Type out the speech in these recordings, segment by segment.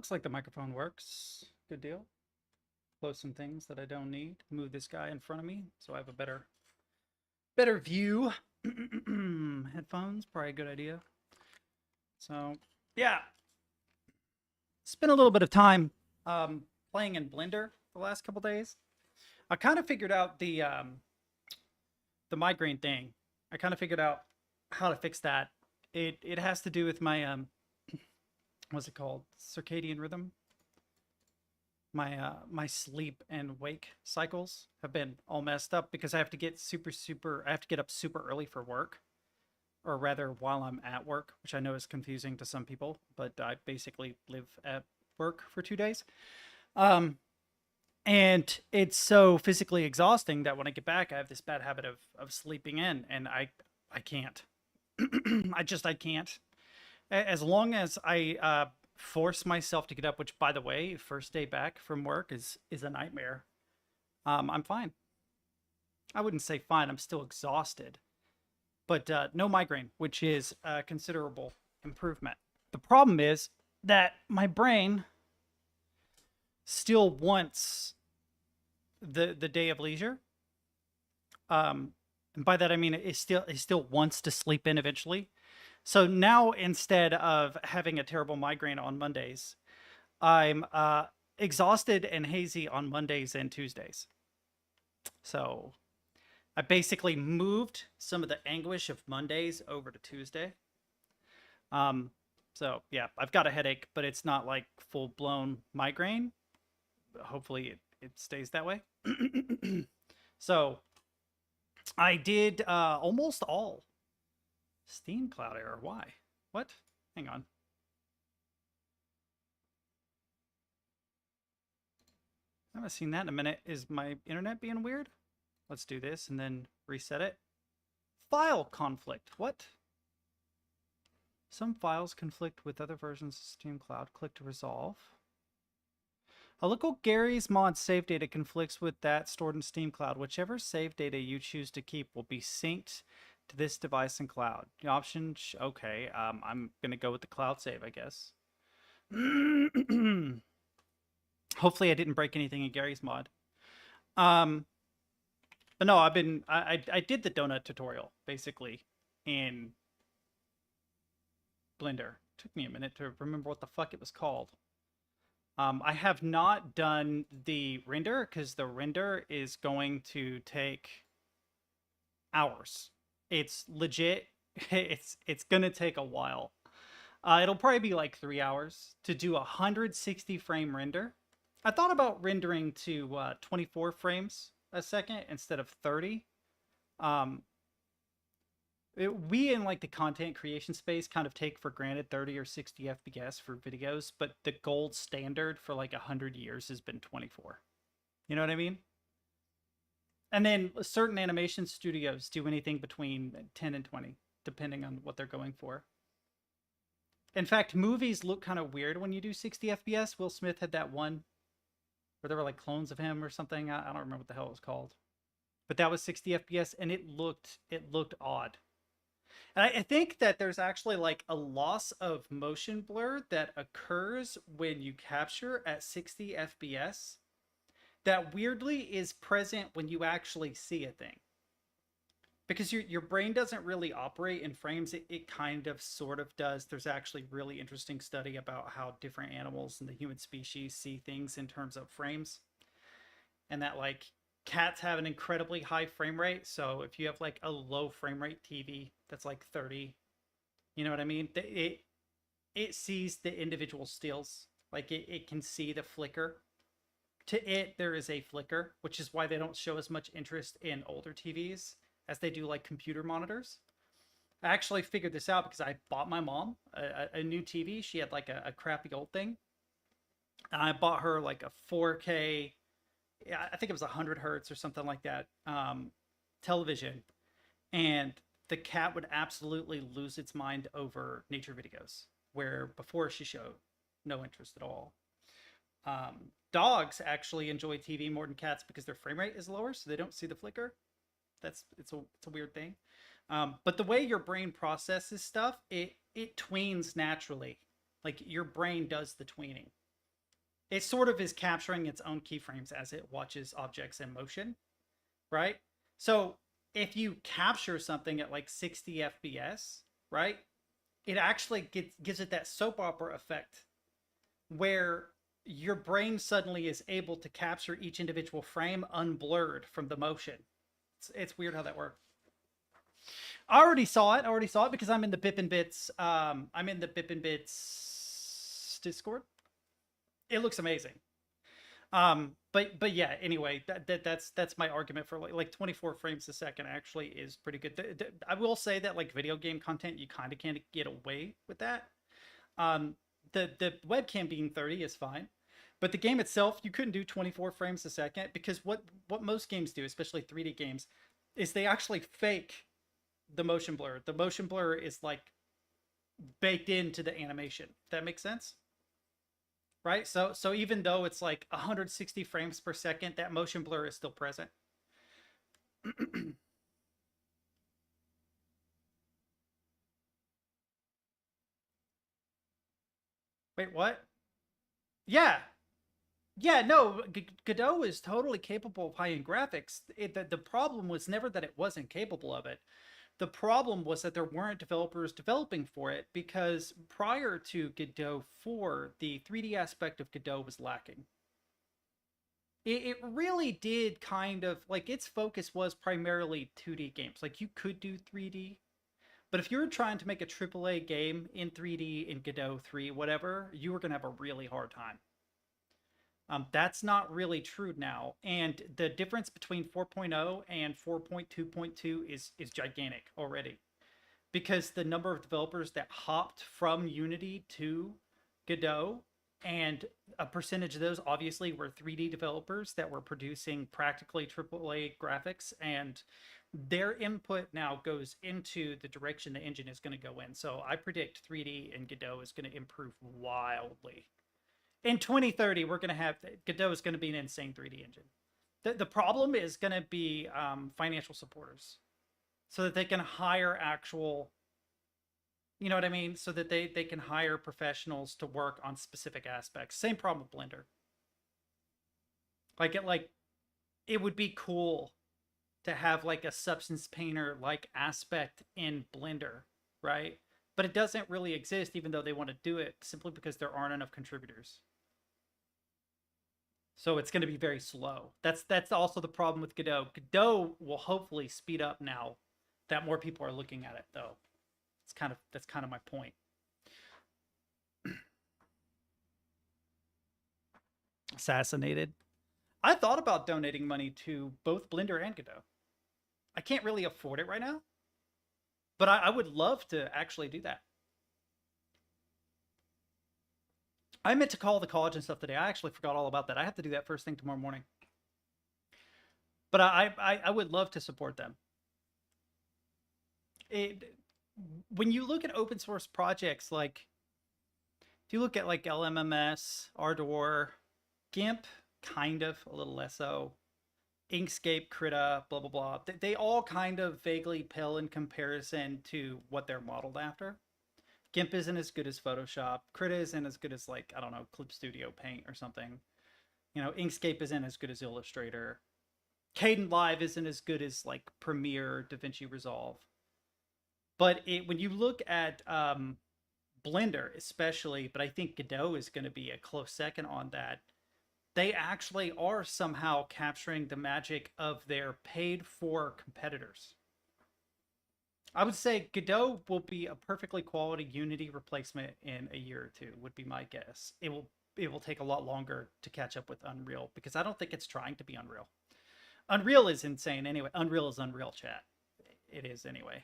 Looks like the microphone works. Good deal. Close some things that I don't need. Move this guy in front of me so I have a better view. Headphones, probably a good idea. So, yeah. Spent a little bit of time playing in Blender the last couple days. I kind of figured out the migraine thing. I kind of figured out how to fix that. It has to do with my what's it called? Circadian rhythm. My sleep and wake cycles have been all messed up because I have to get I have to get up super early for work, or rather while I'm at work, which I know is confusing to some people, but I basically live at work for 2 days. Um, and it's so physically exhausting that when I get back, I have this bad habit of sleeping in, and I can't. I can't. As long as I force myself to get up, which by the way, first day back from work is a nightmare. I'm fine. I wouldn't say fine. I'm still exhausted, but no migraine, which is a considerable improvement. The problem is that my brain still wants the day of leisure. And by that I mean it still wants to sleep in eventually. So now instead of having a terrible migraine on Mondays, I'm exhausted and hazy on Mondays and Tuesdays. So I basically moved some of the anguish of Mondays over to Tuesday. Um, so yeah, I've got a headache, but it's not like full blown migraine. Hopefully it stays that way. So I did almost all Steam Cloud error. Why? What? Hang on. I haven't seen that in a minute. Is my internet being weird? Let's do this and then reset it. File conflict. What? Some files conflict with other versions of Steam Cloud. Click to resolve. A local Garry's mod save data conflicts with that stored in Steam Cloud. Whichever save data you choose to keep will be synced to this device and cloud. The option, okay, I'm gonna go with the cloud save, I guess. Hopefully I didn't break anything in Garry's mod. But no, I did the donut tutorial basically in Blender. It took me a minute to remember what the fuck it was called. I have not done the render because the render is going to take hours. It's legit. It's gonna take a while. It'll probably be like 3 hours to do a 160 frame render. I thought about rendering to 24 frames a second instead of 30. Um, we in like the content creation space kind of take for granted 30 or 60 FPS for videos, but the gold standard for like 100 years has been 24. You know what I mean? And then certain animation studios do anything between 10 and 20, depending on what they're going for. In fact, movies look kind of weird when you do 60 FPS. Will Smith had that one where there were like clones of him or something. I don't remember what the hell it was called. But that was 60 FPS and it looked odd. And I think that there's actually like a loss of motion blur that occurs when you capture at 60 FPS that weirdly is present when you actually see a thing. Because your brain doesn't really operate in frames. It kind of sort of does. There's actually really interesting study about how different animals in the human species see things in terms of frames. And that like cats have an incredibly high frame rate. So if you have like a low frame rate TV that's like 30, you know what I mean? It sees the individual stills. Like it can see the flicker. To it, there is a flicker, which is why they don't show as much interest in older TVs as they do like computer monitors. I actually figured this out because I bought my mom a new TV. She had like a crappy old thing. And I bought her like a 4K, I think it was 100 hertz or something like that, television. And the cat would absolutely lose its mind over nature videos, where before she showed no interest at all. Dogs actually enjoy TV more than cats because their frame rate is lower, so they don't see the flicker. It's a weird thing. But the way your brain processes stuff, it tweens naturally. Like your brain does the tweening. it sort of is capturing its own keyframes as it watches objects in motion, right? So if you capture something at like 60 FPS, right, it actually gives it that soap opera effect where your brain suddenly is able to capture each individual frame unblurred from the motion. It's weird how that works. I already saw it. I already saw it because I'm in the Bip and Bits. I'm in the Bip and Bits Discord. It looks amazing. But yeah. Anyway, that's my argument for like 24 frames a second actually is pretty good. I will say that like video game content, you kind of can't get away with that. Um, the webcam being 30 is fine, but the game itself you couldn't do 24 frames a second because what most games do, especially 3D games, is they actually fake the motion blur. The motion blur is like baked into the animation. If that makes sense, right? So even though it's like 160 frames per second, that motion blur is still present. Wait, what? Yeah, yeah, no, Godot is totally capable of high-end graphics. The problem was never that it wasn't capable of it. The problem was that there weren't developers developing for it because prior to Godot 4, the 3D aspect of Godot was lacking. It really did kind of like its focus was primarily 2D games. Like you could do 3D, but if you were trying to make a AAA game in 3D in Godot 3, whatever, you were going to have a really hard time. That's not really true now, and the difference between 4.0 and 4.2.2 is gigantic already because the number of developers that hopped from Unity to Godot, and a percentage of those obviously were 3D developers that were producing practically AAA graphics, and their input now goes into the direction the engine is going to go in. So I predict 3D and Godot is going to improve wildly. In 2030, we're going to have Godot is going to be an insane 3D engine. The problem is going to be financial supporters so that they can hire actual, you know what I mean? So that they can hire professionals to work on specific aspects. Same problem with Blender. It would be cool to have like a substance painter like aspect in Blender, right? But it doesn't really exist even though they want to do it simply because there aren't enough contributors. So it's going to be very slow. That's also the problem with Godot. Godot will hopefully speed up now that more people are looking at it, though. That's kind of my point. Assassinated. I thought about donating money to both Blender and Godot. I can't really afford it right now, but I would love to actually do that. I meant to call the college and stuff today. I actually forgot all about that. I have to do that first thing tomorrow morning. But I would love to support them. When you look at open source projects, like if you look at like LMMS, Ardor, GIMP, kind of a little less so, Inkscape, Krita, blah blah blah. They all kind of vaguely pale in comparison to what they're modeled after. GIMP isn't as good as Photoshop. Krita isn't as good as like I don't know Clip Studio Paint or something. You know, Inkscape isn't as good as Illustrator. Kdenlive isn't as good as like Premiere, DaVinci Resolve. But when you look at Blender, especially, but I think Godot is going to be a close second on that. They actually are somehow capturing the magic of their paid-for competitors. I would say Godot will be a perfectly quality Unity replacement in a year or two, would be my guess. It will take a lot longer to catch up with Unreal because I don't think it's trying to be Unreal. Unreal is insane anyway. Unreal is Unreal, chat. It is anyway.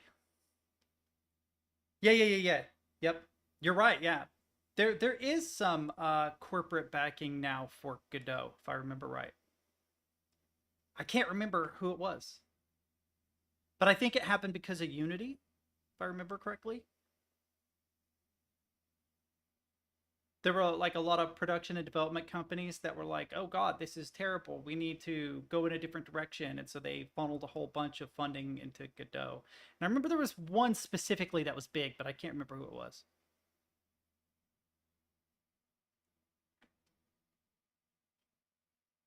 Yeah. Yep. You're right, yeah. There is some corporate backing now for Godot, if I remember right. I can't remember who it was. But I think it happened because of Unity, if I remember correctly. There were like a lot of production and development companies that were like, oh God, this is terrible. We need to go in a different direction. And so they funneled a whole bunch of funding into Godot. And I remember there was one specifically that was big, but I can't remember who it was.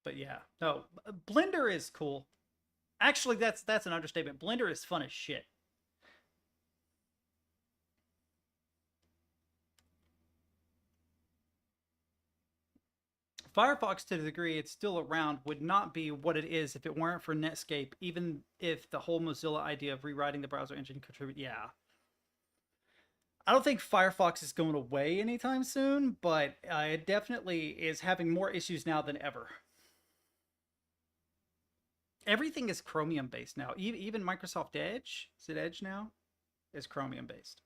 But yeah, no, Blender is cool. Actually, that's an understatement. Blender is fun as shit. Firefox, to the degree it's still around, would not be what it is if it weren't for Netscape, even if the whole Mozilla idea of rewriting the browser engine contribute. Yeah. I don't think Firefox is going away anytime soon, but it definitely is having more issues now than ever. Everything is Chromium based now. Even Microsoft Edge, is it Edge now? Is Chromium based.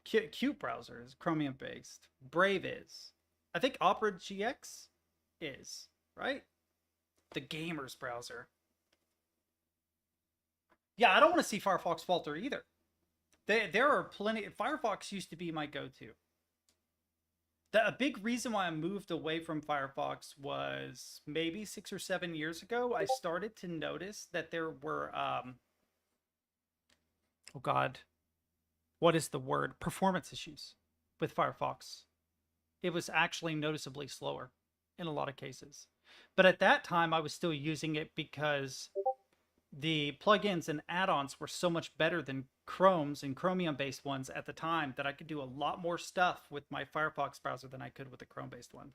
Qt browser is Chromium based. Brave is. I think Opera GX is, right? The gamers browser. Yeah, I don't want to see Firefox falter either. There are plenty. Firefox used to be my go-to. A big reason why I moved away from Firefox was maybe 6 or 7 years ago. I started to notice that there were, oh God, what is the word? Performance issues with Firefox. It was actually noticeably slower in a lot of cases. But at that time, I was still using it because the plugins and add-ons were so much better than Chrome's and Chromium-based ones at the time that I could do a lot more stuff with my Firefox browser than I could with the Chrome-based one.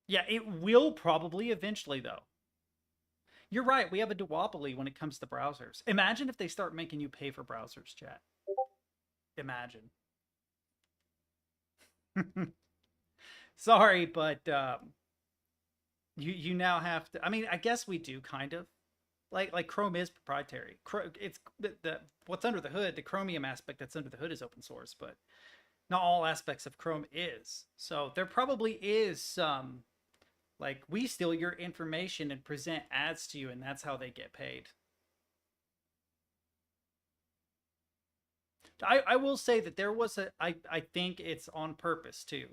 Yeah, it will probably eventually, though. You're right. We have a duopoly when it comes to browsers. Imagine if they start making you pay for browsers, chat. Imagine. Sorry, but you now have to. I mean, I guess we do kind of. Like Chrome is proprietary. It's the what's under the hood. The Chromium aspect that's under the hood is open source, but not all aspects of Chrome is. So there probably is some like we steal your information and present ads to you, and that's how they get paid. I will say that there was I think it's on purpose too.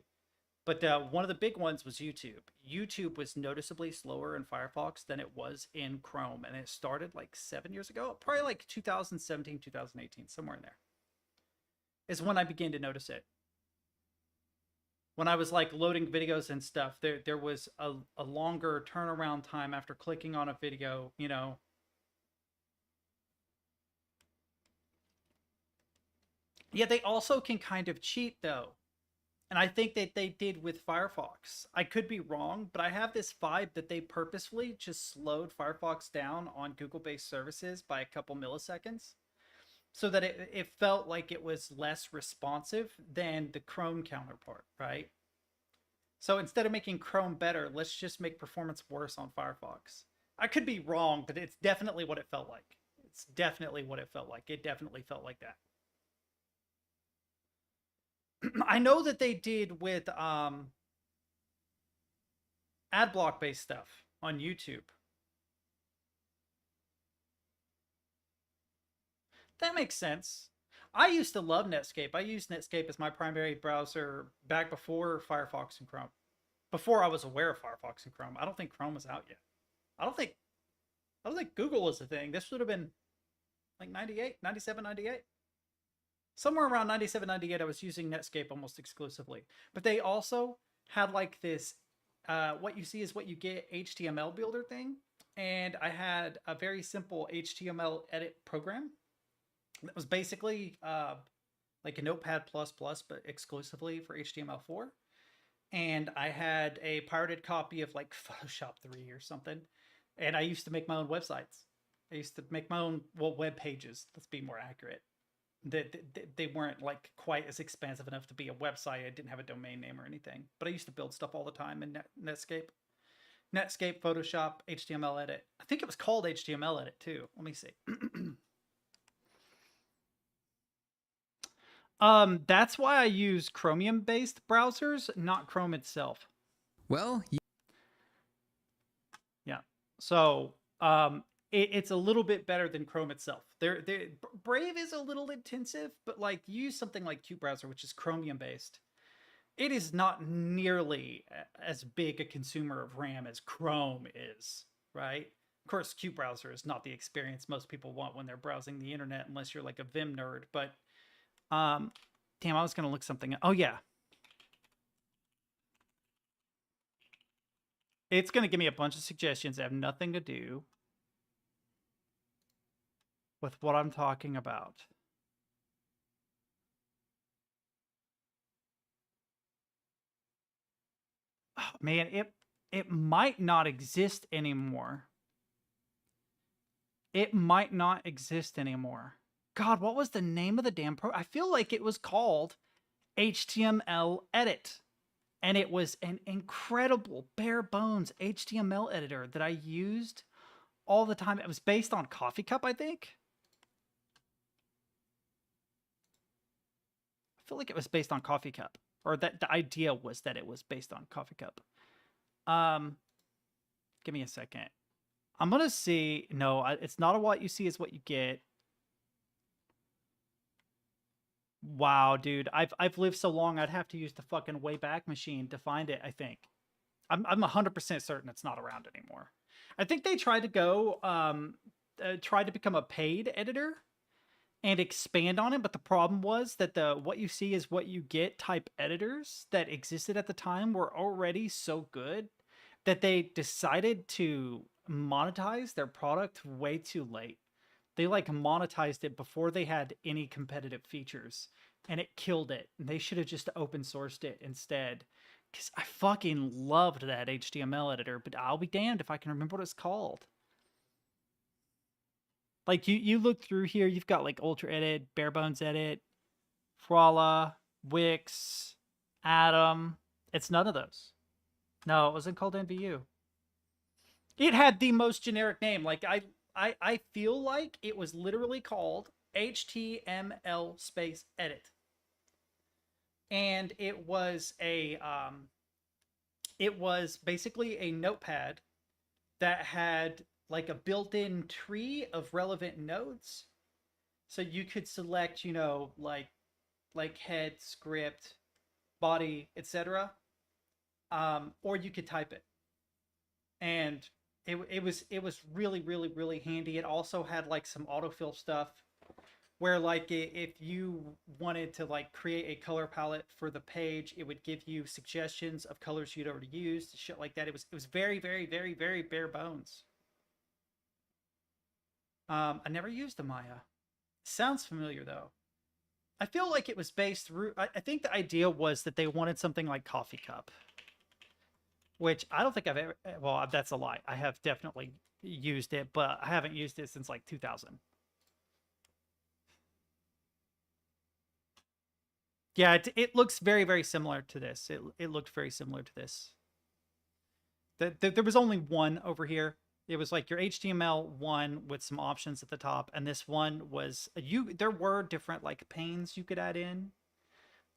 But one of the big ones was YouTube. YouTube was noticeably slower in Firefox than it was in Chrome. And it started like 7 years ago, probably like 2017, 2018, somewhere in there, is when I began to notice it. When I was like loading videos and stuff, there was a longer turnaround time after clicking on a video, you know. Yeah, they also can kind of cheat though. And I think that they did with Firefox. I could be wrong, but I have this vibe that they purposefully just slowed Firefox down on Google based services by a couple milliseconds so that it felt like it was less responsive than the Chrome counterpart, right? So instead of making Chrome better, let's just make performance worse on Firefox. I could be wrong, but it's definitely what it felt like. It's definitely what it felt like. It definitely felt like that. I know that they did with ad block based stuff on YouTube. That makes sense. I used to love Netscape. I used Netscape as my primary browser back before Firefox and Chrome. Before I was aware of Firefox and Chrome. I don't think Chrome was out yet. I don't think I don't think Google was a thing. This would have been like 98, 97, 98. Somewhere around 97, 98, I was using Netscape almost exclusively. But they also had like this what you see is what you get HTML builder thing. And I had a very simple HTML edit program that was basically like a Notepad++, but exclusively for HTML4. And I had a pirated copy of like Photoshop 3 or something. And I used to make my own websites. I used to make my own, well, web pages. Let's be more accurate. They weren't like quite as expansive enough to be a website. I didn't have a domain name or anything. But I used to build stuff all the time in Netscape. Netscape, Photoshop, HTML edit. I think it was called HTML edit too. Let me see. That's why I use Chromium-based browsers, not Chrome itself. Well, yeah. So, it's a little bit better than Chrome itself. Brave is a little intensive, but like use something like Qt browser, which is Chromium-based. It is not nearly as big a consumer of RAM as Chrome is, right? Of course, Qt browser is not the experience most people want when they're browsing the internet, unless you're like a Vim nerd. But Damn, I was going to look something up. Oh, yeah. It's going to give me a bunch of suggestions that have nothing to do with what I'm talking about. Oh, man, it might not exist anymore. It might not exist anymore. God, what was the name of the damn pro? I feel like it was called HTML Edit. And it was an incredible bare bones HTML editor that I used all the time. It was based on Coffee Cup, I think. I feel like it was based on Coffee Cup, or that the idea was that it was based on Coffee Cup. Give me a second. I'm gonna see. No, it's not a what you see is what you get. Wow, dude, I've lived so long. I'd have to use the fucking Wayback Machine to find it. I think. I'm 100% certain it's not around anymore. I think they tried to go tried to become a paid editor and expand on it, but the problem was that the what you see is what you get type editors that existed at the time were already so good that they decided to monetize their product way too late. They like monetized it before they had any competitive features, and it killed it. They should have just open sourced it instead. Because I fucking loved that HTML editor, but I'll be damned if I can remember what it's called. Like, you look through here, you've got, like, Ultra Edit, Bare Bones Edit, Frala, Wix, Atom. It's none of those. No, it wasn't called NVU. It had the most generic name. Like, I feel like it was literally called HTML space edit. And it was basically a notepad that had like a built-in tree of relevant nodes. So you could select, you know, like head, script, body, etc. Or you could type it. And it was really, really, really handy. It also had like some autofill stuff where like if you wanted to like create a color palette for the page, it would give you suggestions of colors you'd already used, shit like that. It was very, very, very, very bare bones. I never used the Maya. Sounds familiar though. I feel like it was based through. I think the idea was that they wanted something like Coffee Cup, which I don't think I've ever. Well, that's a lie. I have definitely used it, but I haven't used it since like 2000. Yeah, it looks very, very similar to this. It looked very similar to this. There was only one over here. It was like your HTML one with some options at the top, and this one was there were different like panes you could add in,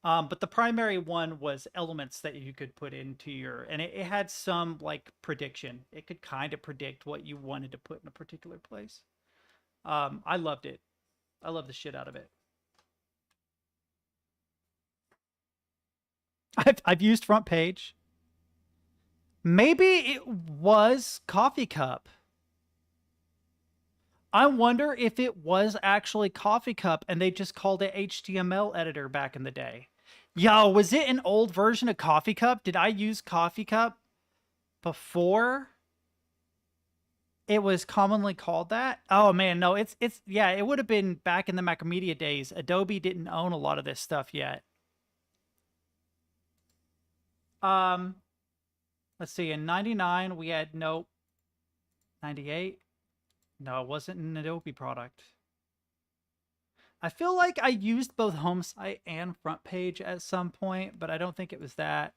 but the primary one was elements that you could put into your, and it had some like prediction. It could kind of predict what you wanted to put in a particular place. I loved it. I love the shit out of it. I've used Front Page. Maybe it was Coffee Cup. I wonder if it was actually Coffee Cup and they just called it HTML editor back in the day. Yo, was it an old version of Coffee Cup? Did I use Coffee Cup before it was commonly called that? Oh man, no, it's yeah, it would have been back in the Macromedia days. Adobe didn't own a lot of this stuff yet. Let's see, in 99 we had nope. 98? No, it wasn't an Adobe product. I feel like I used both home site and front page at some point, but I don't think it was that.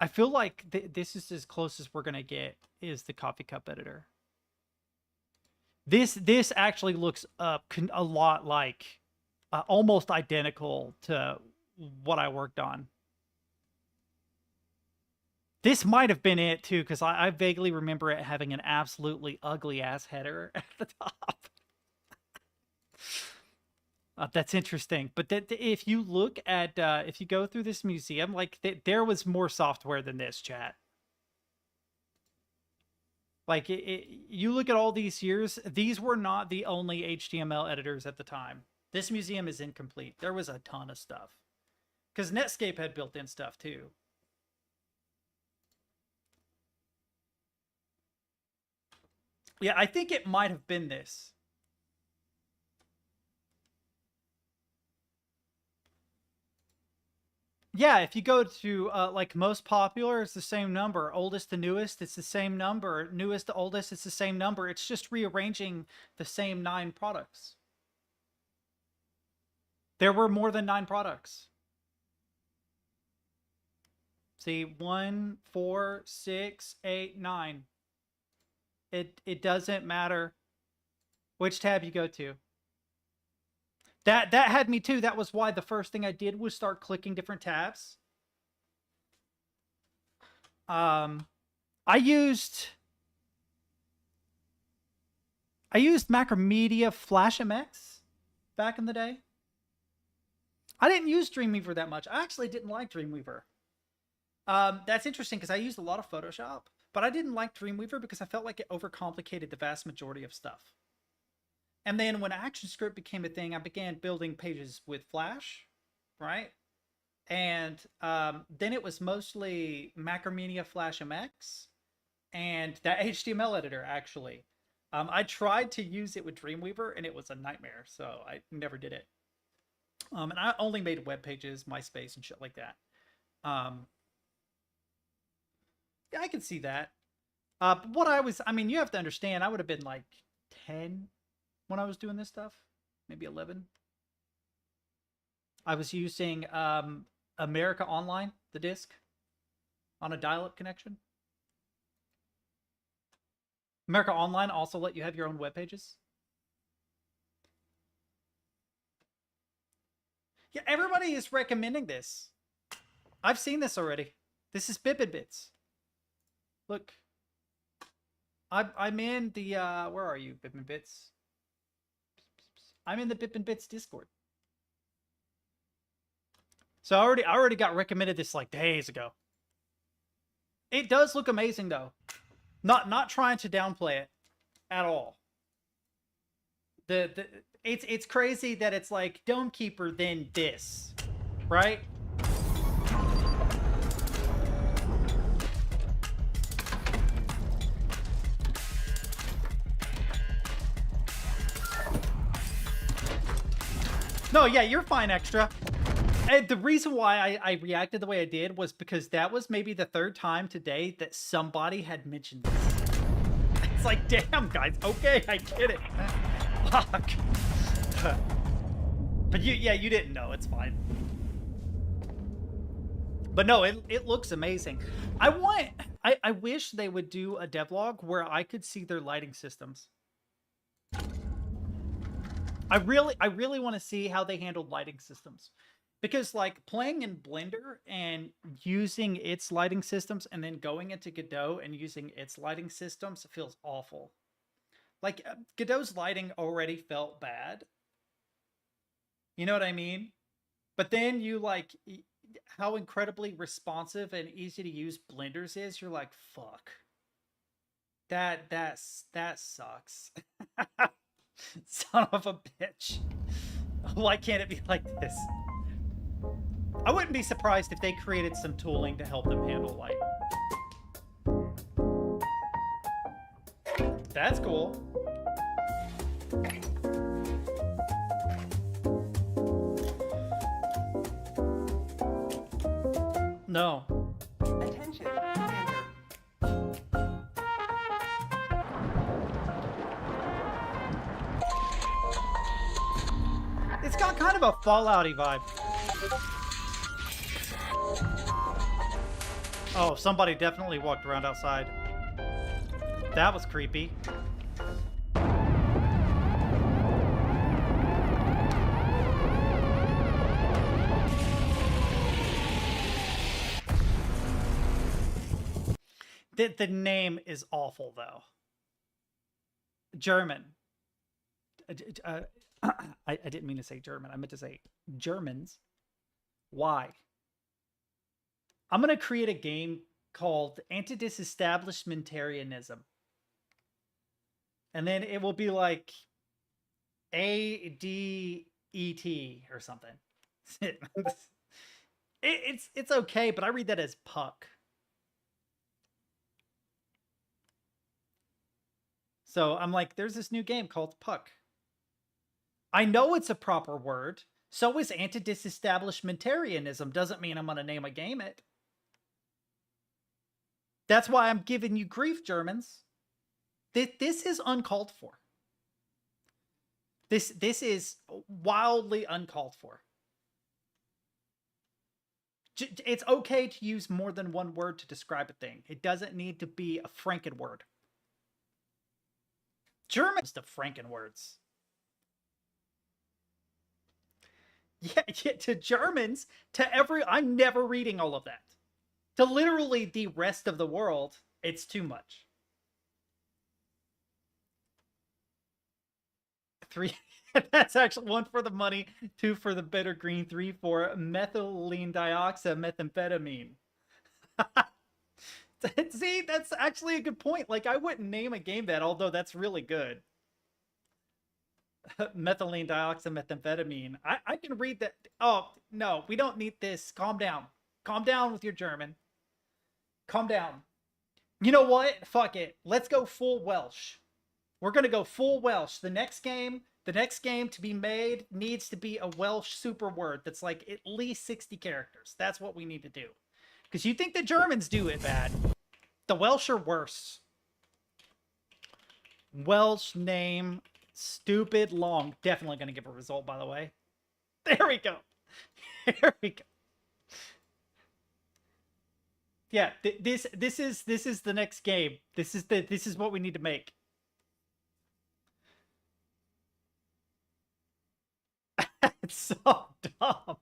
I feel like this is as close as we're going to get is the Coffee Cup editor. This actually looks a lot like almost identical to what I worked on. This might have been it too, because I vaguely remember it having an absolutely ugly ass header at the top. That's interesting. But if you look at, if you go through this museum, like there was more software than this, chat. Like you look at all these years, these were not the only HTML editors at the time. This museum is incomplete. There was a ton of stuff. Because Netscape had built-in stuff, too. Yeah, I think it might have been this. Yeah, if you go to like most popular, it's the same number. Oldest to newest, it's the same number. Newest to oldest, it's the same number. It's just rearranging the same 9 products. There were more than 9 products. See, 1, 4, 6, 8, 9. It doesn't matter which tab you go to. That had me too. That was why the first thing I did was start clicking different tabs. I used Macromedia Flash MX back in the day. I didn't use Dreamweaver that much. I actually didn't like Dreamweaver. That's interesting because I used a lot of Photoshop, but I didn't like Dreamweaver because I felt like it overcomplicated the vast majority of stuff. And then when ActionScript became a thing, I began building pages with Flash, right? And then it was mostly Macromedia Flash MX and that HTML editor, actually. I tried to use it with Dreamweaver, and it was a nightmare, so I never did it. And I only made web pages, MySpace, and shit like that. Yeah, I can see that. But what I mean, you have to understand, I would have been like 10 when I was doing this stuff, maybe 11. I was using America Online, the disc, on a dial-up connection. America Online also let you have your own web pages. Yeah, everybody is recommending this. I've seen this already. This is Bip and Bits. Look. I'm in the where are you, Bip and Bits? I'm in the Bip and Bits Discord. So I already got recommended this like days ago. It does look amazing though. Not trying to downplay it at all. It's crazy that it's like Dome Keeper then this, right? No, yeah, you're fine, Extra. And the reason why I reacted the way I did was because that was maybe the 3rd time today that somebody had mentioned this. It's like, damn, guys, okay, I get it. Fuck. But you didn't know, it's fine. But no, it looks amazing. I wish they would do a devlog where I could see their lighting systems. I really want to see how they handled lighting systems. Because like playing in Blender and using its lighting systems and then going into Godot and using its lighting systems feels awful. Like Godot's lighting already felt bad. You know what I mean? But then you like how incredibly responsive and easy to use Blender's is. You're like, fuck. That sucks. Son of a bitch. Why can't it be like this? I wouldn't be surprised if they created some tooling to help them handle light. That's cool. No. Attention. It's got kind of a Fallout-y vibe. Oh, somebody definitely walked around outside. That was creepy. The name is awful, though. German. I didn't mean to say German. I meant to say Germans. Why? I'm going to create a game called Anti-Disestablishmentarianism. And then it will be like AD E.T. or something. It's okay, but I read that as puck. So I'm like, there's this new game called Puck. I know it's a proper word. So is anti-disestablishmentarianism. Doesn't mean I'm going to name a game it. That's why I'm giving you grief, Germans. This is uncalled for. This is wildly uncalled for. It's okay to use more than one word to describe a thing. It doesn't need to be a Frankenword. German's the Frankenwords. Yeah, to Germans, I'm never reading all of that. To literally the rest of the world, it's too much. 3, that's actually 1 for the money, 2 for the bitter green, 3 for methylene dioxymethamphetamine. See, that's actually a good point. Like, I wouldn't name a game that, although that's really good. Methylene dioxymethamphetamine. I can read that. Oh, no, we don't need this. Calm down. Calm down with your German. Calm down. You know what? Fuck it. Let's go full Welsh. We're going to go full Welsh. The next game to be made needs to be a Welsh super word that's like at least 60 characters. That's what we need to do. Because you think the Germans do it bad. The Welsh are worse. Welsh name, stupid long. Definitely going to give a result, by the way. There we go. There we go. Yeah, this is the next game. This is what we need to make. It's so dumb.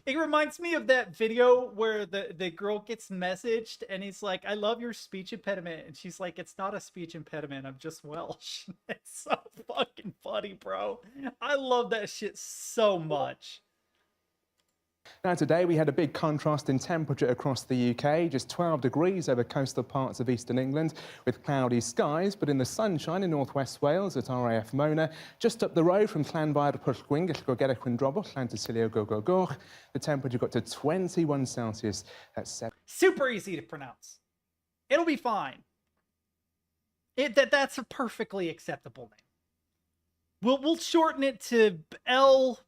It reminds me of that video where the girl gets messaged and he's like, I love your speech impediment. And she's like, it's not a speech impediment. I'm just Welsh. It's so fucking funny, bro. I love that shit so much. Now today we had a big contrast in temperature across the UK, just 12 degrees over coastal parts of eastern England with cloudy skies, but in the sunshine in northwest Wales at RAF Mona, just up the road from Llanfair Pwllgwyn, Gellgogera Quindrobol, Llantysilio Gogogoch, the temperature got to 21 Celsius at 7. Super easy to pronounce. It'll be fine. That's a perfectly acceptable name. We'll shorten it to LGB.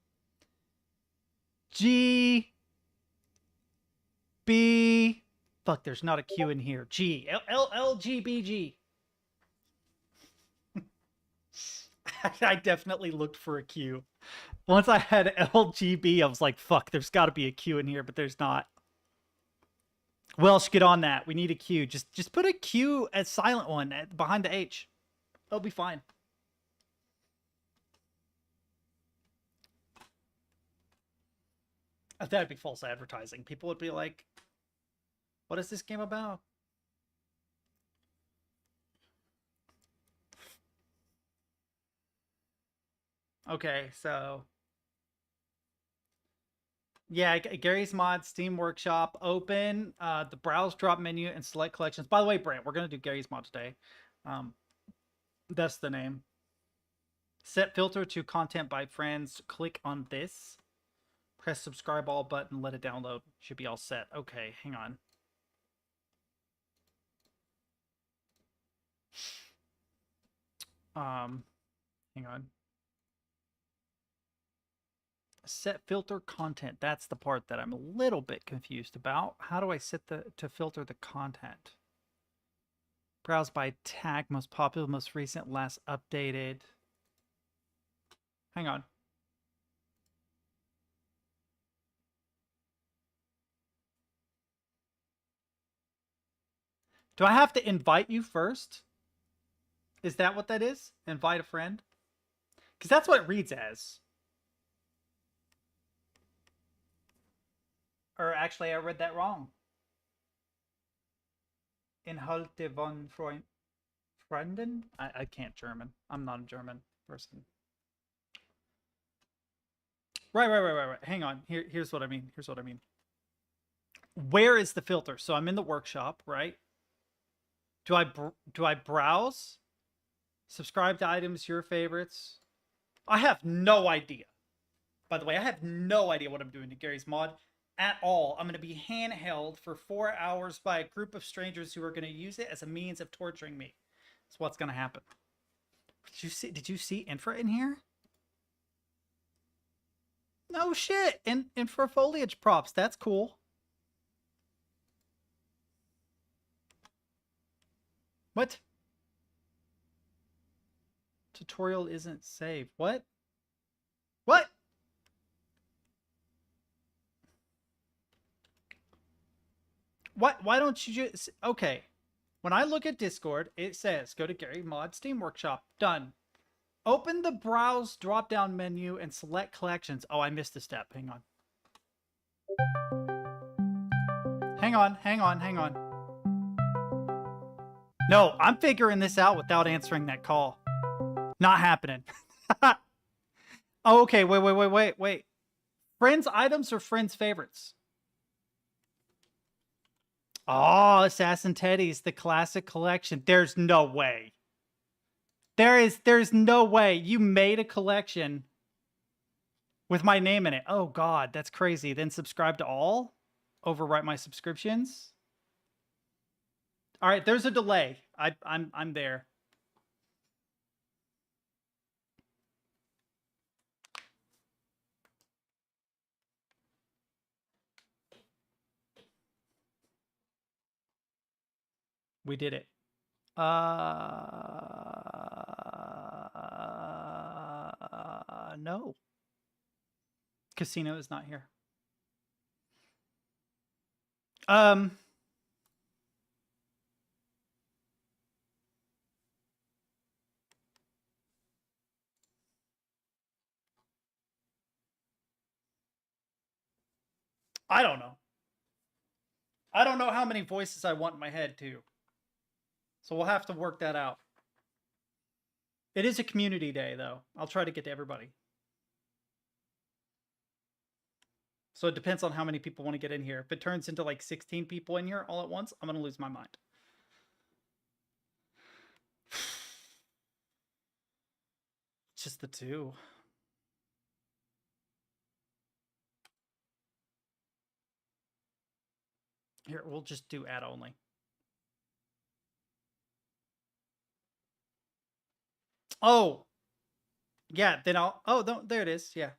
Fuck, there's not a Q in here. G. LGBG. I definitely looked for a Q. Once I had LGB, I was like, fuck, there's got to be a Q in here, but there's not. Welsh, get on that. We need a Q. Just put a Q as silent one behind the H. It'll be fine. That'd be false advertising. People would be like, what is this game about? Okay, so yeah, Gary's Mod, Steam Workshop, open, the browse drop menu and select collections. By the way, Brant, we're going to do Gary's Mod today. That's the name. Set filter to content by friends. Click on this. Press subscribe all button, let it download. Should be all set. Okay, hang on. Hang on. Set filter content. That's the part that I'm a little bit confused about. How do I set to filter the content? Browse by tag, most popular, most recent, last updated. Hang on. Do I have to invite you first? Is that what that is? Invite a friend? Because that's what it reads as. Or actually, I read that wrong. Inhalte von Freunden? I can't German. I'm not a German person. Right. Hang on. Here's what I mean. Here's what I mean. Where is the filter? So I'm in the workshop, right? Do I browse? Subscribed items, your favorites. I have no idea. By the way, I have no idea what I'm doing to Garry's Mod at all. I'm going to be handheld for 4 hours by a group of strangers who are going to use it as a means of torturing me. That's what's going to happen. Did you see infra in here? No shit. Infra foliage props. That's cool. What? Tutorial isn't saved. What? What? What? Why don't you just... Okay. When I look at Discord, it says, go to Garry Mod Steam Workshop. Done. Open the Browse drop-down menu and select Collections. Oh, I missed a step. Hang on. Hang on, hang on, hang on. No, I'm figuring this out without answering that call. Not happening. Oh, okay, wait. Friends items or friends favorites? Oh, AssassinTeddies, the classic collection. There's no way. There's no way you made a collection with my name in it. Oh God, that's crazy. Then subscribe to all? Overwrite my subscriptions? All right, there's a delay. I'm there. We did it. No. Casino is not here. I don't know. I don't know how many voices I want in my head, too. So we'll have to work that out. It is a community day, though. I'll try to get to everybody. So it depends on how many people want to get in here. If it turns into like 16 people in here all at once, I'm going to lose my mind. Just the two. Here, we'll just do ad only. Oh, yeah, then I'll... Oh, no, there it is. Yeah.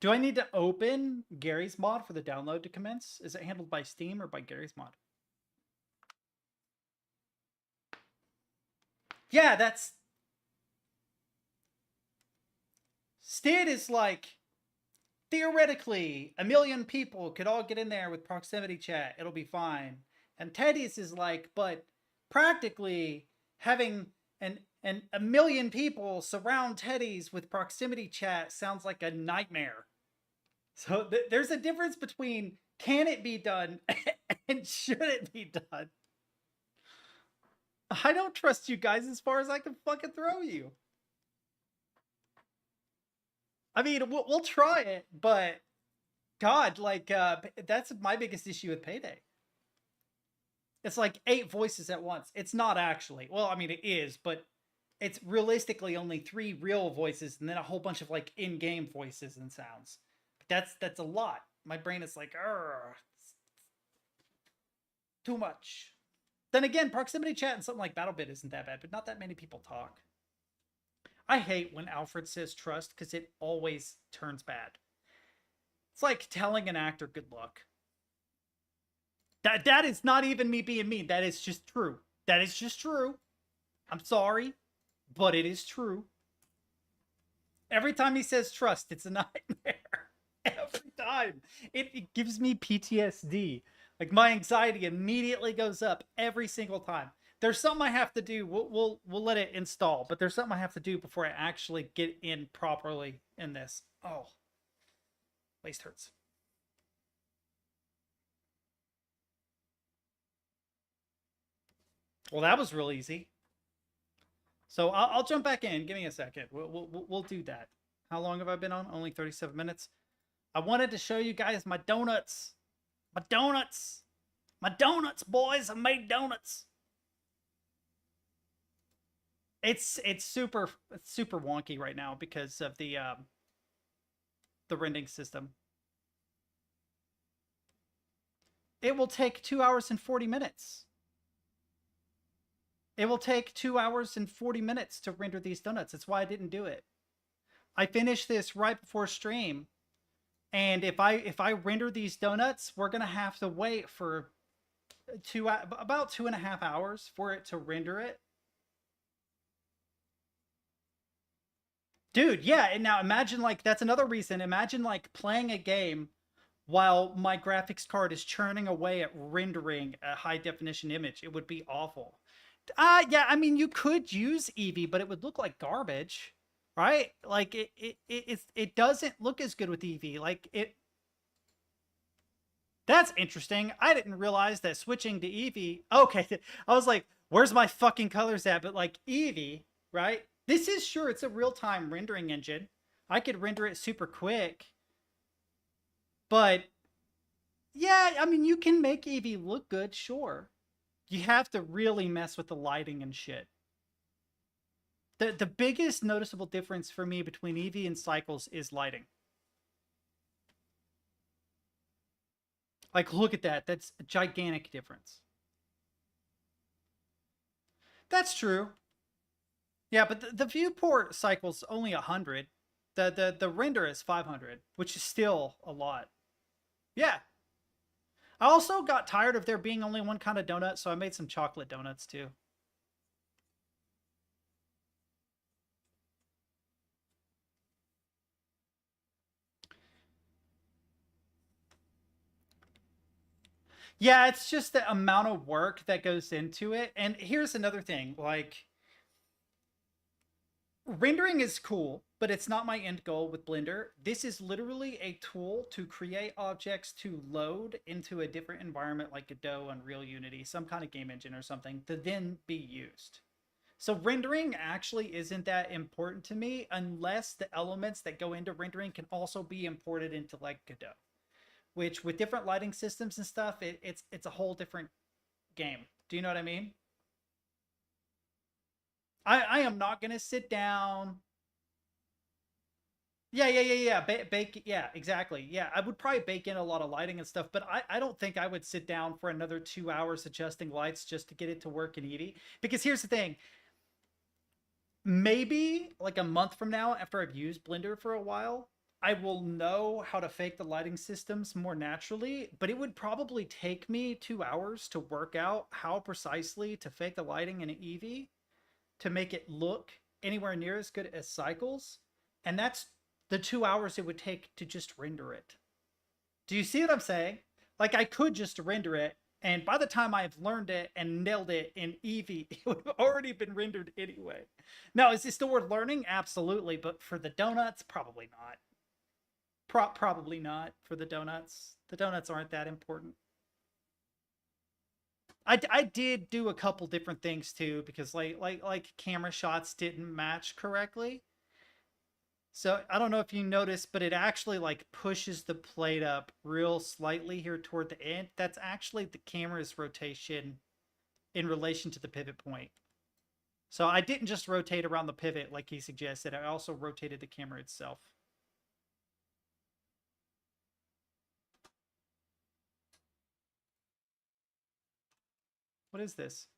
Do I need to open Garry's Mod for the download to commence? Is it handled by Steam or by Garry's Mod? Yeah, that's... Stid is like... Theoretically, 1 million people could all get in there with proximity chat. It'll be fine. And Teddies is like, but practically having 1 million people surround Teddies with proximity chat sounds like a nightmare. So there's a difference between can it be done and should it be done. I don't trust you guys as far as I can fucking throw you. I mean, we'll try it, but God, like, that's my biggest issue with Payday. It's like 8 voices at once. It's not actually. Well, I mean, it is, but it's realistically only 3 real voices and then a whole bunch of like in-game voices and sounds. But that's a lot. My brain is like, too much. Then again, proximity chat and something like BattleBit isn't that bad, but not that many people talk. I hate when Alfred says trust because it always turns bad. It's like telling an actor good luck. That is not even me being mean. That is just true. That is just true. I'm sorry, but it is true. Every time he says trust, it's a nightmare. Every time. It gives me PTSD. Like my anxiety immediately goes up every single time. There's something I have to do. We'll let it install, but there's something I have to do before I actually get in properly in this. Oh, waist hurts. Well, that was real easy. So I'll jump back in. Give me a second. We'll do that. How long have I been on? Only 37 minutes. I wanted to show you guys my donuts. My donuts. My donuts, boys! I made donuts. It's super wonky right now because of the rendering system. It will take 2 hours and 40 minutes. It will take 2 hours and 40 minutes to render these donuts. That's why I didn't do it. I finished this right before stream, and if I render these donuts, we're gonna have to wait for about 2.5 hours for it to render it. Dude, yeah, and now imagine, like, that's another reason. Imagine, like, playing a game while my graphics card is churning away at rendering a high definition image. It would be awful. Yeah, I mean, you could use Eevee, but it would look like garbage, right? Like, it doesn't look as good with Eevee. Like, that's interesting. I didn't realize that switching to Eevee. Okay, I was like, where's my fucking colors at? But like Eevee, right? This is sure, it's a real-time rendering engine. I could render it super quick. But yeah, I mean, you can make Eevee look good, sure. You have to really mess with the lighting and shit. The biggest noticeable difference for me between Eevee and Cycles is lighting. Like, look at that. That's a gigantic difference. That's true. Yeah, but the viewport cycle's only 100. The render is 500, which is still a lot. Yeah. I also got tired of there being only one kind of donut, so I made some chocolate donuts too. Yeah, it's just the amount of work that goes into it. And here's another thing, like, rendering is cool, but it's not my end goal with Blender. This is literally a tool to create objects to load into a different environment like Godot, Unreal, Unity, some kind of game engine or something, to then be used. So rendering actually isn't that important to me unless the elements that go into rendering can also be imported into like Godot, which with different lighting systems and stuff, it's a whole different game. Do you know what I mean? I am not gonna sit down. Yeah. Bake. Yeah, exactly. Yeah, I would probably bake in a lot of lighting and stuff, but I don't think I would sit down for another 2 hours adjusting lights just to get it to work in Eevee. Because here's the thing, maybe like a month from now, after I've used Blender for a while, I will know how to fake the lighting systems more naturally, but it would probably take me 2 hours to work out how precisely to fake the lighting in Eevee to make it look anywhere near as good as Cycles. And that's the 2 hours it would take to just render it. Do you see what I'm saying? Like, I could just render it, and by the time I've learned it and nailed it in Eevee, it would have already been rendered anyway. Now, is it still worth learning? Absolutely. But for the donuts, probably not. Probably not for the donuts. The donuts aren't that important. I did do a couple different things too, because like camera shots didn't match correctly. So I don't know if you noticed, but it actually like pushes the plate up real slightly here toward the end. That's actually the camera's rotation in relation to the pivot point. So I didn't just rotate around the pivot like he suggested. I also rotated the camera itself. What is this?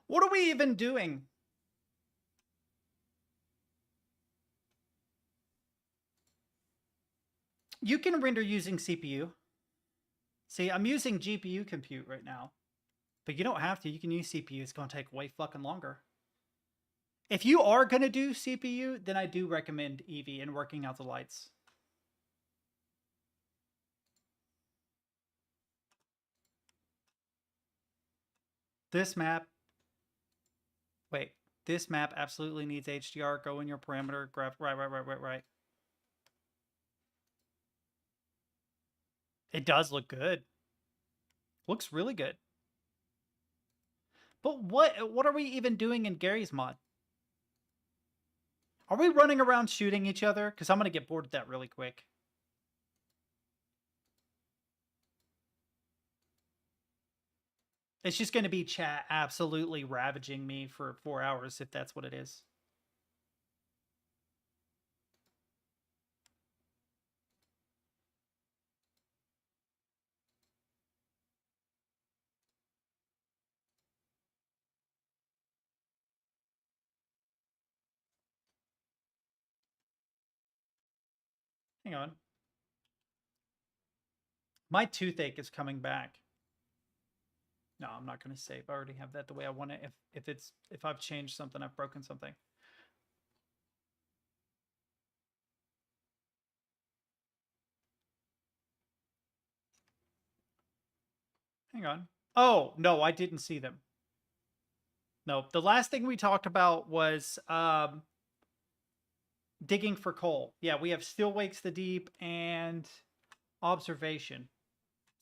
What are we even doing? You can render using CPU. See, I'm using GPU compute right now. But you don't have to. You can use CPU. It's going to take way fucking longer. If you are going to do CPU, then I do recommend Eevee and working out the lights. This map... Wait. This map absolutely needs HDR. Go in your parameter. Graph. Right. It does look good. Looks really good. But what are we even doing in Garry's mod? Are we running around shooting each other? Because I'm going to get bored of that really quick. It's just going to be chat absolutely ravaging me for 4 hours if that's what it is. Hang on. My toothache is coming back. No, I'm not going to save. I already have that the way I want it. If I've changed something, I've broken something. Hang on. Oh, no, I didn't see them. No, the last thing we talked about was digging for coal. Yeah, we have Still Wakes the Deep and Observation.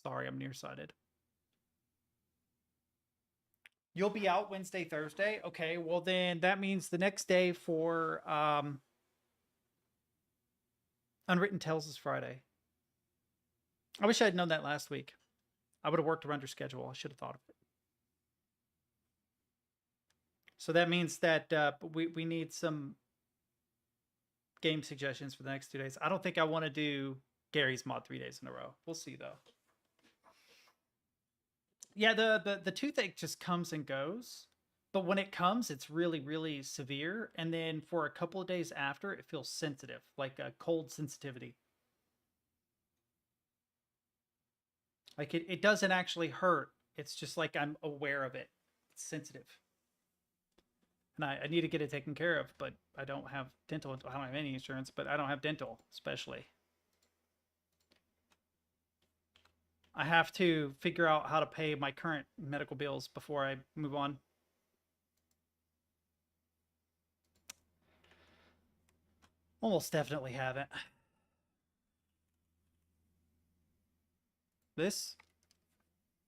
Sorry, I'm nearsighted. You'll be out Wednesday, Thursday? Okay, well then that means the next day for Unwritten Tales is Friday. I wish I had known that last week. I would have worked around your schedule. I should have thought of it. So that means that we need some game suggestions for the next 2 days. I don't think I want to do Garry's mod 3 days in a row. We'll see though. Yeah, the toothache just comes and goes. But when it comes, it's really, really severe. And then for a couple of days after, it feels sensitive, like a cold sensitivity. Like it doesn't actually hurt. It's just like I'm aware of it. It's sensitive. And I need to get it taken care of, but I don't have dental. I don't have any insurance, but I don't have dental, especially. I have to figure out how to pay my current medical bills before I move on. Almost definitely haven't. This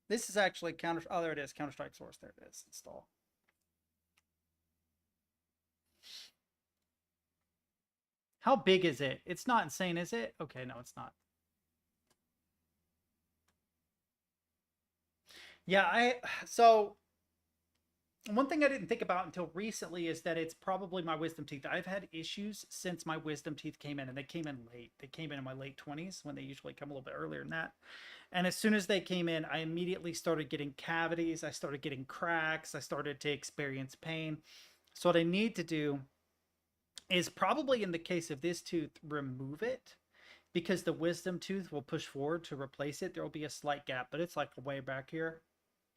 is actually Counter. Oh, there it is. Counter-Strike source. There it is. Install. How big is it? It's not insane, is it? Okay, no, it's not. Yeah, so one thing I didn't think about until recently is that it's probably my wisdom teeth. I've had issues since my wisdom teeth came in, and they came in late. They came in my late 20s when they usually come a little bit earlier than that. And as soon as they came in, I immediately started getting cavities. I started getting cracks. I started to experience pain. So what I need to do is probably in the case of this tooth, remove it, because the wisdom tooth will push forward to replace it. There will be a slight gap, but it's like way back here.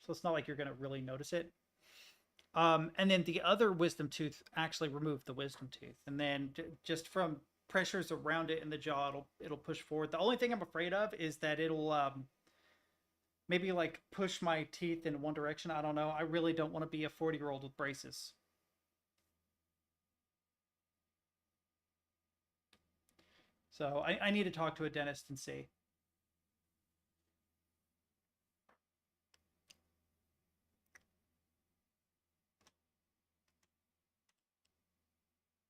So it's not like you're going to really notice it. And then the other wisdom tooth, actually remove the wisdom tooth. And then just from pressures around it in the jaw, it'll push forward. The only thing I'm afraid of is that it'll maybe like push my teeth in one direction. I don't know. I really don't want to be a 40-year-old with braces. So I need to talk to a dentist and see.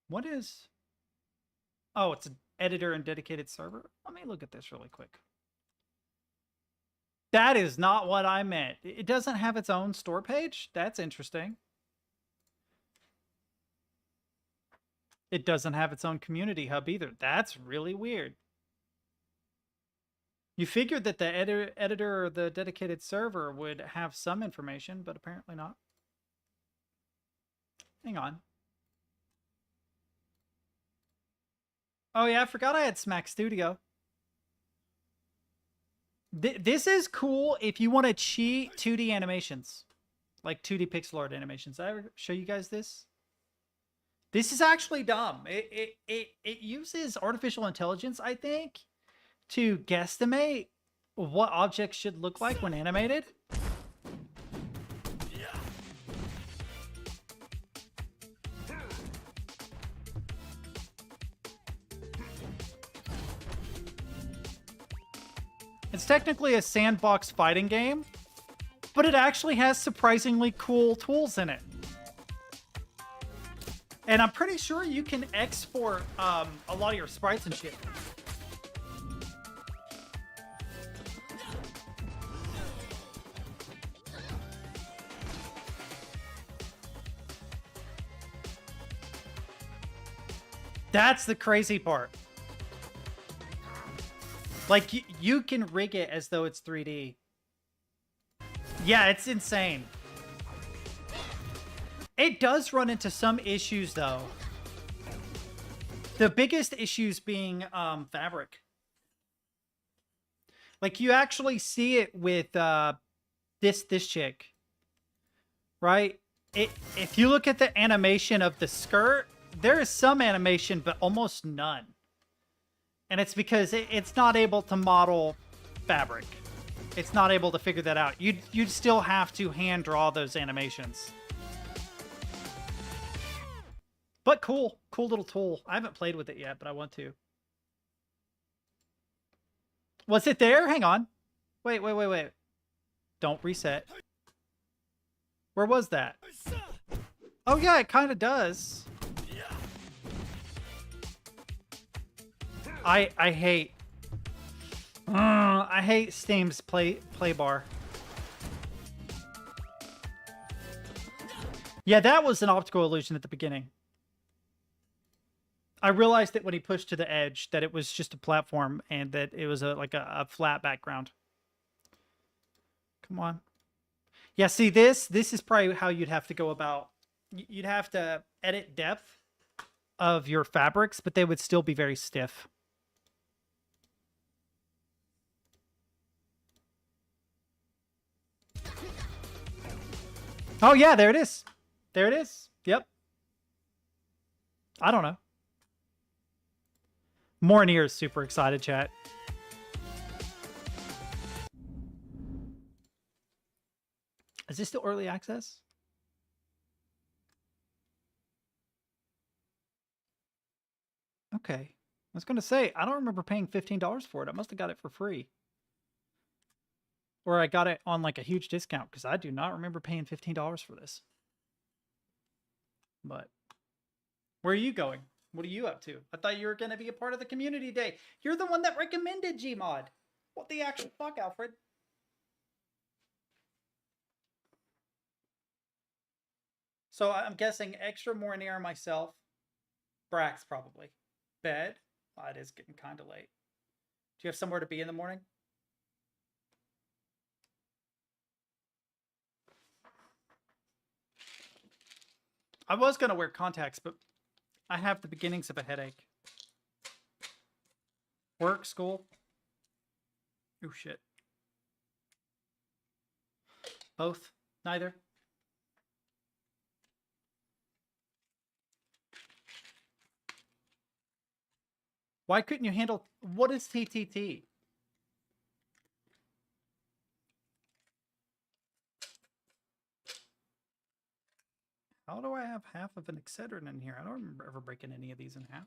What is... Oh, it's an editor and dedicated server? Let me look at this really quick. That is not what I meant. It doesn't have its own store page? That's interesting. It doesn't have its own community hub either. That's really weird. You figured that the editor or the dedicated server would have some information, but apparently not. Hang on. Oh yeah, I forgot I had Smack Studio. This is cool if you want to cheat 2D animations. Like 2D pixel art animations. Did I ever show you guys this? This is actually dumb. It uses artificial intelligence, I think, to guesstimate what objects should look like when animated. It's technically a sandbox fighting game, but it actually has surprisingly cool tools in it. And I'm pretty sure you can export a lot of your sprites and shit. That's the crazy part. Like, you can rig it as though it's 3D. Yeah, it's insane. It does run into some issues, though. The biggest issues being fabric. Like, you actually see it with this chick, right? If you look at the animation of the skirt, there is some animation, but almost none. And it's because it's not able to model fabric. It's not able to figure that out. You'd still have to hand draw those animations. But cool. Cool little tool. I haven't played with it yet, but I want to. Was it there? Hang on. Wait. Don't reset. Where was that? Oh, yeah, it kind of does. I hate Steam's play bar. Yeah, that was an optical illusion at the beginning. I realized that when he pushed to the edge that it was just a platform and that it was like a flat background. Come on. Yeah, see, this is probably how you'd have to go about. You'd have to edit depth of your fabrics, but they would still be very stiff. Oh, yeah, there it is. There it is. Yep. I don't know. Mornier is super excited, chat. Is this still early access? Okay. I was going to say, I don't remember paying $15 for it. I must have got it for free. Or I got it on like a huge discount, because I do not remember paying $15 for this. But where are you going? What are you up to? I thought you were going to be a part of the community day. You're the one that recommended Gmod. What the actual fuck, Alfred? So I'm guessing extra more near myself. Brax probably. Bed. Oh, it is getting kind of late. Do you have somewhere to be in the morning? I was going to wear contacts, but I have the beginnings of a headache. Work, school. Oh, shit. Both? Neither? Why couldn't you handle... What is TTT? How do I have half of an Excedrin in here? I don't remember ever breaking any of these in half.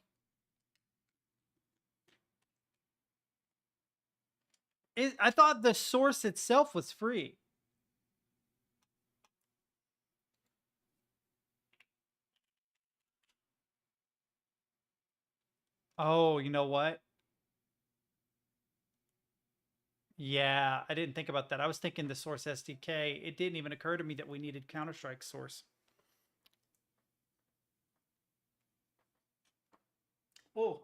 I thought the source itself was free. Oh, you know what? Yeah, I didn't think about that. I was thinking the source SDK. It didn't even occur to me that we needed Counter-Strike source. Oh.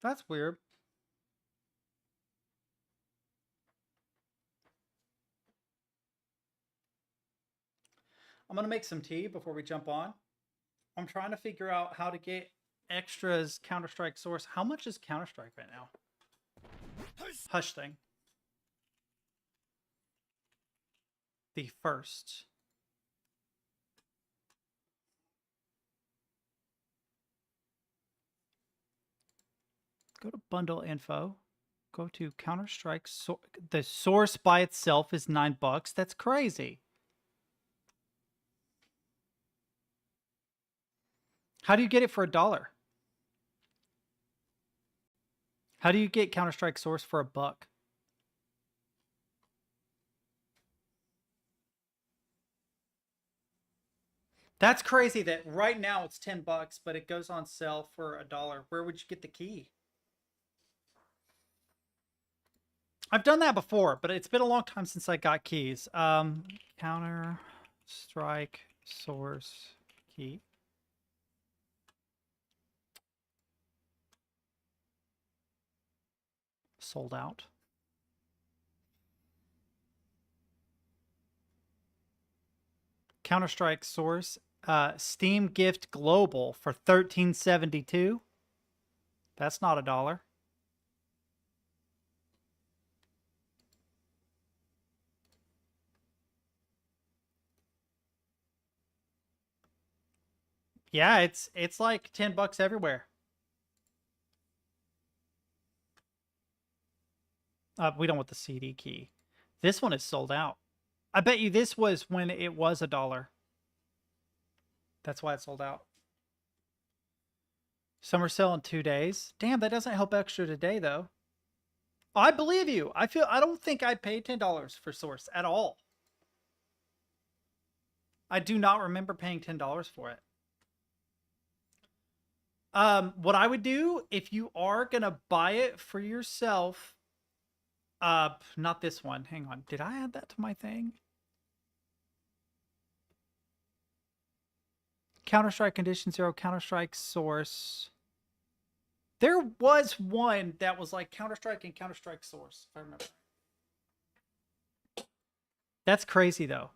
That's weird. I'm going to make some tea before we jump on. I'm trying to figure out how to get extras Counter-Strike source. How much is Counter-Strike right now? Hush thing. The first. Go to bundle info. Go to Counter-Strike. The source by itself is $9. That's crazy. How do you get it for $1? How do you get Counter-Strike Source for $1? That's crazy that right now it's $10, but it goes on sale for $1. Where would you get the key? I've done that before, but it's been a long time since I got keys. Counter-Strike Source key. Sold out. Counter-Strike Source, Steam Gift Global for $13.72. That's not $1. Yeah, it's like $10 everywhere. We don't want the CD key. This one is sold out. I bet you this was when it was $1. That's why it sold out. Summer sale in 2 days. Damn, that doesn't help extra today though. I believe you. I don't think I paid $10 for Source at all. I do not remember paying $10 for it. What I would do if you are gonna buy it for yourself, not this one. Hang on. Did I add that to my thing? Counter-Strike Condition 0, Counter-Strike Source. There was one that was like Counter-Strike and Counter-Strike Source, if I remember. That's crazy, though.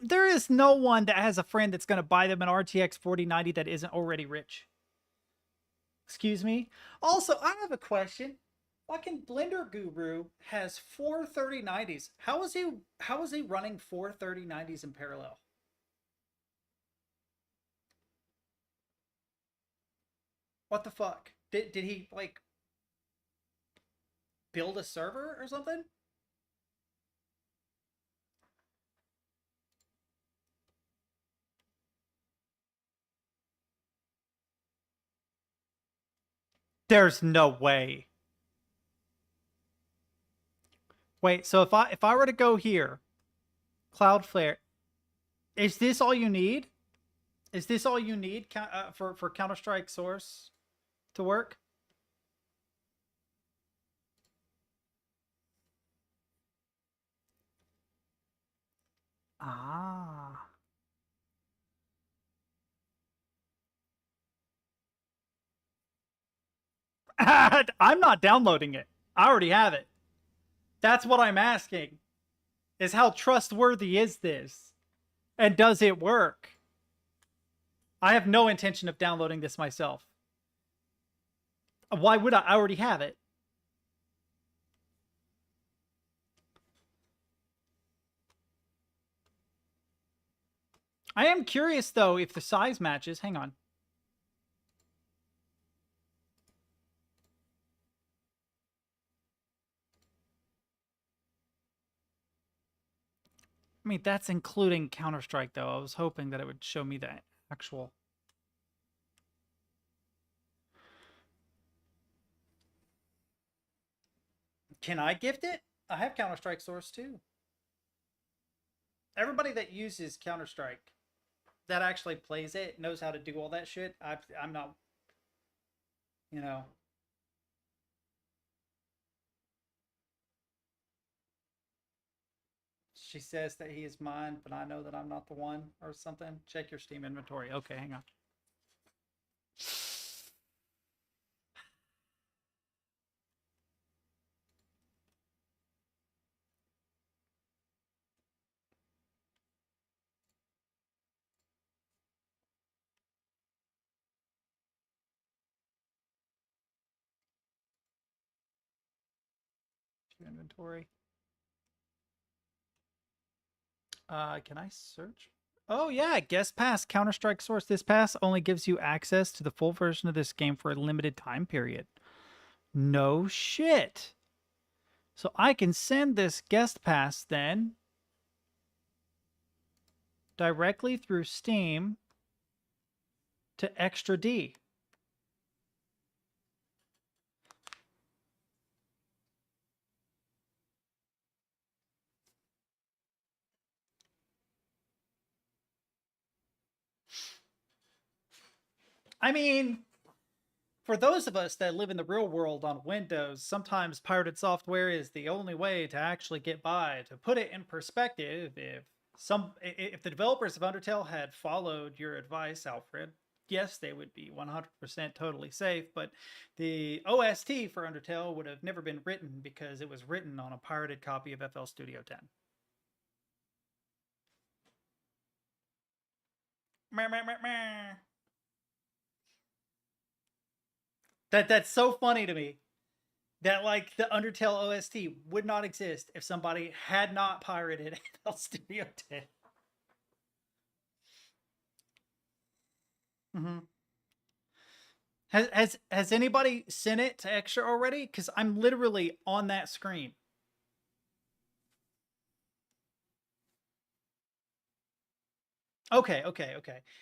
There is no one that has a friend that's going to buy them an RTX 4090 that isn't already rich. Excuse me? Also, I have a question. Fucking Blender Guru has 4 3090s. How is he running 4 3090s in parallel? What the fuck? Did he like build a server or something? There's no way. Wait, so if I were to go here, Cloudflare, is this all you need? Is this all you need for Counter-Strike Source to work? Ah. I'm not downloading it. I already have it. That's what I'm asking. Is how trustworthy is this? And does it work? I have no intention of downloading this myself. Why would I? I already have it. I am curious, though, if the size matches. Hang on. I mean, that's including Counter-Strike, though. I was hoping that it would show me the actual... Can I gift it? I have Counter-Strike Source, too. Everybody that uses Counter-Strike, that actually plays it, knows how to do all that shit. I'm not... You know... She says that he is mine, but I know that I'm not the one or something. Check your Steam inventory. Okay, hang on. Inventory. Can I search? Oh yeah, guest pass, Counter-Strike Source. This pass only gives you access to the full version of this game for a limited time period. No shit. So I can send this guest pass then directly through Steam to Extra D. I mean, for those of us that live in the real world on Windows, sometimes pirated software is the only way to actually get by. To put it in perspective, if the developers of Undertale had followed your advice, Alfred, yes, they would be 100% totally safe, but the OST for Undertale would have never been written because it was written on a pirated copy of FL Studio 10. Meh, meh, meh, meh. That's so funny to me. That like the Undertale OST would not exist if somebody had not pirated FL Studio 10. Mm-hmm. Has anybody sent it to Extra already? Because I'm literally on that screen. Okay.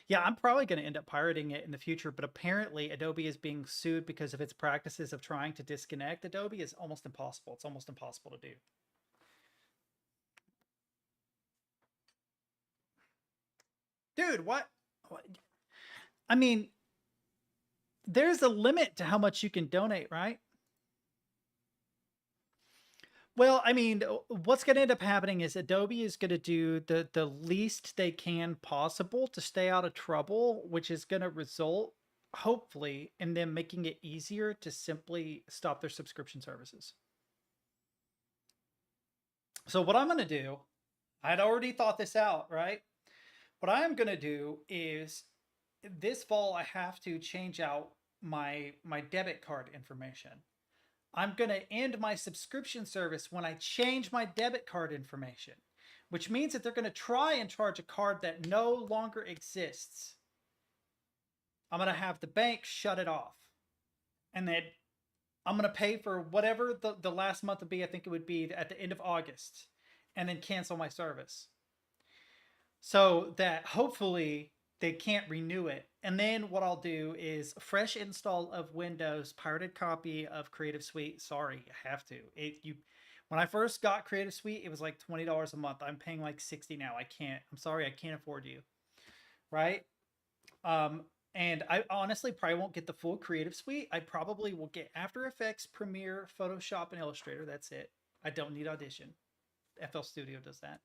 Yeah, I'm probably going to end up pirating it in the future, but apparently Adobe is being sued because of its practices of trying to disconnect. Adobe is almost impossible. It's almost impossible to do. Dude, what? I mean, there's a limit to how much you can donate, right? Well, I mean, what's going to end up happening is Adobe is going to do the least they can possible to stay out of trouble, which is going to result, hopefully, in them making it easier to simply stop their subscription services. So what I'm going to do, I'd already thought this out, right? What I'm going to do is this fall I have to change out my debit card information. I'm going to end my subscription service when I change my debit card information, which means that they're going to try and charge a card that no longer exists. I'm going to have the bank shut it off. And then I'm going to pay for whatever the last month would be. I think it would be at the end of August, and then cancel my service. So that hopefully they can't renew it. And then what I'll do is fresh install of Windows, pirated copy of Creative Suite. Sorry, I have to. When I first got Creative Suite, it was like $20 a month. I'm paying like 60 now. I'm sorry, I can't afford you. Right? And I honestly probably won't get the full Creative Suite. I probably will get After Effects, Premiere, Photoshop, and Illustrator. That's it. I don't need Audition. FL Studio does that.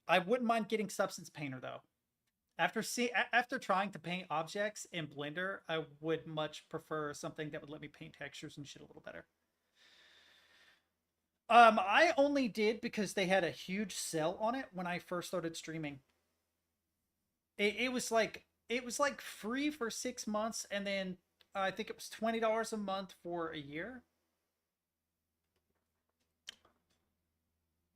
I wouldn't mind getting Substance Painter though. After trying to paint objects in Blender, I would much prefer something that would let me paint textures and shit a little better. I only did because they had a huge sale on it when I first started streaming. It was like free for 6 months, and then I think it was $20 a month for a year.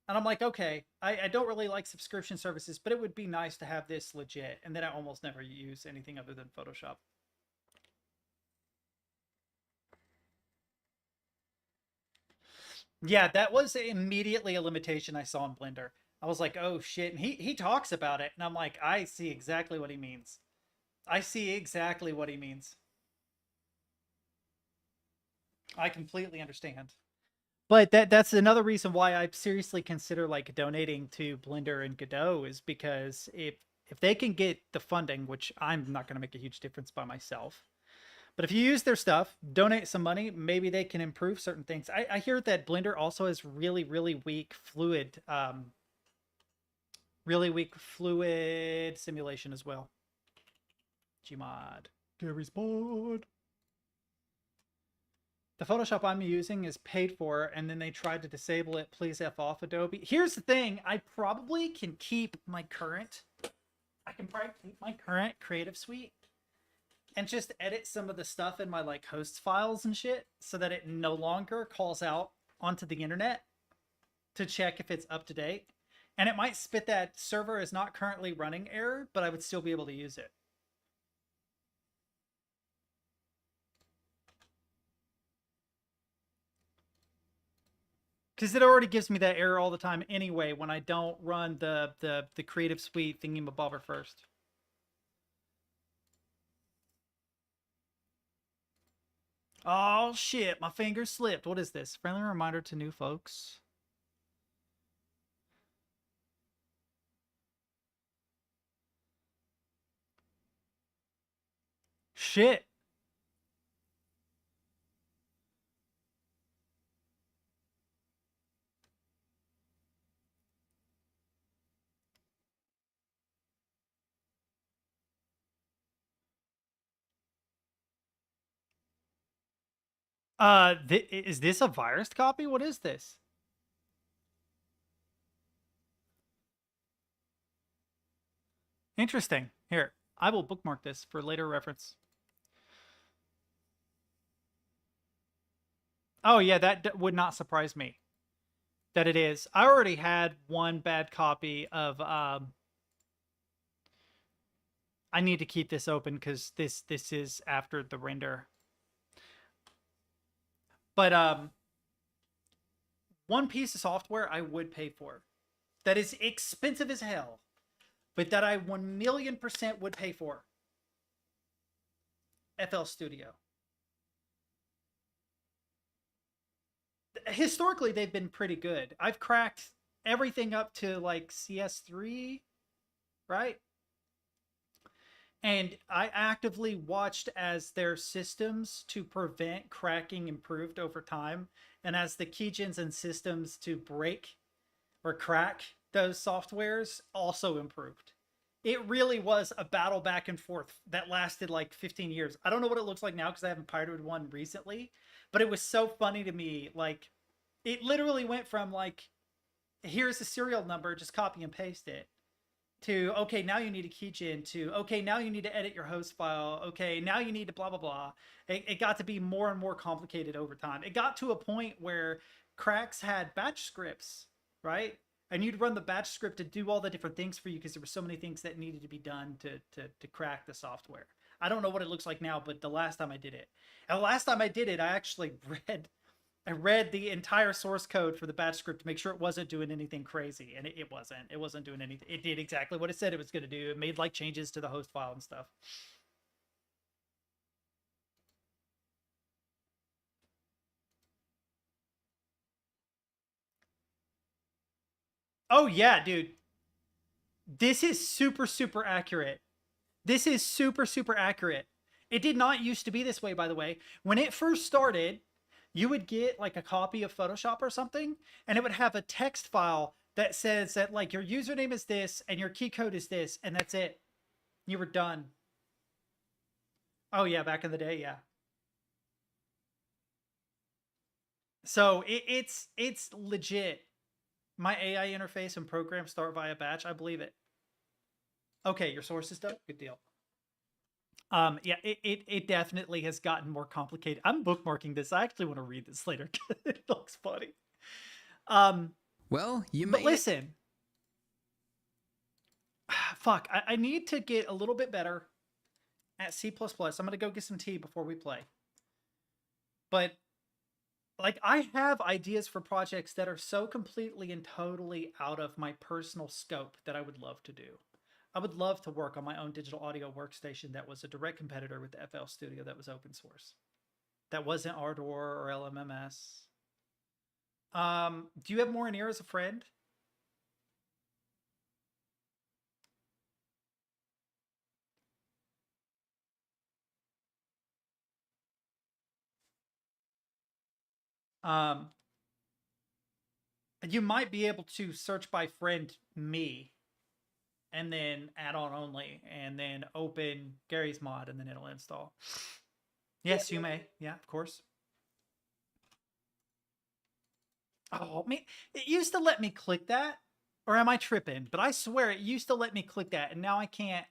And I'm like, okay, I don't really like subscription services, but it would be nice to have this legit. And then I almost never use anything other than Photoshop. Yeah, that was immediately a limitation I saw in Blender. I was like, oh shit. And he talks about it, and I'm like, I see exactly what he means. I see exactly what he means. I completely understand. But that's another reason why I seriously consider like donating to Blender and Godot, is because if they can get the funding, which I'm not going to make a huge difference by myself, but if you use their stuff, donate some money, maybe they can improve certain things. I hear that Blender also has really weak fluid simulation as well. Gmod. Garry's mod. The Photoshop I'm using is paid for, and then they tried to disable it. Please F off, Adobe. Here's the thing. I probably can keep my current Creative Suite and just edit some of the stuff in my like hosts files and shit so that it no longer calls out onto the internet to check if it's up to date. And it might spit that server is not currently running error, but I would still be able to use it. Because it already gives me that error all the time anyway when I don't run the Creative Suite thingy-mabobber first. Oh shit, my finger slipped. What is this? Friendly reminder to new folks. Shit. Is this a virus copy? What is this? Interesting. Here, I will bookmark this for later reference. Oh yeah, that would not surprise me that it is. I already had one bad copy of I need to keep this open because this is after the render. But one piece of software I would pay for that is expensive as hell, but that I 1,000,000% would pay for. FL Studio. Historically, they've been pretty good. I've cracked everything up to like CS3, right? And I actively watched as their systems to prevent cracking improved over time, and as the keygens and systems to break or crack those softwares also improved. It really was a battle back and forth that lasted like 15 years. I don't know what it looks like now because I haven't pirated one recently, but it was so funny to me. Like, it literally went from like, here's the serial number, just copy and paste it, to okay, now you need a keygen, to okay, now you need to edit your host file, okay, now you need to blah blah blah. It got to be more and more complicated over time. It got to a point where cracks had batch scripts, right? And you'd run the batch script to do all the different things for you because there were so many things that needed to be done to crack the software. I don't know what it looks like now, but the last time I did it, and the last time I did it, I actually read the entire source code for the batch script to make sure it wasn't doing anything crazy, and it wasn't. It wasn't doing anything. It did exactly what it said it was going to do. It made like changes to the host file and stuff. Oh yeah, dude. This is super accurate. This is super accurate. It did not used to be this way, by the way. When it first started, you would get like a copy of Photoshop or something, and it would have a text file that says that like your username is this and your key code is this, and that's it. You were done. Oh yeah, back in the day, yeah. So it's legit. My AI interface and program start via batch. I believe it. Okay, your source is done. Good deal. Yeah, it definitely has gotten more complicated. I'm bookmarking this. I actually want to read this later. It looks funny. Well, you But made it. listen, fuck, I need to get a little bit better at C++. I'm gonna go get some tea before we play. But like, I have ideas for projects that are so completely and totally out of my personal scope that I would love to do. I would love to work on my own digital audio workstation that was a direct competitor with the FL Studio that was open source. That wasn't Ardour or LMMS. Do you have more Moreneer as a friend? Um, you might be able to search by friend me, and then add-on only, and then open Garry's mod, and then it'll install. Yes, you may. Yeah, of course. Oh, man. It used to let me click that. Or am I tripping? But I swear it used to let me click that, and now I can't.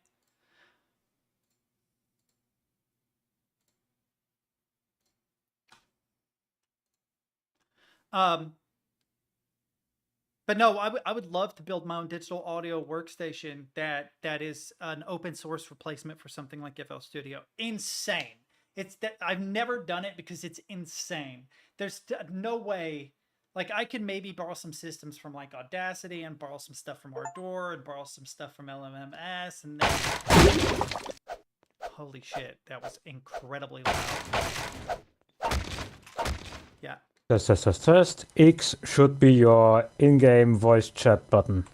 Um, but no, I would love to build my own digital audio workstation that is an open source replacement for something like FL Studio. Insane. It's that I've never done it because it's insane. There's no way. Like, I could maybe borrow some systems from, like, Audacity and borrow some stuff from Ardor and borrow some stuff from LMMS and then... Holy shit, that was incredibly loud. Yeah. Test. X should be your in-game voice chat button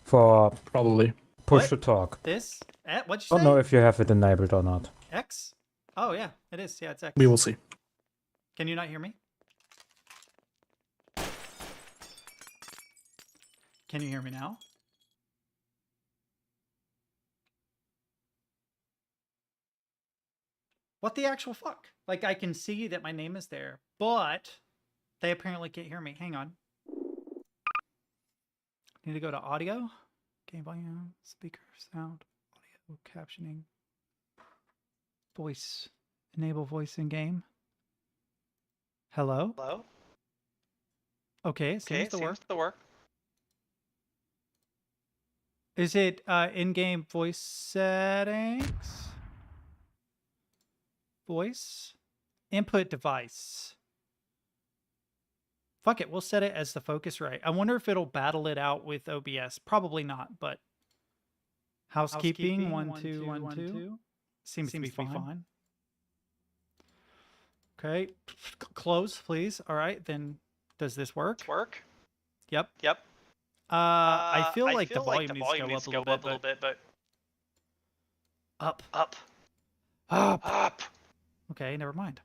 for Probably. push What? to talk. This? What'd you say? Don't know if you have it enabled or not. X? Oh, yeah, it is. Yeah, it's X. We will see. Can you not hear me? Can you hear me now? What the actual fuck? Like, I can see that my name is there, but they apparently can't hear me. Hang on. Need to go to audio, game volume, speaker, sound, audio, captioning, voice, enable voice in game. Hello? Hello? Okay, seems to work. to work. Is it in-game voice settings? Voice? Input device. Fuck it, we'll set it as the Focusrite. I wonder if it'll battle it out with OBS. Probably not, but... Housekeeping, 1, 2, 1, 2. Seems to be fine. Okay, close, please. All right, then does this work? Work? Yep. Yep. I feel like the volume needs to go up a little bit, but up. up. Up. Up. Okay, never mind.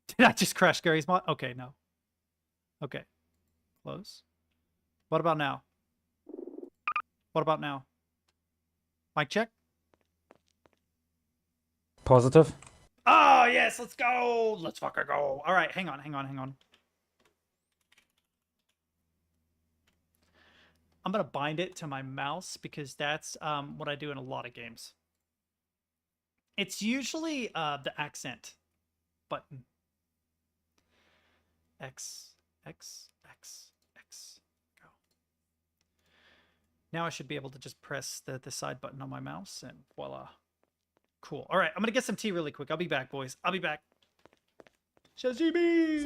Did I just crash Gary's mod? Okay, no. Okay. Close. What about now? What about now? Mic check? Positive? Oh, yes, let's go. Let's fucking go. All right, hang on. I'm going to bind it to my mouse because that's what I do in a lot of games. It's usually the accent button. X. Go. Now I should be able to just press the side button on my mouse and voila. Cool. All right, I'm going to get some tea really quick. I'll be back, boys. I'll be back. Sashimi!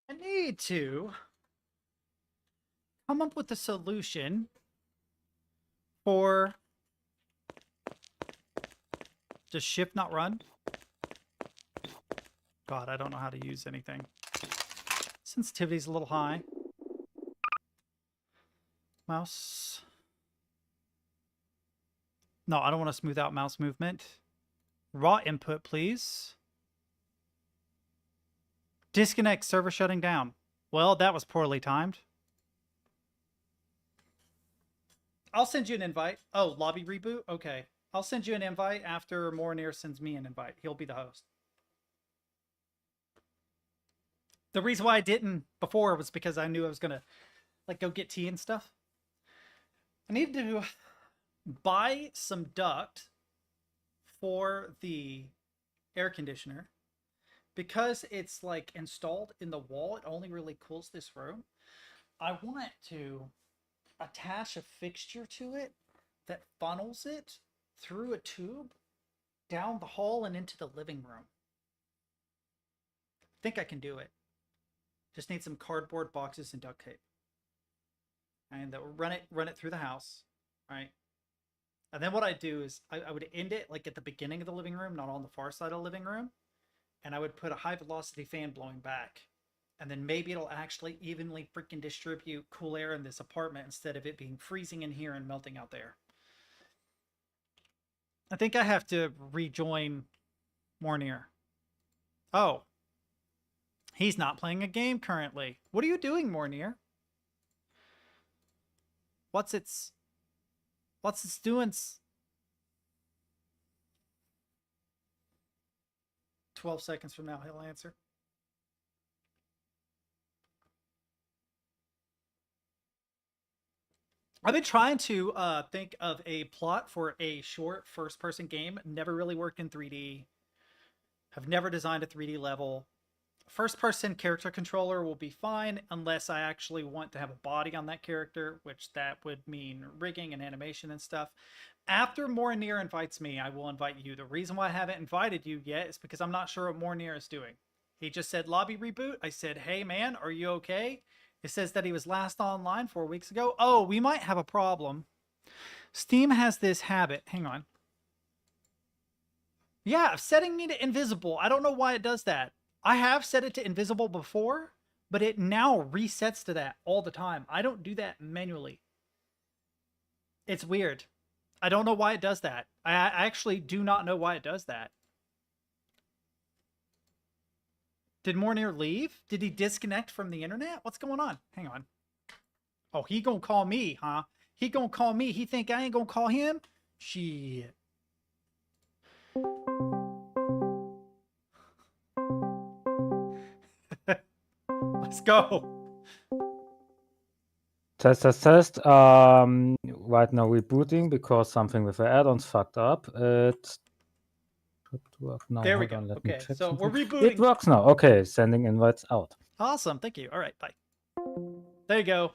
I need to come up with a solution for... Does shift not run? God, I don't know how to use anything. Sensitivity's a little high. Mouse. No, I don't want to smooth out mouse movement. Raw input, please. Disconnect, server shutting down. Well, that was poorly timed. I'll send you an invite. Oh, lobby reboot? Okay. I'll send you an invite after Morinir sends me an invite. He'll be the host. The reason why I didn't before was because I knew I was gonna like go get tea and stuff. I need to buy some duct for the air conditioner. Because it's like installed in the wall, it only really cools this room. I want to attach a fixture to it that funnels it through a tube down the hall and into the living room. I think I can do it. Just need some cardboard boxes and duct tape. And that will run it through the house, right? And then what I do is I would end it like at the beginning of the living room, not on the far side of the living room. And I would put a high velocity fan blowing back. And then maybe it'll actually evenly freaking distribute cool air in this apartment instead of it being freezing in here and melting out there. I think I have to rejoin Morinir. Oh. He's not playing a game currently. What are you doing, Morinir? What's its doings? 12 seconds from now, he'll answer. I've been trying to think of a plot for a short first-person game. Never really worked in 3D. Have never designed a 3D level. First-person character controller will be fine unless I actually want to have a body on that character, which that would mean rigging and animation and stuff. After Morinir invites me, I will invite you. The reason why I haven't invited you yet is because I'm not sure what Morinir is doing. He just said lobby reboot. I said, hey man, are you okay? It says that he was last online 4 weeks ago. Oh, we might have a problem. Steam has this habit. Hang on. Yeah, setting me to invisible. I don't know why it does that. I have set it to invisible before, but it now resets to that all the time. I don't do that manually. It's weird. I don't know why it does that. I actually do not know why it does that. Did Morinir leave? Did he disconnect from the internet? What's going on? Hang on. Oh, he gonna call me, huh? He gonna call me. He think I ain't gonna call him? Shit. Let's go. Test, test, test. Right now rebooting because something with the add-ons fucked up. It should work now. There we Hold go. on, let me Okay, check so we're something. rebooting. It works now. Okay, sending invites out. Awesome. Thank you. All right, bye. There you go.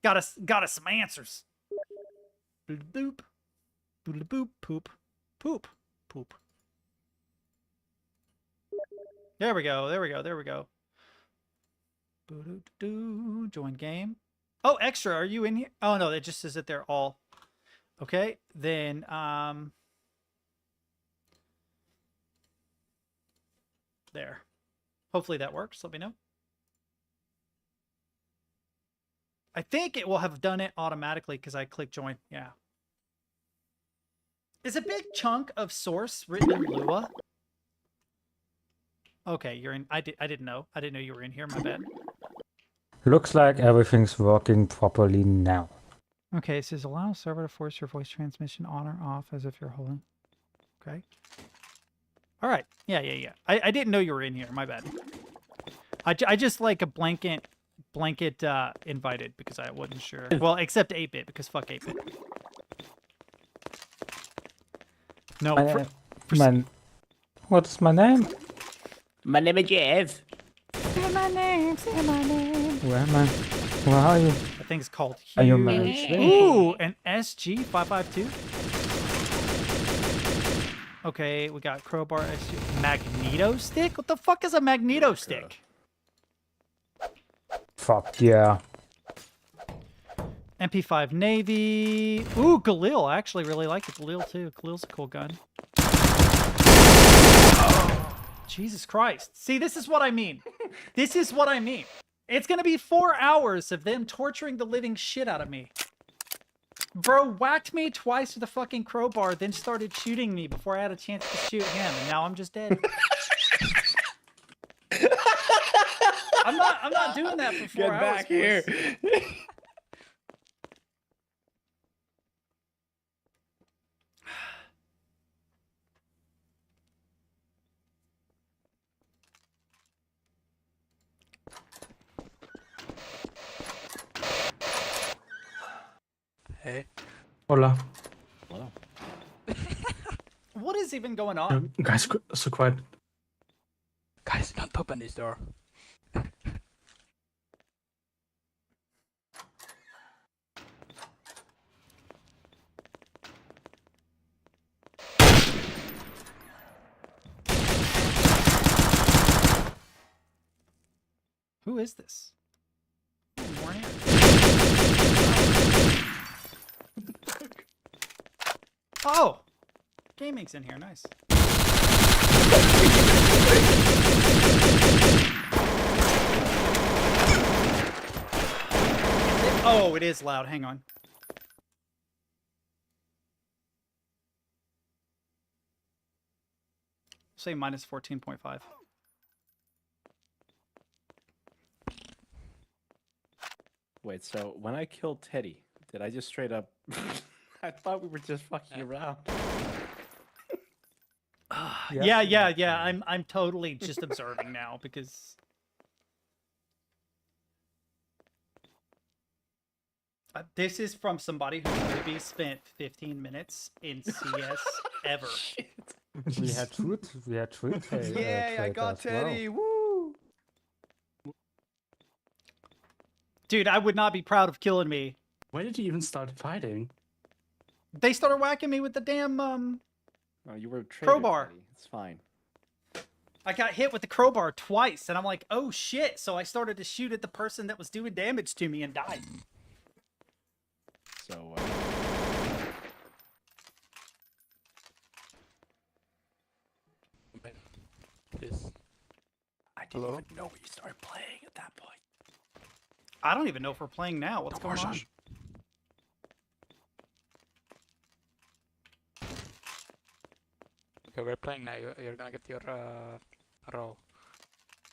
Got us some answers. Boop. Boop. Poop. Poop. Poop. There we go. There we go. There we go. Join game. Oh, extra. Are you in here? Oh no, it just says that they're all. Okay, then there. Hopefully that works. Let me know. I think it will have done it automatically because I clicked join. Yeah. Is a big chunk of source written in Lua? Okay, you're in. I didn't know. I didn't know you were in here. My bad. Looks like everything's working properly now. Okay, it says allow server to force your voice transmission on or off as if you're holding. Okay. All right. Yeah. I didn't know you were in here. My bad. I just like a blanket invited because I wasn't sure. Well, except 8-bit because fuck 8-bit. No. What's my name? My name is Jeff. Say my name. Say my name. Where am I? Where are you? That thing's called Are you Hugh. married? Ooh, an SG552. Okay, we got crowbar SG. Magneto stick? What the fuck is a magneto stick? Fuck yeah. MP5 Navy. Ooh, Galil. I actually really like the Galil too. Galil's a cool gun. Jesus Christ. See, this is what I mean. This is what I mean. It's going to be 4 hours of them torturing the living shit out of me. Bro whacked me twice with a fucking crowbar, then started shooting me before I had a chance to shoot him, and now I'm just dead. I'm not doing that for 4 hours. Get back here. Hey. Hola. Wow. What is even going on? Guys, so quiet. Guys, don't open this door. Who is this? Good morning. Oh! Gaming's in here, nice. Oh, it is loud. Hang on. Say minus 14.5. Wait, so when I killed Teddy, did I just straight up... I thought we were just fucking around. Yeah. I'm totally just observing now because this is from somebody who maybe spent 15 minutes in CS ever. Shit. We had truth. We had truth. Yay, I got Teddy! Woo! Dude, I would not be proud of killing me. Why did you even start fighting? They started whacking me with the damn No, you were a traitor, crowbar. Teddy. It's fine. I got hit with the crowbar twice, and I'm like, oh shit. So I started to shoot at the person that was doing damage to me and died. So, Please. I didn't Hello? even know you started playing at that point. I don't even know if we're playing now. What's going on? Okay, we're playing now. You're gonna get your roll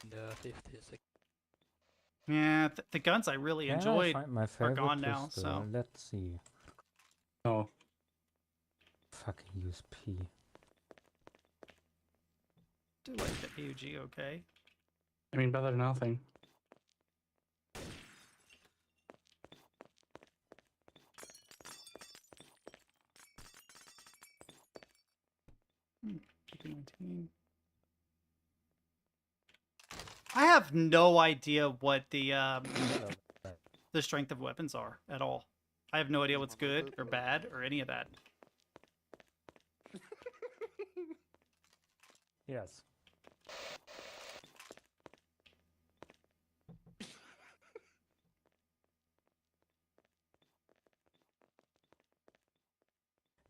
in the 50s. Yeah, the guns I really enjoyed my favorite gone now, pistol. so- Let's see. Oh, Fucking use P. do like the AUG, okay. I mean, better than nothing. PP19. I have no idea what the strength of weapons are at all. I have no idea what's good or bad or any of that. Yes.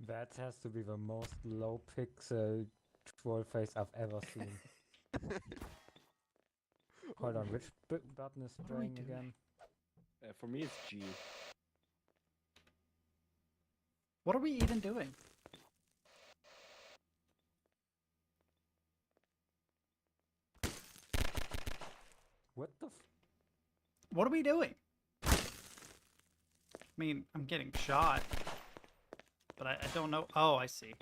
That has to be the most low pixel troll face I've ever seen. Hold on, which button is What are we spraying doing? again? For me, it's G. What are we even doing? What the What are we doing? I mean, I'm getting shot. But I don't know. Oh, I see.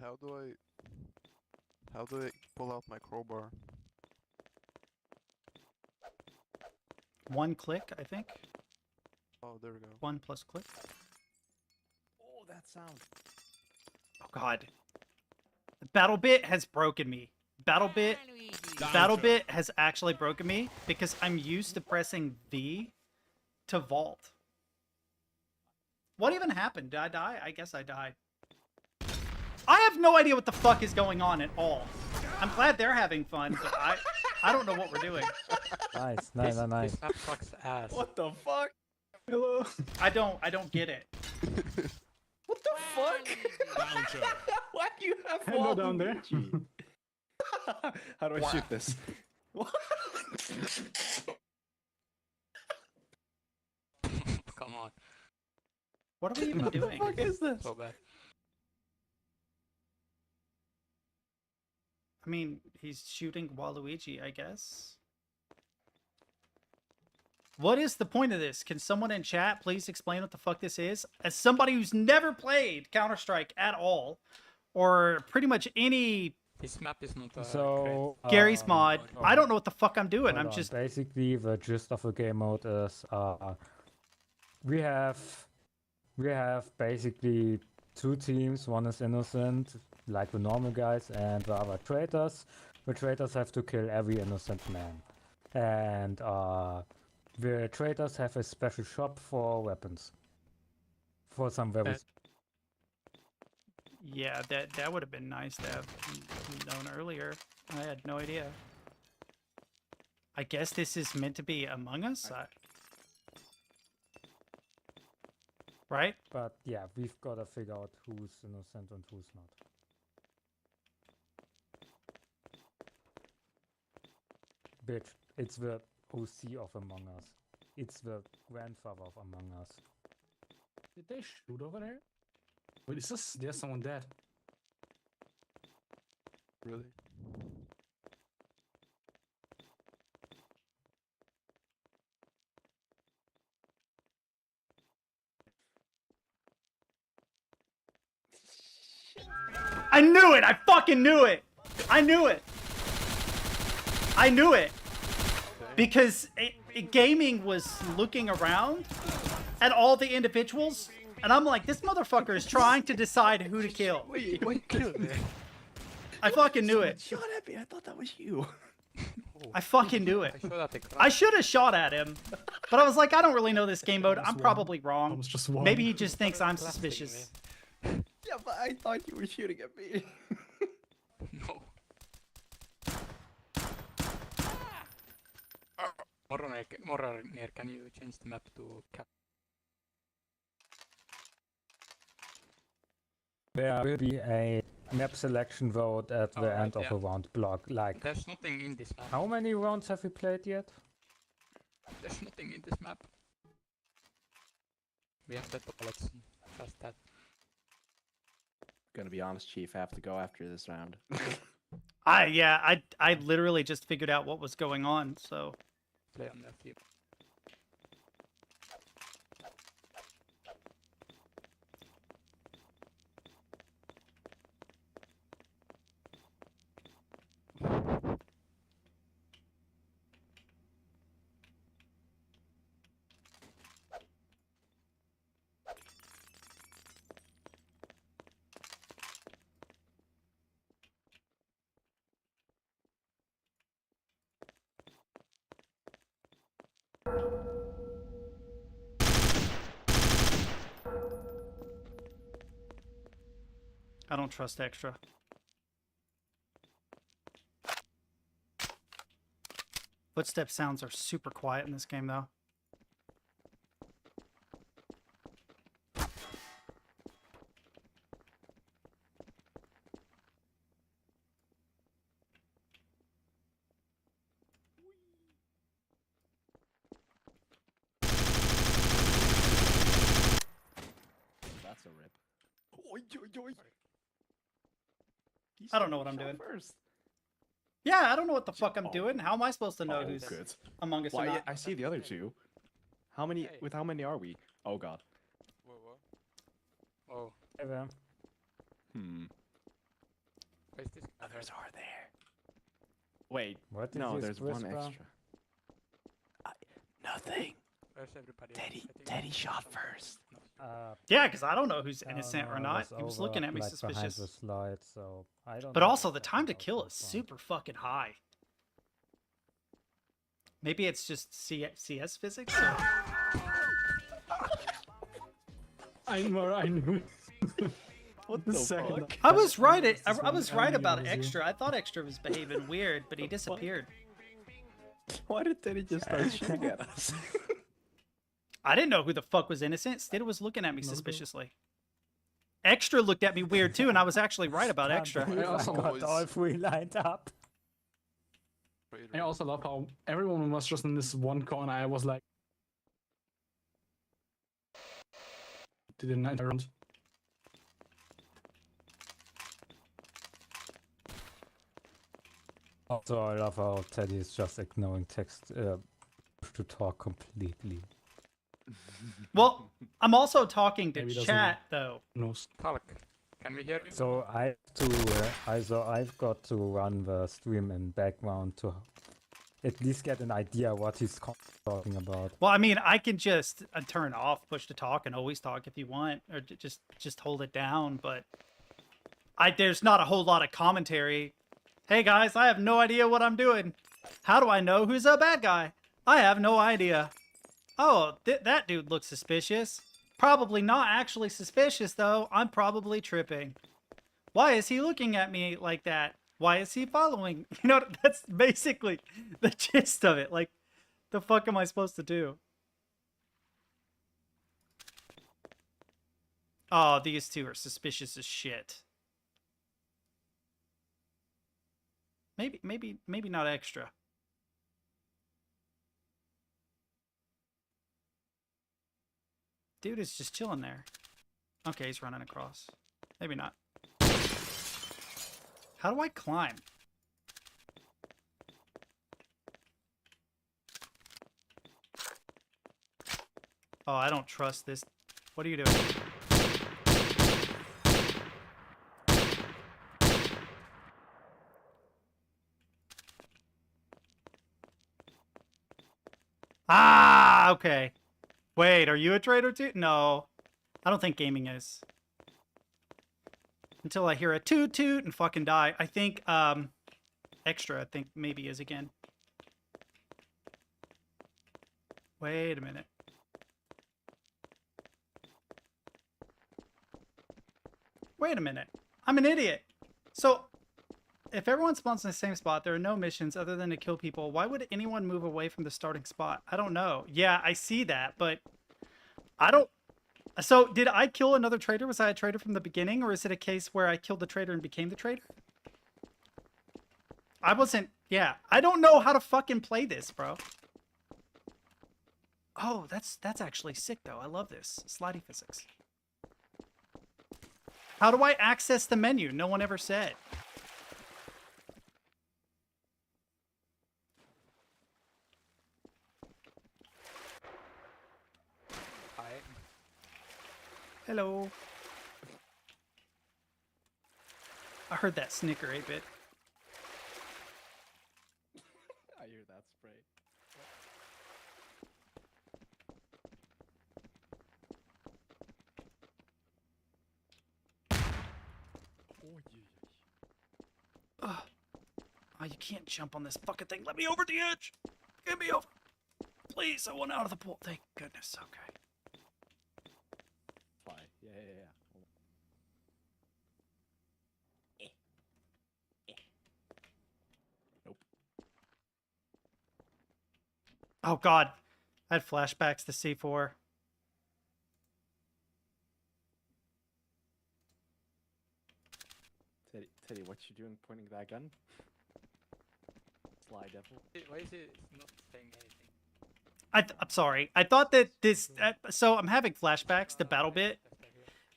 How do I pull out my crowbar? One click, I think. Oh, there we go. 1 plus click. Oh, that sound. Oh god. The battle bit has broken me. Battle bit has actually broken me because I'm used to pressing V to vault. What even happened? Did I die? I guess I died. I have no idea what the fuck is going on at all. I'm glad they're having fun, but I don't know what we're doing. Nice, nice. This map sucks ass. What the fuck? Hello. I don't get it. What the fuck? Why do you have Hello down there. Waluigi? How do I shoot this? What? Come on. What are we even doing? What the fuck is this? So bad. I mean, he's shooting Waluigi, I guess. What is the point of this? Can someone in chat please explain what the fuck this is? As somebody who's never played Counter-Strike at all, or pretty much any This map is not So Gary's mod. hold I on, don't know what the fuck I'm doing. hold I'm on. just Basically the gist of the game mode is we have basically two teams. One is innocent, like the normal guys, and the other traitors. The traitors have to kill every innocent man, and the traitors have a special shop for weapons. For some very yeah. That would have been nice to have known earlier. I had no idea. I guess this is meant to be Among Us, right? But yeah, we've got to figure out who's innocent and who's not. Bitch, it's the OC of Among Us. It's the grandfather of Among Us. Did they shoot over there? Wait, is this? There's someone dead. Really? I knew it! I fucking knew it! I knew it! I knew it! Because gaming was looking around at all the individuals, and I'm like, this motherfucker is trying to decide who to kill. Wait, killed it. I fucking knew it. Shot at me. I thought that was you. I fucking knew it. I shot at the I should have shot at him, but I was like, I don't really know this game mode. I'm probably That wrong. was just one. Maybe he just thinks I'm suspicious. Yeah, but I thought you were shooting at me. No. Morroneer, can you change the map to cap? There will be a map selection vote at the Alright, end of yeah. a round block. Like, There's nothing in this map. how many rounds have we played yet? There's nothing in this map. We have the bullets. Just that. Gonna be honest, Chief. I have to go after this round. I literally just figured out what was going on, so Play on the field. I don't trust Extra. Footstep sounds are super quiet in this game, though. That's a rip. Oi, oi, oi. I don't know what I'm doing. First. Yeah, I don't know what the fuck I'm Oh. doing. How am I supposed to know Oh, who's good. Among Us or Well, not? I see the other two. How many? Hey. With how many are we? Oh God. What? Oh, Hey there. where's this? Others are there. Wait. What did No, you there's one whisper? extra. Nothing. Where's everybody? Teddy. I think- Teddy shot first. Yeah, because I don't know who's I don't innocent know, or I not. was He was over, looking at me like, behind the suspicious. slide, so I don't But know also, what the that time to was kill so is far. super fucking high. Maybe it's just CS physics? Or... I knew. What the second I was right. This is I was one right enemy about was you. Extra. I thought Extra was behaving weird, but he disappeared. Why did Teddy just start shooting at us? I didn't know who the fuck was innocent. Stid was looking at me suspiciously. Extra looked at me weird too, and I was actually right about Can't Extra. believe I also got was- all three lined up. I also love how everyone was just in this one corner. I was like, didn't around. Also, I love how Teddy is just ignoring text to talk completely. Well, I'm also talking to Maybe he doesn't chat though. No, Talk. Can we hear you? So I've got to run the stream in background to at least get an idea what he's talking about. Well, I mean, I can just turn off push to talk and always talk if you want, or just hold it down. But there's not a whole lot of commentary. Hey guys, I have no idea what I'm doing. How do I know who's a bad guy? I have no idea. Oh, that dude looks suspicious. Probably not actually suspicious though. I'm probably tripping. Why is he looking at me like that? Why is he following? You know, that's basically the gist of it. Like, the fuck am I supposed to do? Oh, these two are suspicious as shit. Maybe not extra. Dude is just chilling there. Okay, he's running across. Maybe not. How do I climb? Oh, I don't trust this. What are you doing? Ah, okay. Wait, are you a traitor too? No. I don't think gaming is. Until I hear a toot toot and fucking die. I think, extra, I think maybe is again. Wait a minute. Wait a minute. I'm an idiot. So, if everyone spawns in the same spot, there are no missions other than to kill people. Why would anyone move away from the starting spot? I don't know. Yeah, I see that, but I don't... So, did I kill another traitor? Was I a traitor from the beginning? Or is it a case where I killed the traitor and became the traitor? I wasn't... Yeah, I don't know how to fucking play this, bro. Oh, that's actually sick, though. I love this. Slidey physics. How do I access the menu? No one ever said. Hi. Hello. I heard that snicker 8-bit. I hear that spray. Ugh. Oh, you can't jump on this fucking thing. Let me over the edge. Get me over. Please, I want out of the pool. Thank goodness. Okay. Fly. Yeah. Nope. Oh, God. I had flashbacks to C4. Teddy, what you doing pointing that gun? Sly devil. Why is it not saying anything? I'm sorry. I thought that this... so I'm having flashbacks to Battle Bit.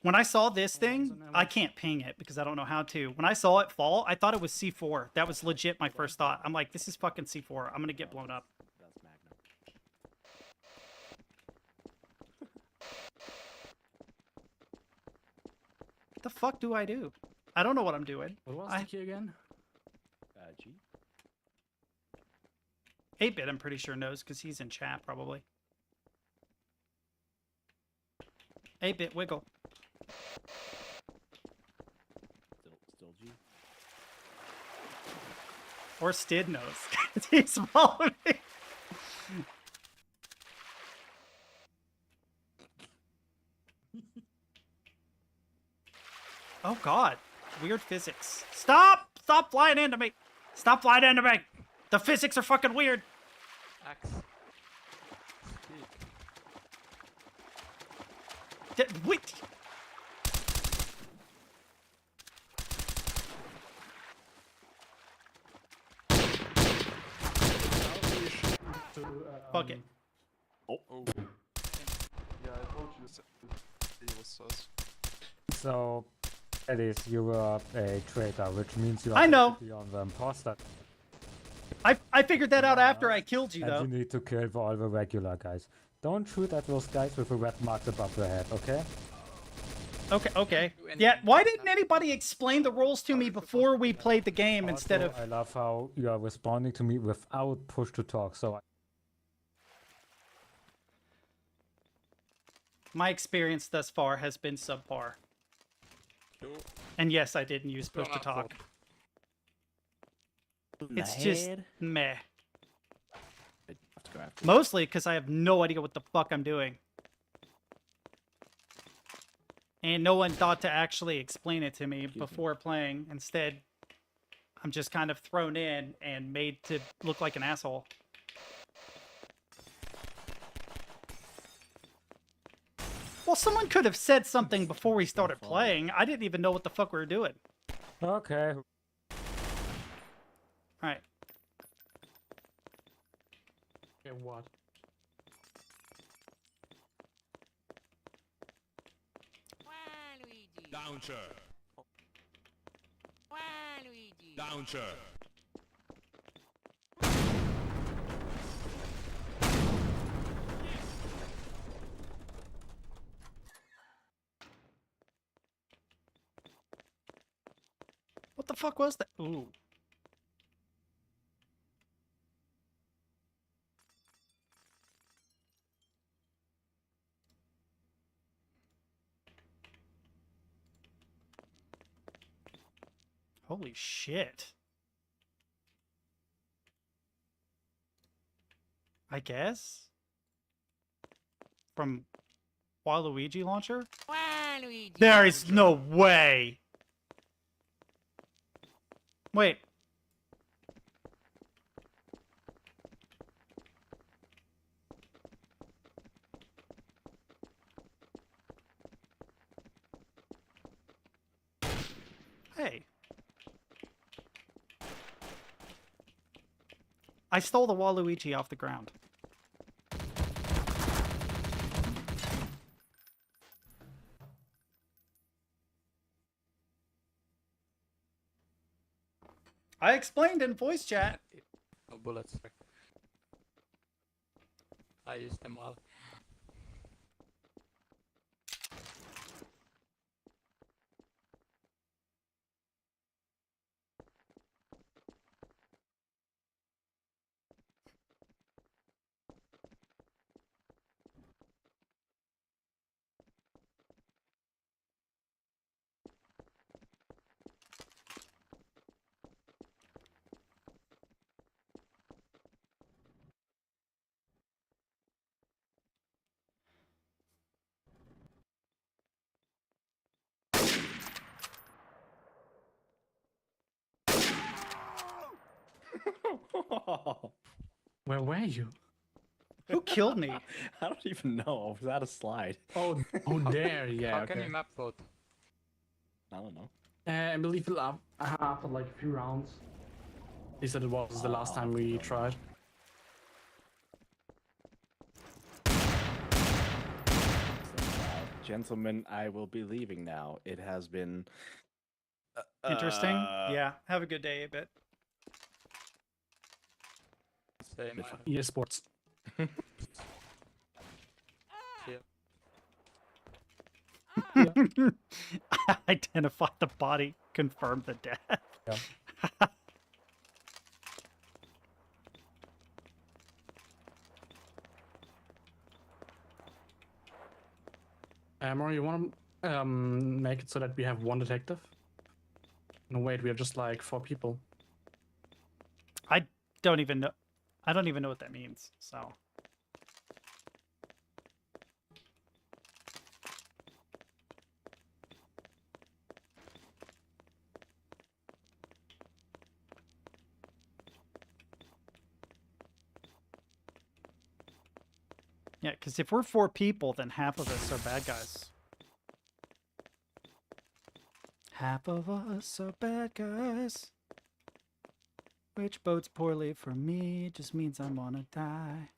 When I saw this thing, I can't ping it because I don't know how to. When I saw it fall, I thought it was C4. That was legit my first thought. I'm like, this is fucking C4. I'm going to get blown up. That's Magnum. What the fuck do I do? I don't know what I'm doing. What was the key again? G. 8-bit, I'm pretty sure knows because he's in chat probably. 8-bit, wiggle. Still G. Or Stid knows. He's following me. Oh God. Weird physics. Stop! Stop flying into me! Stop flying into me! The physics are fucking weird! Axe. Speak. Wait! Fuck it. Oh. Yeah, I told you it was sus. So, Alice, you were a traitor, which means you are I know. basically on the imposter. I figured that out after I killed you, though. And you need to kill all the regular guys. Don't shoot at those guys with the red marks above their head, okay? Okay. do anything Yeah, why like didn't that. anybody explain the rules to How me is it before we possible? played the game Also, instead of... I love how you are responding to me without push to talk. So My experience thus far has been subpar. You And yes, I didn't use push to don't talk. In the It's just head? meh. I have to go after Mostly because I have no idea what the fuck I'm doing. And no one thought to actually explain it to me before playing. Instead, I'm just kind of thrown in and made to look like an asshole. Well, someone could have said something before we started playing. I didn't even know what the fuck we were doing. okay, Alright. Okay, what? Launcher. Launcher. What the fuck was that? Ooh. Holy shit. I guess? From Waluigi launcher? There is no way! Wait. Hey. I stole the Waluigi off the ground. I explained in voice chat. No bullets. I used them all. Where were you? Who killed me? I don't even know. I was at a slide. Oh, there, yeah. How okay. can you map both? I don't know. I believe after like a few rounds. He said it was the last time we tried. Gentlemen, I will be leaving now. It has been Interesting. Yeah. Have a good day, a bit. Same. Bit fun. EA Sports. Identify the body, confirm the death. yeah. Maury, you want to make it so that we have one detective? No, wait, we are just like 4 people. I don't even know. I don't even know what that means. So. Yeah, because if we're 4 people, then half of us are bad guys. Half of us are bad guys. Which bodes poorly for me, just means I'm gonna die.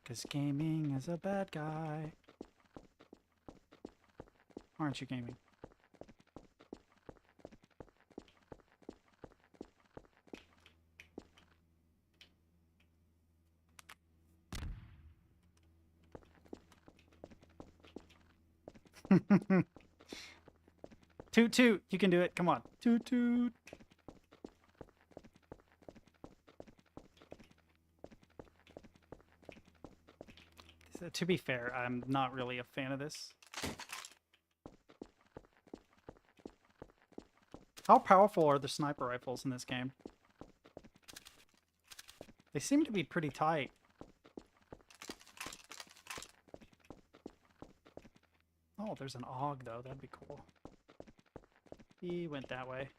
Because gaming is a bad guy. Aren't you, gaming? Toot toot, you can do it. Come on. Toot toot. So, to be fair, I'm not really a fan of this. How powerful are the sniper rifles in this game? They seem to be pretty tight. Oh, there's an AUG though. That'd be cool. He went that way.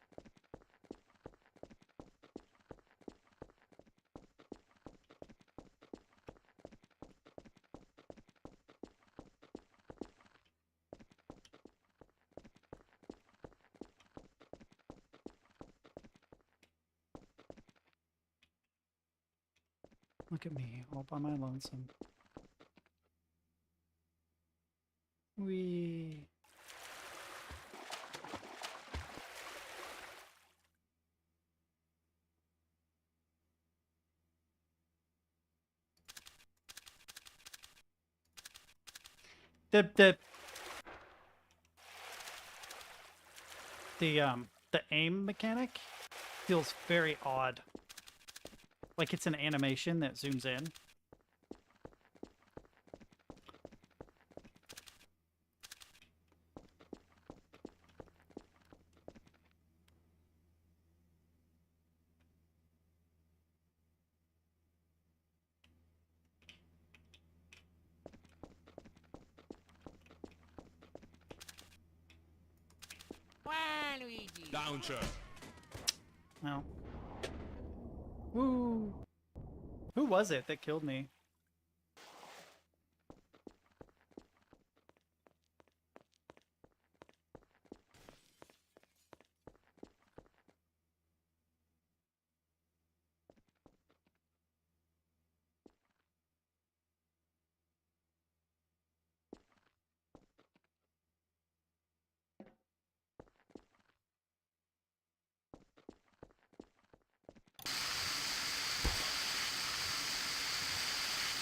Look at me, all by my lonesome. Wee. The aim mechanic feels very odd. Like it's an animation that zooms in. Down, sir. Well. Woo. Who was it that killed me?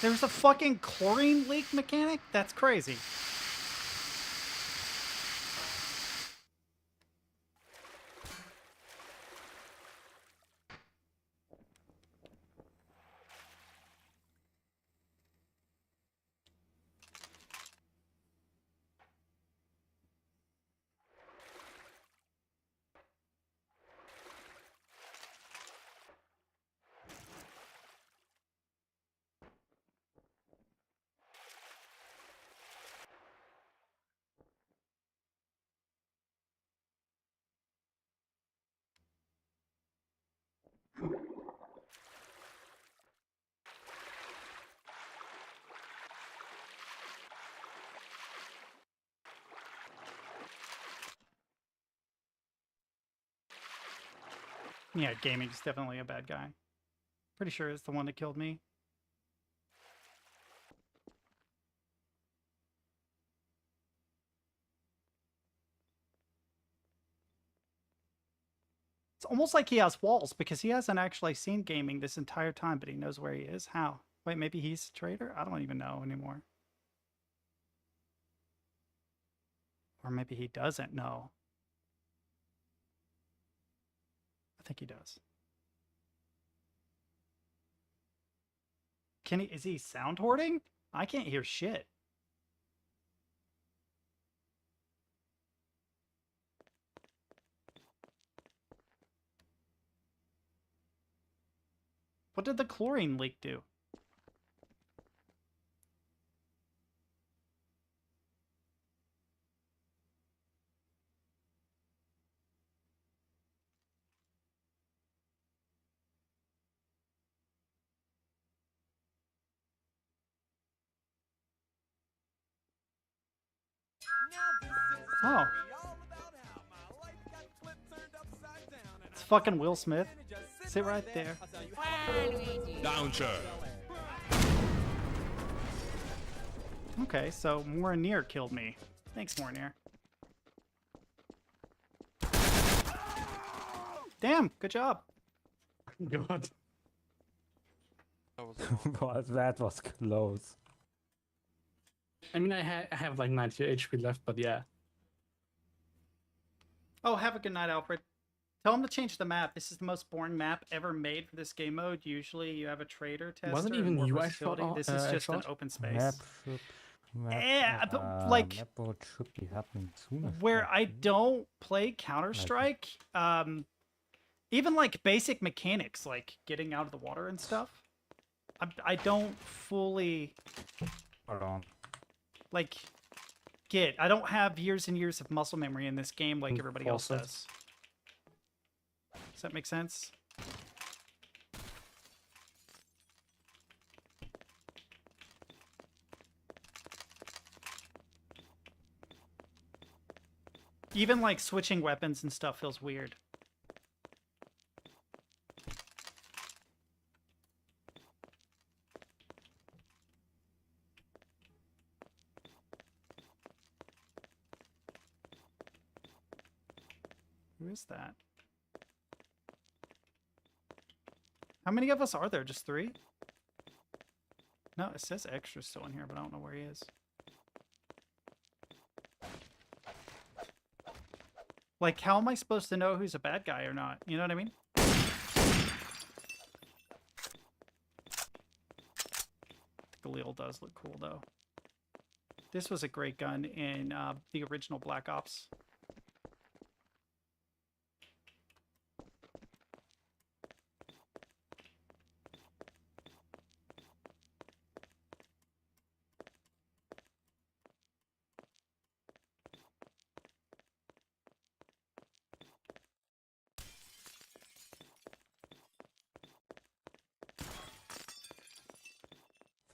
There's a fucking chlorine leak mechanic? That's crazy. Yeah, gaming's definitely a bad guy. Pretty sure it's the one that killed me. It's almost like he has walls because he hasn't actually seen gaming this entire time, but he knows where he is. How? Wait, maybe he's a traitor? I don't even know anymore. Or maybe he doesn't know. I think he does. Can he? Is he sound hoarding? I can't hear shit. What did the chlorine leak do? Oh. It's fucking Will Smith. Sit right there. Down, sir. Okay, so Morinir killed me. Thanks, Morinir. Damn, good job. God. That was Well, that was close. I mean, I have like 90 HP left, but yeah. Oh, have a good night, Alfred. Tell him to change the map. This is the most boring map ever made for this game mode. Usually you have a trader tester Wasn't and even more you I shot versatility. This is just an shot? open space. Map should Yeah, but, like, map mode should be happening sooner. Where I don't play Counter-Strike, even like basic mechanics, like getting out of the water and stuff, I don't fully Hold on. like get. I don't have years and years of muscle memory in this game like everybody else Faucet. does. Does that make sense? Even like switching weapons and stuff feels weird. Who is that? How many of us are there? Just 3? No, it says extra still in here, but I don't know where he is. Like, how am I supposed to know who's a bad guy or not? You know what I mean? The Galil does look cool, though. This was a great gun in the original Black Ops.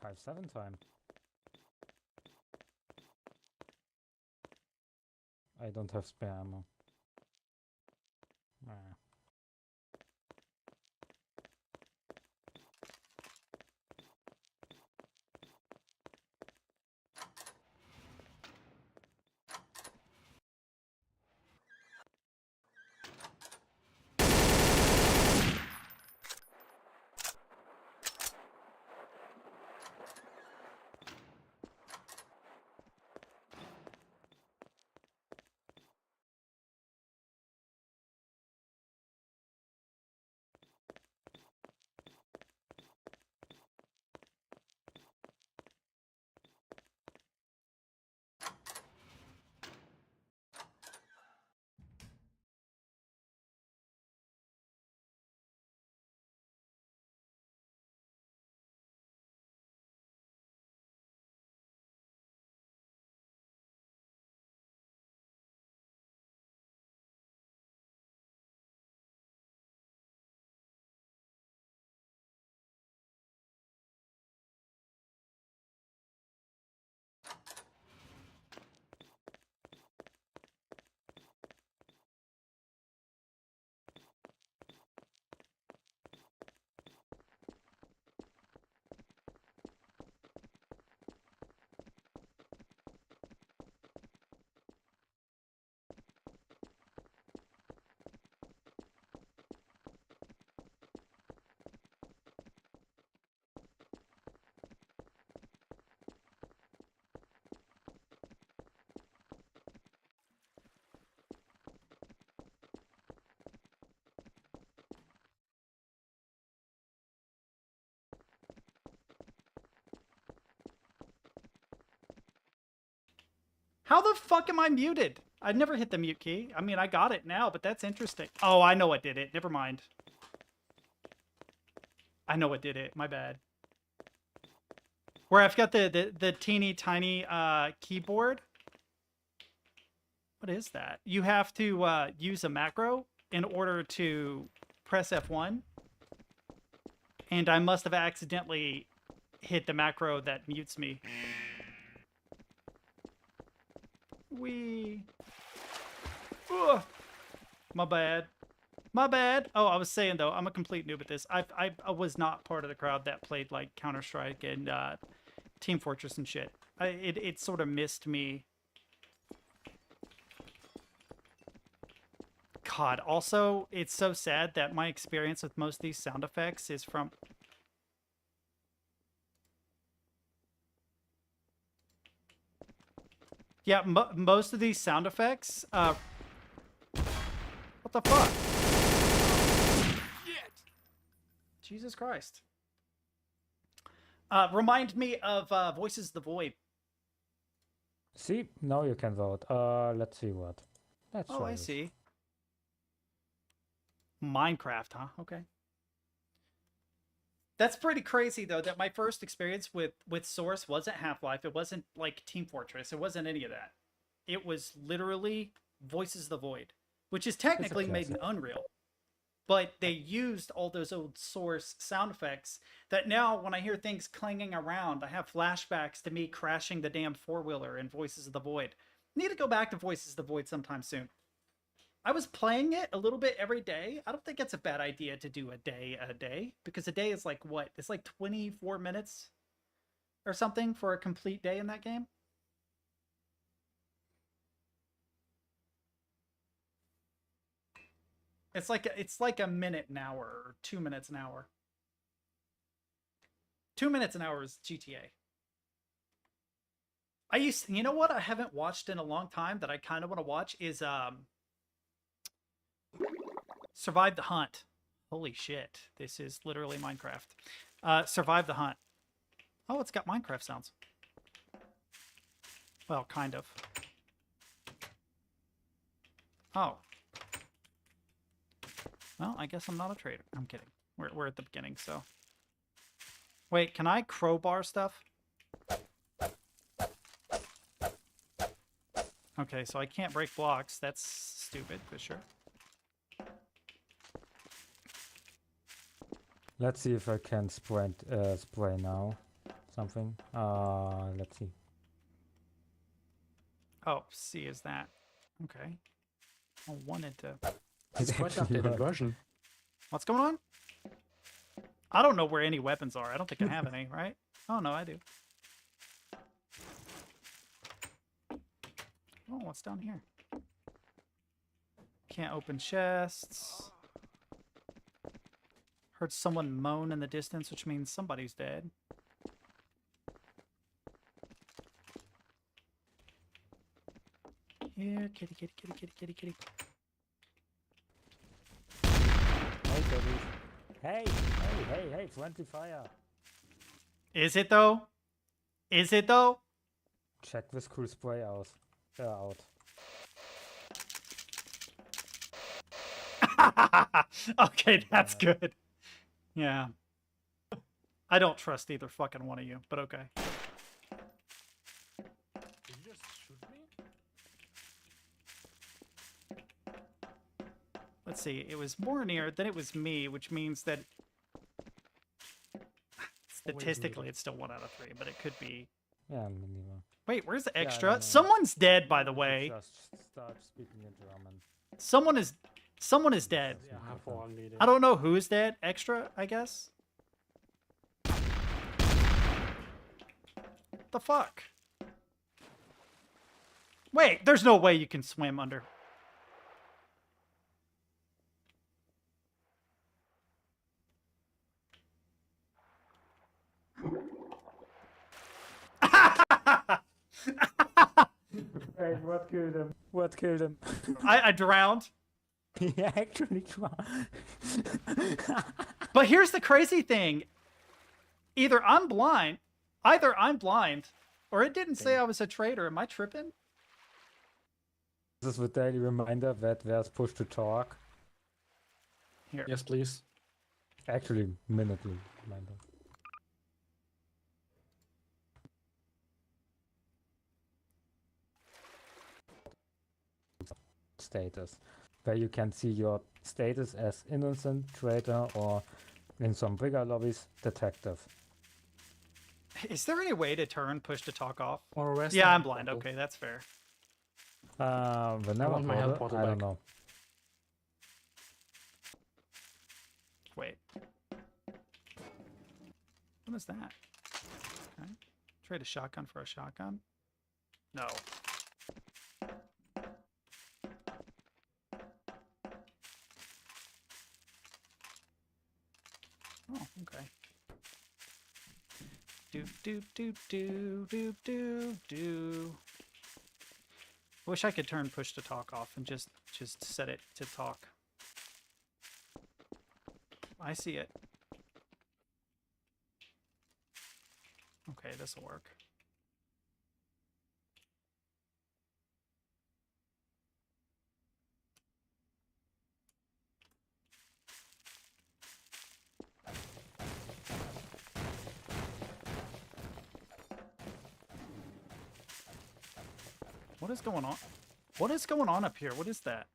Five, 7 time. I don't have spare ammo. Ah. How the fuck am I muted? I never hit the mute key. I mean, I got it now, but that's interesting. Oh, I know what did it. Never mind. I know what did it. My bad. Where I've got the teeny tiny keyboard. What is that? You have to use a macro in order to press F1. And I must have accidentally hit the macro that mutes me. Wee. Ugh. My bad. My bad. Oh, I was saying, though, I'm a complete noob at this. I was not part of the crowd that played, like, Counter-Strike and Team Fortress and shit. It sort of missed me. God, also, it's so sad that my experience with most of these sound effects is from... Yeah, most of these sound effects. What the fuck? Jesus Christ. Remind me of Voices of the Void. See, now you can vote. Let's see what. Let's Oh, try I this. see. Minecraft, huh? Okay. That's pretty crazy though, that my first experience with Source wasn't Half-Life. It wasn't like Team Fortress. It wasn't any of that. It was literally Voices of the Void, which is technically made in Unreal. But they used all those old Source sound effects that now when I hear things clanging around, I have flashbacks to me crashing the damn four-wheeler in Voices of the Void. Need to go back to Voices of the Void sometime soon. I was playing it a little bit every day. I don't think it's a bad idea to do a day, because a day is like what? It's like 24 minutes or something for a complete day in that game. It's like a minute an hour or 2 minutes an hour. 2 minutes an hour is GTA. You know what I haven't watched in a long time that I kind of want to watch is Survive the Hunt. Holy shit. This is literally Minecraft. Survive the Hunt. Oh, it's got Minecraft sounds. Well, kind of. Oh. Well, I guess I'm not a trader. I'm kidding. We're at the beginning, so. Wait, can I crowbar stuff? Okay, so I can't break blocks. That's stupid, for sure. Let's see if I can spray now. Something. Let's see. Oh, C is that. Okay. I wanted to. It's quite an updated version. What's going on? I don't know where any weapons are. I don't think I have any, right? Oh, no, I do. Oh, what's down here? Can't open chests. Heard someone moan in the distance, which means somebody's dead. Here, kitty, kitty, kitty, kitty, kitty, kitty. Hey, friendly fire. Is it though? Is it though? Check this cool spray out. Okay, that's good. Yeah. I don't trust either fucking one of you, but okay. Did you just shoot me? Let's see. It was more near, then it was me, which means that statistically it's still 1 out of 3, but it could be. Yeah, minimum. Wait, where's the I extra? don't know. Someone's dead, by the way. Just start speaking in German. Someone is dead. Yeah, hervorragend Idee. I don't know who is dead. Extra, I guess. The fuck? Wait, there's no way you can swim under. Wait, what killed him? What killed him? I drowned. He actually drowned. But here's the crazy thing. Either I'm blind, or it didn't say I was a traitor. Am I tripping? This is the daily reminder that there's push to talk. Here. Yes, please. Actually, minutely reminder. Status, where you can see your status as innocent, traitor, or in some bigger lobbies, detective. Is there any way to turn push to talk off? Or arrest Yeah, them. I'm blind. Okay, that's fair. Vanilla want my health powder? bottle I don't back. know. Wait. What is that? Okay. Trade a shotgun for a shotgun? No. Oh, okay. Do do do do do do do. I wish I could turn push to talk off and just set it to talk. I see it. Okay, this will work. What is going on? What is going on up here? What is that?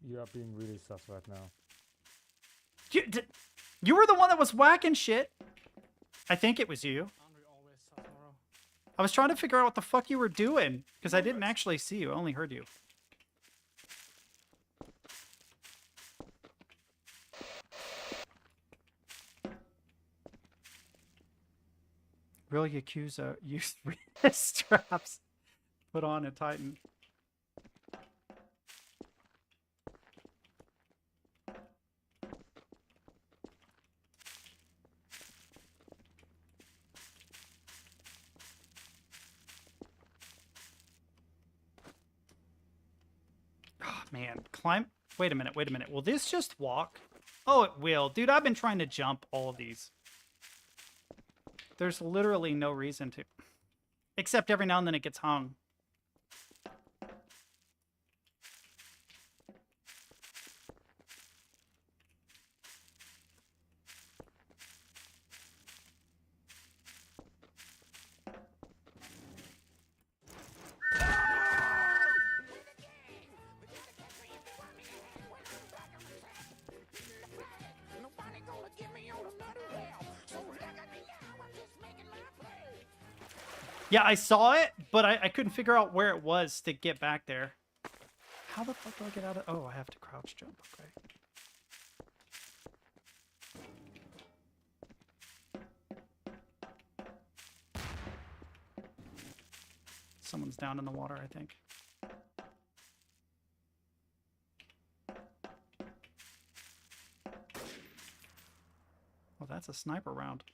You are being really sus right now. You were the one that was whacking shit. I think it was you. Aren't we always Sasaro? I was trying to figure out what the fuck you were doing because I didn't actually see you. I only heard you. Real Yakuza use wrist straps. Put on a Titan. Oh, man. Climb. Wait a minute. Wait a minute. Will this just walk? Oh, it will. Dude, I've been trying to jump all of these. There's literally no reason to. Except every now and then it gets hung. Yeah, I saw it, but I couldn't figure out where it was to get back there. How the fuck do I get out of... Oh, I have to crouch jump. Okay. Someone's down in the water, I think. Oh, that's a sniper round.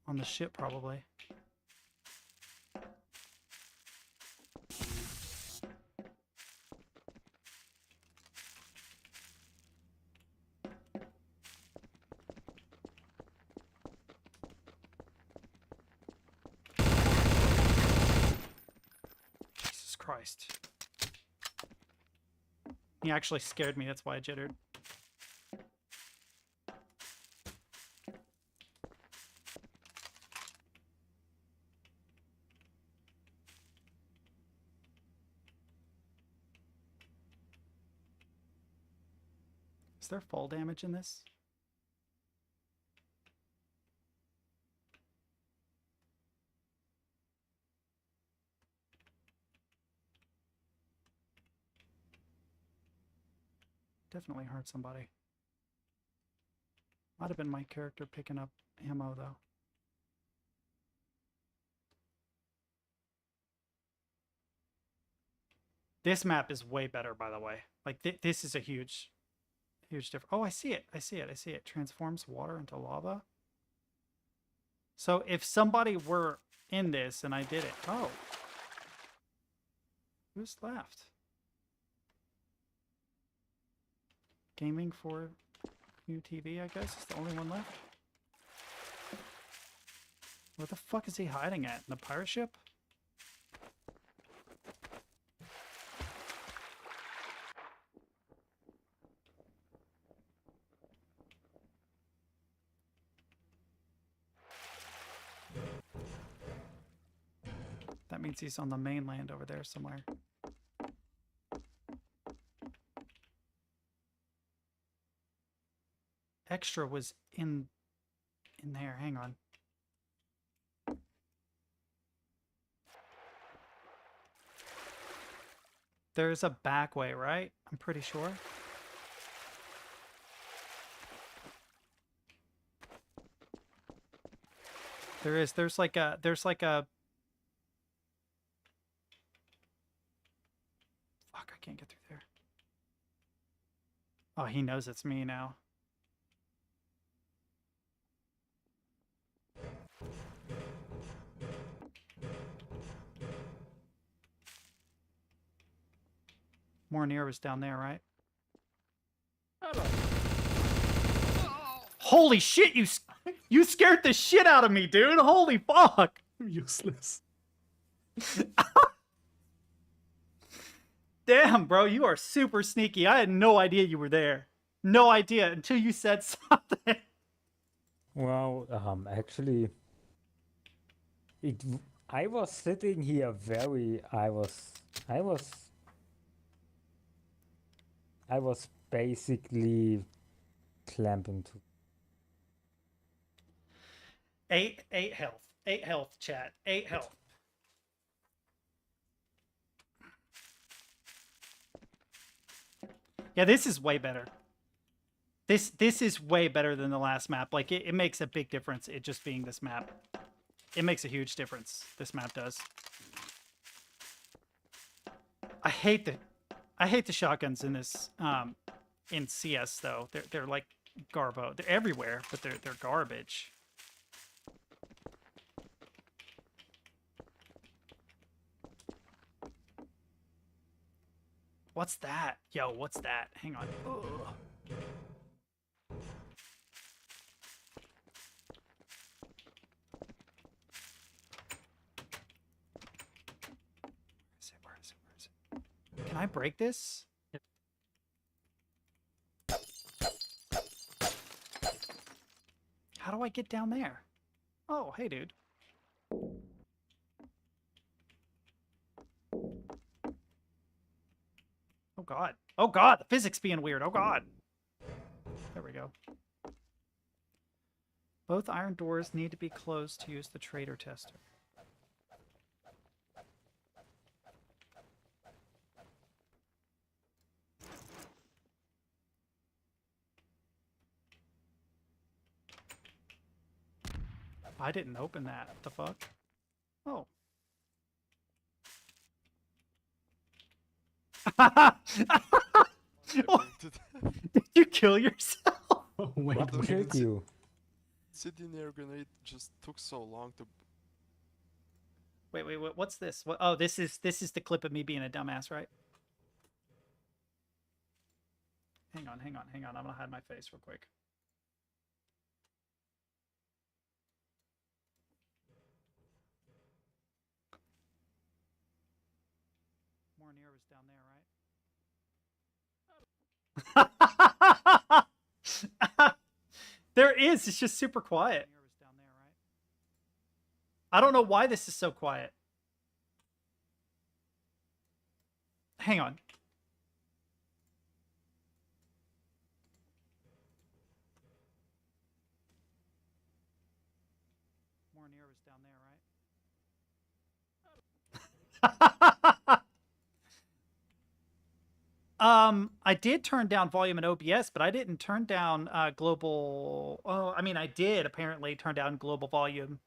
On the ship, probably. Jesus Christ. He actually scared me, that's why I jittered. Is there fall damage in this? Definitely hurt somebody. Might have been my character picking up ammo, though. This map is way better, by the way. Like, this is a huge difference. Oh, I see it. I see it. I see it. Transforms water into lava. So if somebody were in this and I did it... Oh. Who's left? Gaming for UTV, I guess, is the only one left. Where the fuck is he hiding at? In the pirate ship? That means he's on the mainland over there somewhere. Extra was in there. Hang on. There's a back way, right? I'm pretty sure. There is. There's like a fuck, I can't get through there. Oh, he knows it's me now. Mornier was down there, right? I don't Holy shit, you scared the shit out of me, dude. Holy fuck. Useless. Damn, bro, you are super sneaky. I had no idea you were there. No idea until you said something. Well, actually, I was sitting here I was basically clamping to. 8 health. 8 health, chat. 8 health. Yeah, this is way better. This is way better than the last map. Like, it makes a big difference, it just being this map. It makes a huge difference, this map does. I hate the shotguns in this, in CS, though. They're like garbo. They're everywhere, but they're garbage. What's that? Yo, what's that? Hang on. Ugh. Where is it? Can I break this? How do I get down there? Oh, hey, dude. Oh, God. Oh, God. The physics being weird. Oh, God. There we go. Both iron doors need to be closed to use the trader tester. I didn't open that. What the fuck? Oh. Did you kill yourself? Oh, wait. What the What fuck? killed you? Sitting there grenade just took so long to. Wait, what's this? What? Oh, this is the clip of me being a dumbass, right? Hang on. I'm gonna hide my face real quick. Mornier was down there, right? There is. It's just super quiet. I don't know why this is so quiet. Hang on. Mornier was down there, right? I did turn down volume in OBS, but I didn't turn down global. Oh, I mean, I did apparently turn down global volume,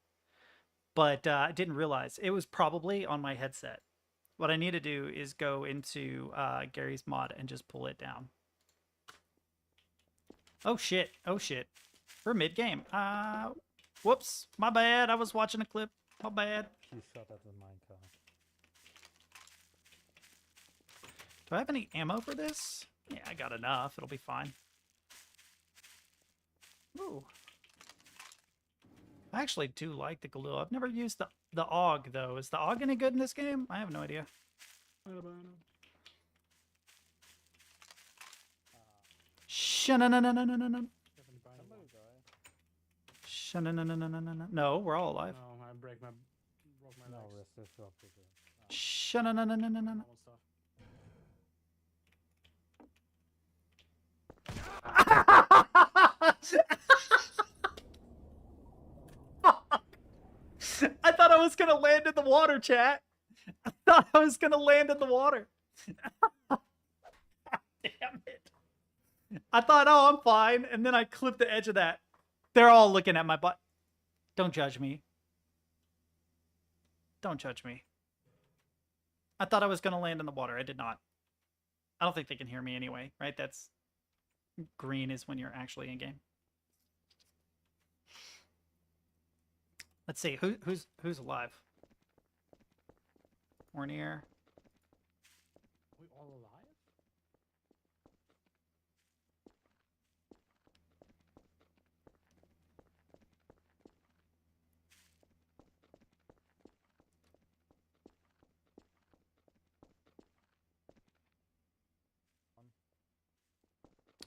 but I didn't realize it was probably on my headset. What I need to do is go into Garry's mod and just pull it down. Oh shit! Oh shit! We're mid game. Whoops! My bad. I was watching a clip. My bad. He shot at the minecart. Do I have any ammo for this? Yeah, I got enough. It'll be fine. Ooh. I actually do like the glue. I've never used the AUG, though. Is the AUG any good in this game? I have no idea. Sha-na-na-na-na-na-na-na. Sha-na-na-na-na-na-na. No, we're all alive. No, I broke my No, legs. we're still short. Sha-na-na-na-na-na-na. Normal stuff. I thought I was gonna land in the water, chat. I thought I was gonna land in the water. Damn it. I thought, oh, I'm fine. And then I clipped the edge of that. They're all looking at my butt. Don't judge me. Don't judge me. I thought I was gonna land in the water. I did not. I don't think they can hear me anyway, right? That's green is when you're actually in game. Let's see who's alive. Mornier. We all alive?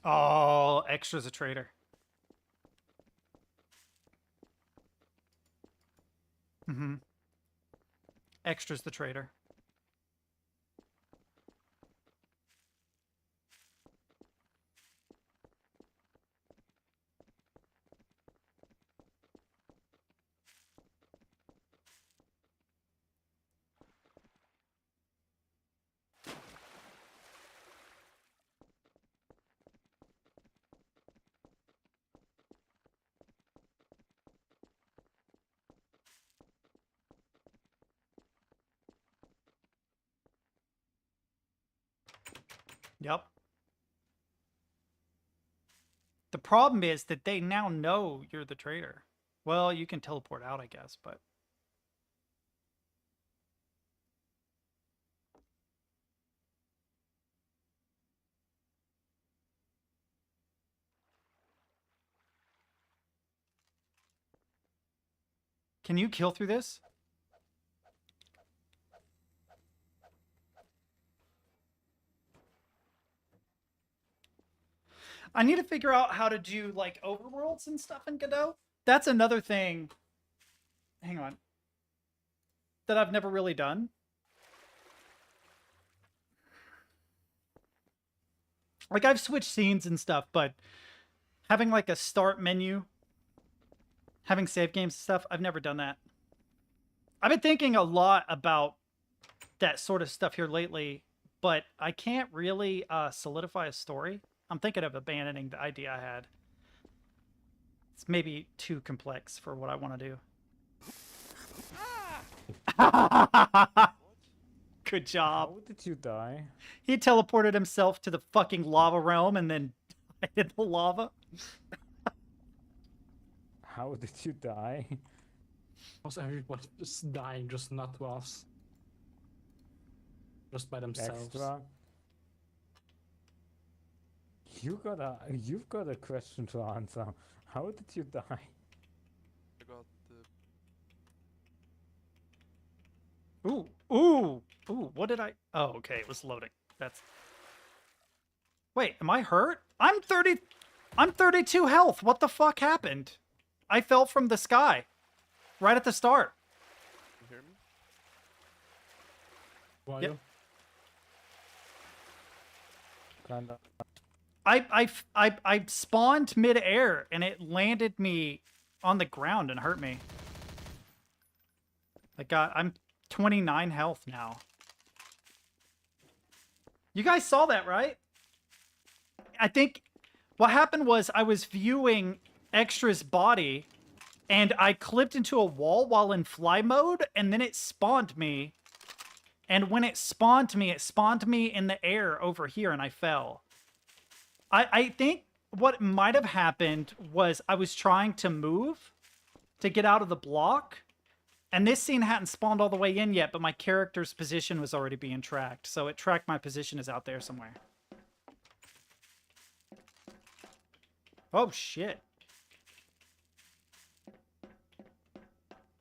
Oh, Extra's a traitor. Mm-hmm. Extra's the traitor. Yep. The problem is that they now know you're the traitor. Well, you can teleport out, I guess, but... Can you kill through this? I need to figure out how to do, like, overworlds and stuff in Godot. That's another thing... Hang on. That I've never really done. Like, I've switched scenes and stuff, but having, like, a start menu, having save games and stuff, I've never done that. I've been thinking a lot about that sort of stuff here lately, but I can't really solidify a story. I'm thinking of abandoning the idea I had. It's maybe too complex for what I want to do. Good job. How did you die? He teleported himself to the fucking lava realm and then died in the lava. How did you die? Was everyone just dying, just not to us? Just by themselves. Extra. You've got a question to answer. How did you die? I got the Ooh, ooh, ooh, what did I... Oh, okay, it was loading. That's... Wait, am I hurt? I'm 32 health. What the fuck happened? I fell from the sky. Right at the start. you hear me? Who are Yep. you? Kinda. I spawned mid-air and it landed me on the ground and hurt me. I'm 29 health now. You guys saw that, right? I think what happened was I was viewing Extra's body and I clipped into a wall while in fly mode and then it spawned me. And when it spawned me in the air over here and I fell. I think what might have happened was I was trying to move to get out of the block. And this scene hadn't spawned all the way in yet, but my character's position was already being tracked. So it tracked my position as out there somewhere. Oh, shit.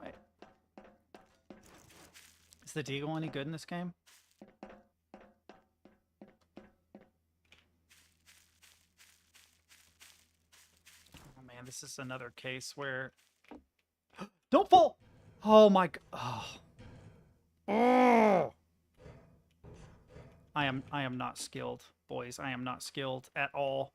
Wait. Is the Deagle any good in this game? Oh, man, this is another case where... Don't fall! Oh, my... Oh. Oh! I am not skilled, boys. I am not skilled at all.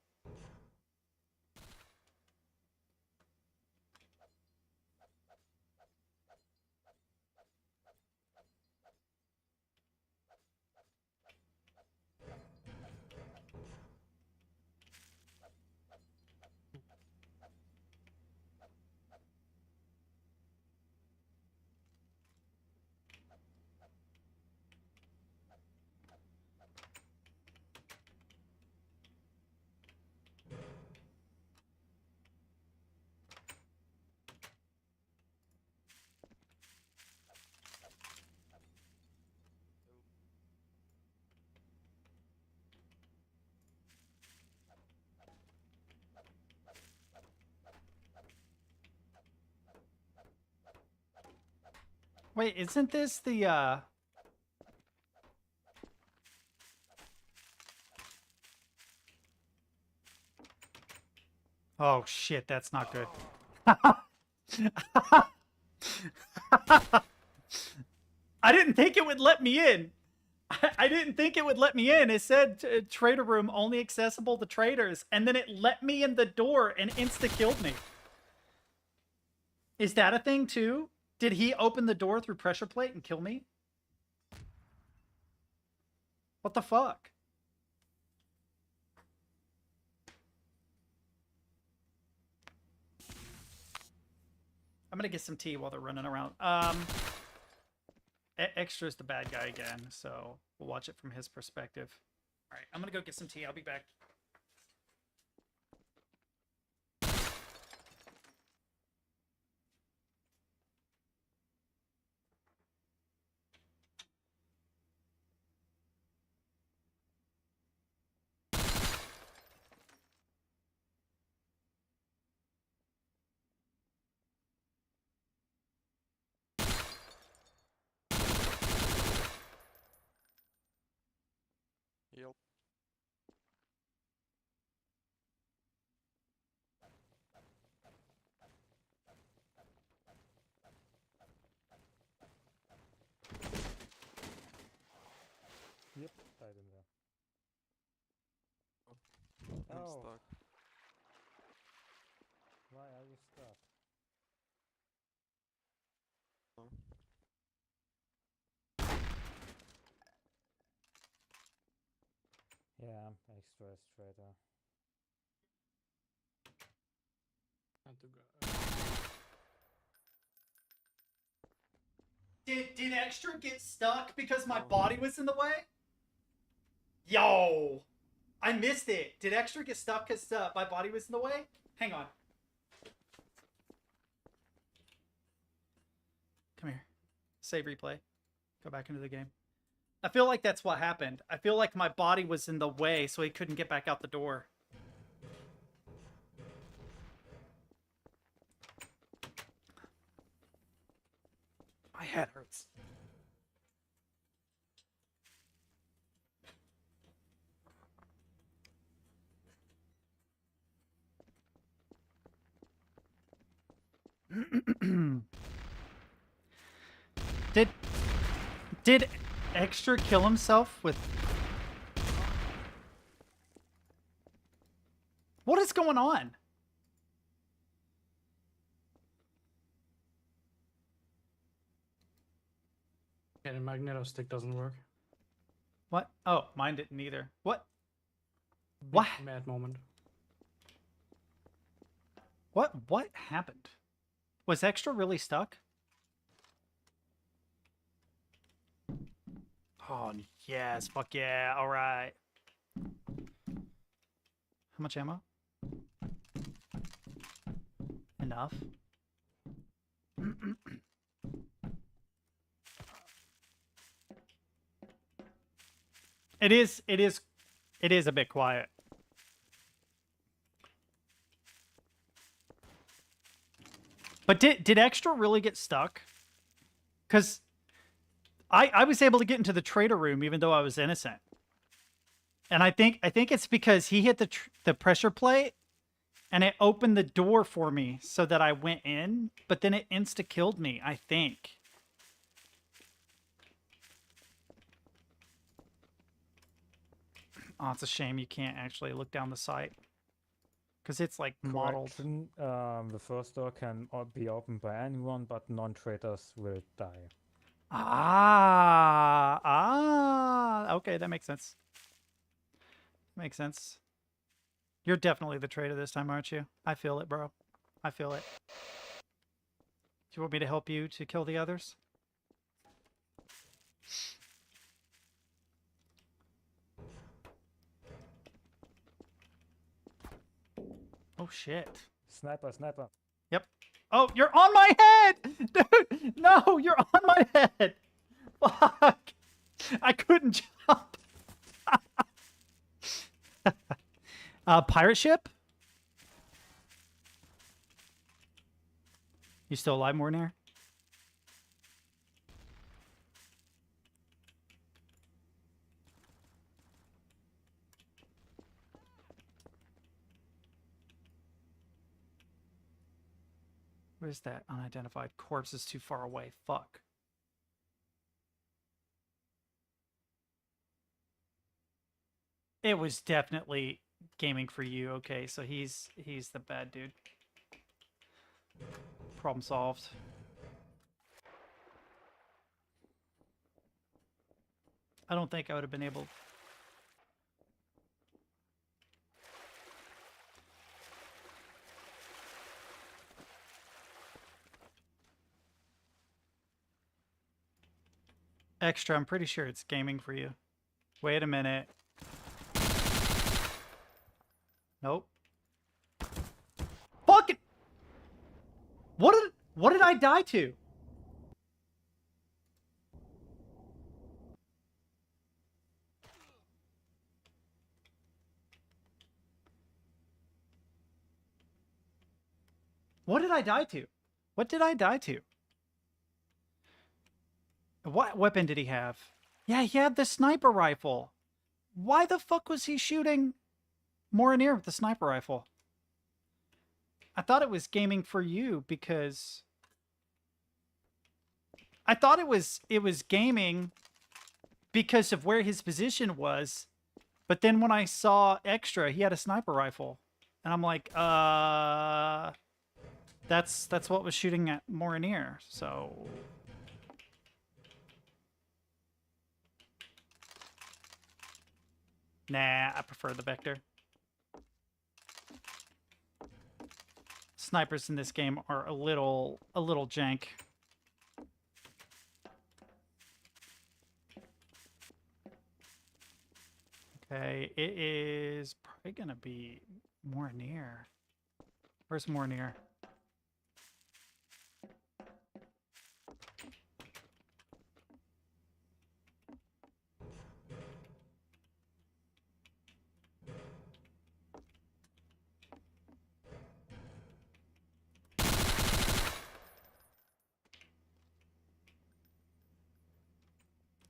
Wait, isn't this the, Oh shit, that's not good. I didn't think it would let me in. I didn't think it would let me in. It said trader room only accessible to traders, and then it let me in the door and insta-killed me. Is that a thing too? Did he open the door through pressure plate and kill me? What the fuck? I'm gonna get some tea while they're running around. Extra is the bad guy again, so we'll watch it from his perspective. All right, I'm gonna go get some tea. I'll be back. Yep. Yep, died in there. I'm Oh. stuck. Why are you stuck? Oh. Yeah, extra is traitor. Had to go. Did extra get stuck because my body was in the way? Yo, I missed it. Did extra get stuck because my body was in the way? Hang on. Come here. Save replay. Go back into the game. I feel like that's what happened. I feel like my body was in the way, so he couldn't get back out the door. My head hurts. Did extra kill himself with... What is going on? Okay, the magneto stick doesn't work. What? Oh, mine didn't either. What? Big What? Mad moment. What happened? Was extra really stuck? Oh, yes. Fuck yeah. All right. How much ammo? Enough. It is a bit quiet. But did extra really get stuck? Because I was able to get into the trader room even though I was innocent. And I think it's because he hit the pressure plate and it opened the door for me so that I went in, but then it insta-killed me, I think. Oh, it's a shame you can't actually look down the sight. Because it's like modeled. Correction, the first door can be opened by anyone, but non-traitors will die. Okay, that makes sense. Makes sense. You're definitely the traitor this time, aren't you? I feel it, bro. I feel it. Do you want me to help you to kill the others? Oh, shit. Sniper, sniper. Yep. Oh, you're on my head! Dude, no, you're on my head! Fuck! I couldn't jump. Pirate ship? You still alive, Mornair? Where's that unidentified corpse? Is too far away. Fuck. It was definitely gaming for you. Okay, so he's the bad dude. Problem solved. I don't think I would have been able. Extra, I'm pretty sure it's gaming for you. Wait a minute. Nope. Fucking. What did I die to? What did I die to? What did I die to? What weapon did he have? Yeah, he had the sniper rifle. Why the fuck was he shooting Morineer with the sniper rifle? I thought it was gaming for you because I thought it was gaming because of where his position was. But then when I saw Extra, he had a sniper rifle. And I'm like, that's what was shooting at Morineer. So nah, I prefer the Vector. Snipers in this game are a little jank. Okay, it is probably gonna be Morineer. Where's Morineer?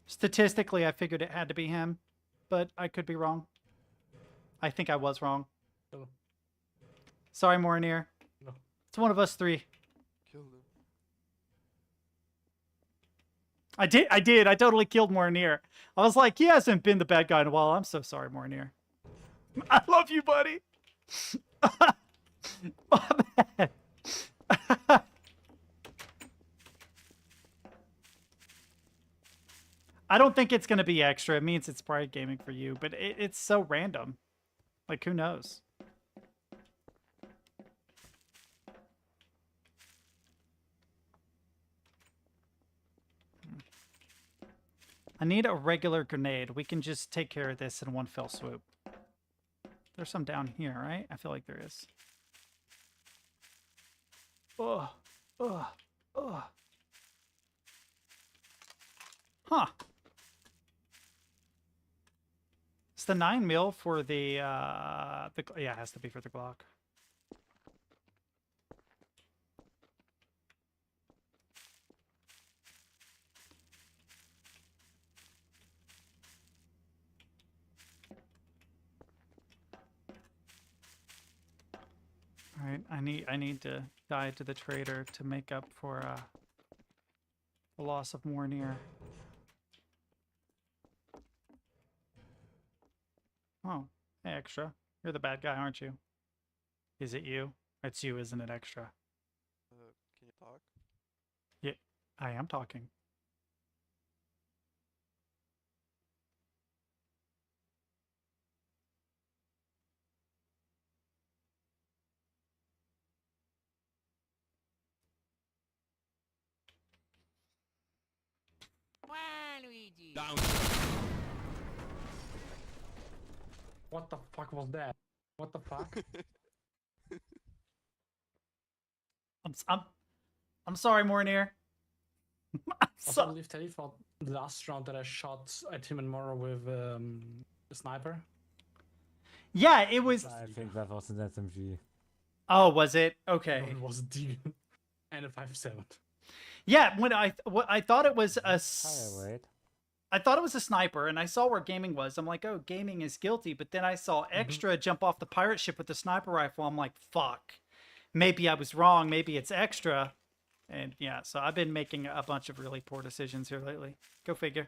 Statistically, I figured it had to be him, but I could be wrong. I think I was wrong. No. Sorry, Morineer. No. It's one of us three. Kill them. I did. I totally killed Morineer. I was like, he hasn't been the bad guy in a while. I'm so sorry, Morineer. I love you, buddy. My bad. I don't think it's going to be Extra. It means it's probably gaming for you, but it's so random. Like, who knows? I need a regular grenade. We can just take care of this in one fell swoop. There's some down here, right? I feel like there is. Ugh. Ugh. Ugh. Huh. It's the 9mm for the yeah, it has to be for the Glock. All right, I need to die to the traitor to make up for the loss of Morineer. Oh, hey, Extra. You're the bad guy, aren't you? Is it you? It's you, isn't it, Extra? Can you talk? Yeah, I am talking. Down. What the fuck was that? What the fuck? I'm sorry, Morineer. I'm Also, I so believe Teddy thought the last round that I shot at him and Mora with a sniper. yeah, it was. I think that was an SMG. Oh, was it? Okay. No, it was a D and a 5.7. Yeah, when I thought it was a Higher rate. I thought it was a sniper, and I saw where gaming was. I'm like, oh, gaming is guilty. But then I saw Extra jump off the pirate ship with the sniper rifle. I'm like, fuck. maybe I was wrong. Maybe it's extra. And yeah, so I've been making a bunch of really poor decisions here lately. Go figure.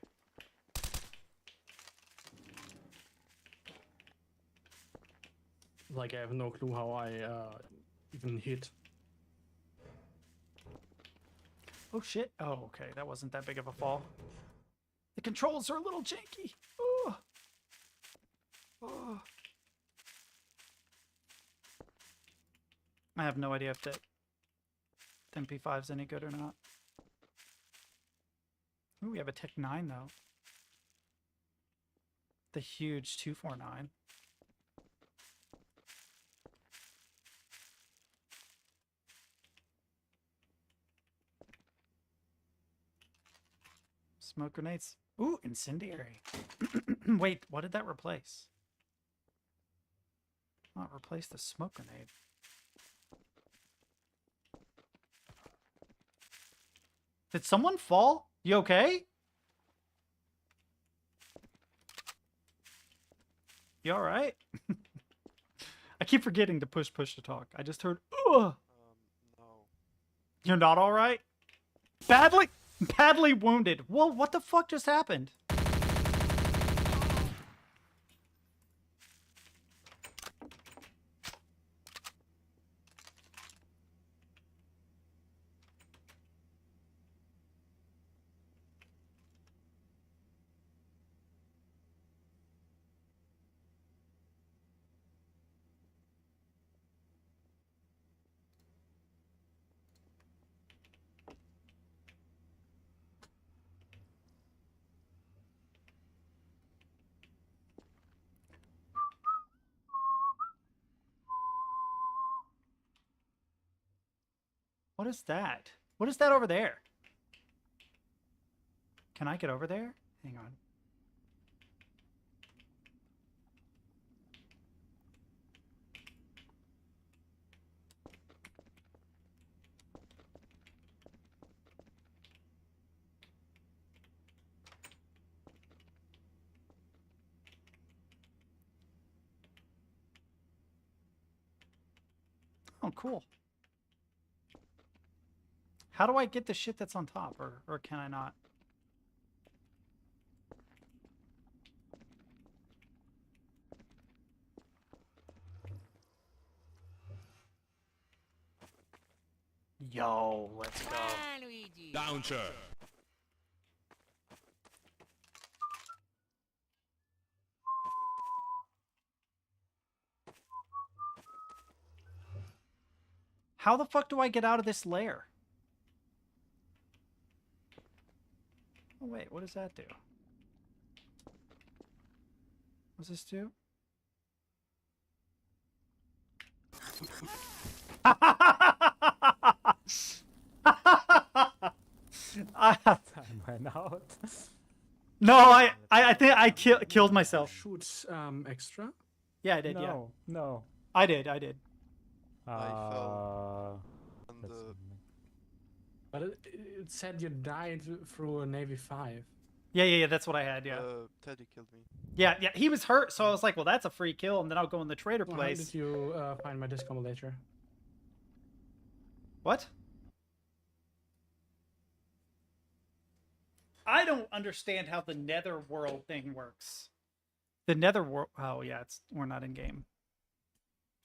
Like, I have no clue how I even hit. Oh, shit. Oh, okay. That wasn't that big of a fall. The controls are a little janky. Oh. Oh. I have no idea if that MP5 is any good or not. Ooh, we have a Tech 9, though. The huge 249. Smoke grenades. Ooh, incendiary. Wait, what did that replace? Oh, it replaced the smoke grenade. Did someone fall? You okay? You alright? I keep forgetting to push to talk. I just heard, ugh. No. You're not alright? Badly wounded. Whoa, what the fuck just happened? What is that? What is that over there? Can I get over there? Hang on. Oh, cool. How do I get the shit that's on top? Or can I not? Yo, let's go. Luigi. Launcher. How the fuck do I get out of this lair? Oh, wait, what does that do? What's this do? Time ran out. No, I think I killed myself. Shoot extra? Yeah, I did, yeah. No. I did. fell. And That's the But it said you died through a Navy 5. Yeah, that's what I had, yeah. Teddy killed me. Yeah, he was hurt, so I was like, well, that's a free kill, and then I'll go in the trader Well, how place. did you find my disc later? What? I don't understand how the netherworld thing works. The netherworld... Oh, yeah, we're not in game.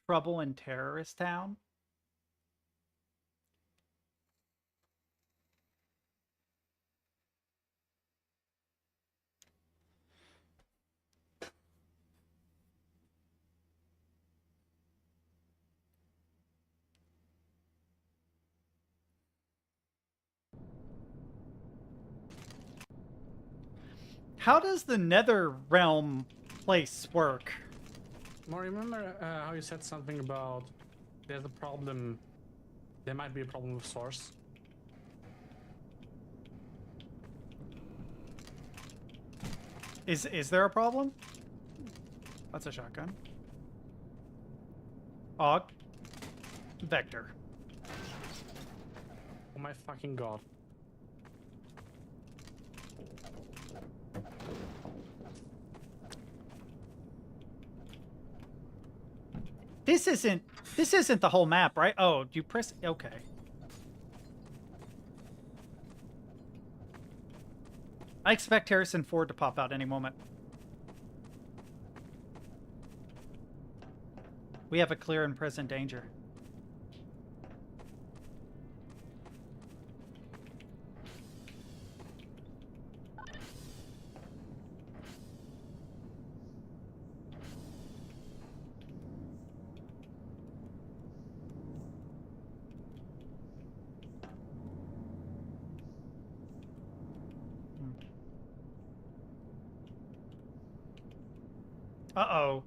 Trouble in Terrorist Town? How does the nether realm place work? More, remember how you said something about there's a problem, there might be a problem with source? Is there a problem? That's a shotgun. Og. Vector. Oh my fucking god. This isn't... This isn't the whole map, right? Oh, you press... Okay. I expect Harrison Ford to pop out any moment. We have a clear and present danger. Uh-oh.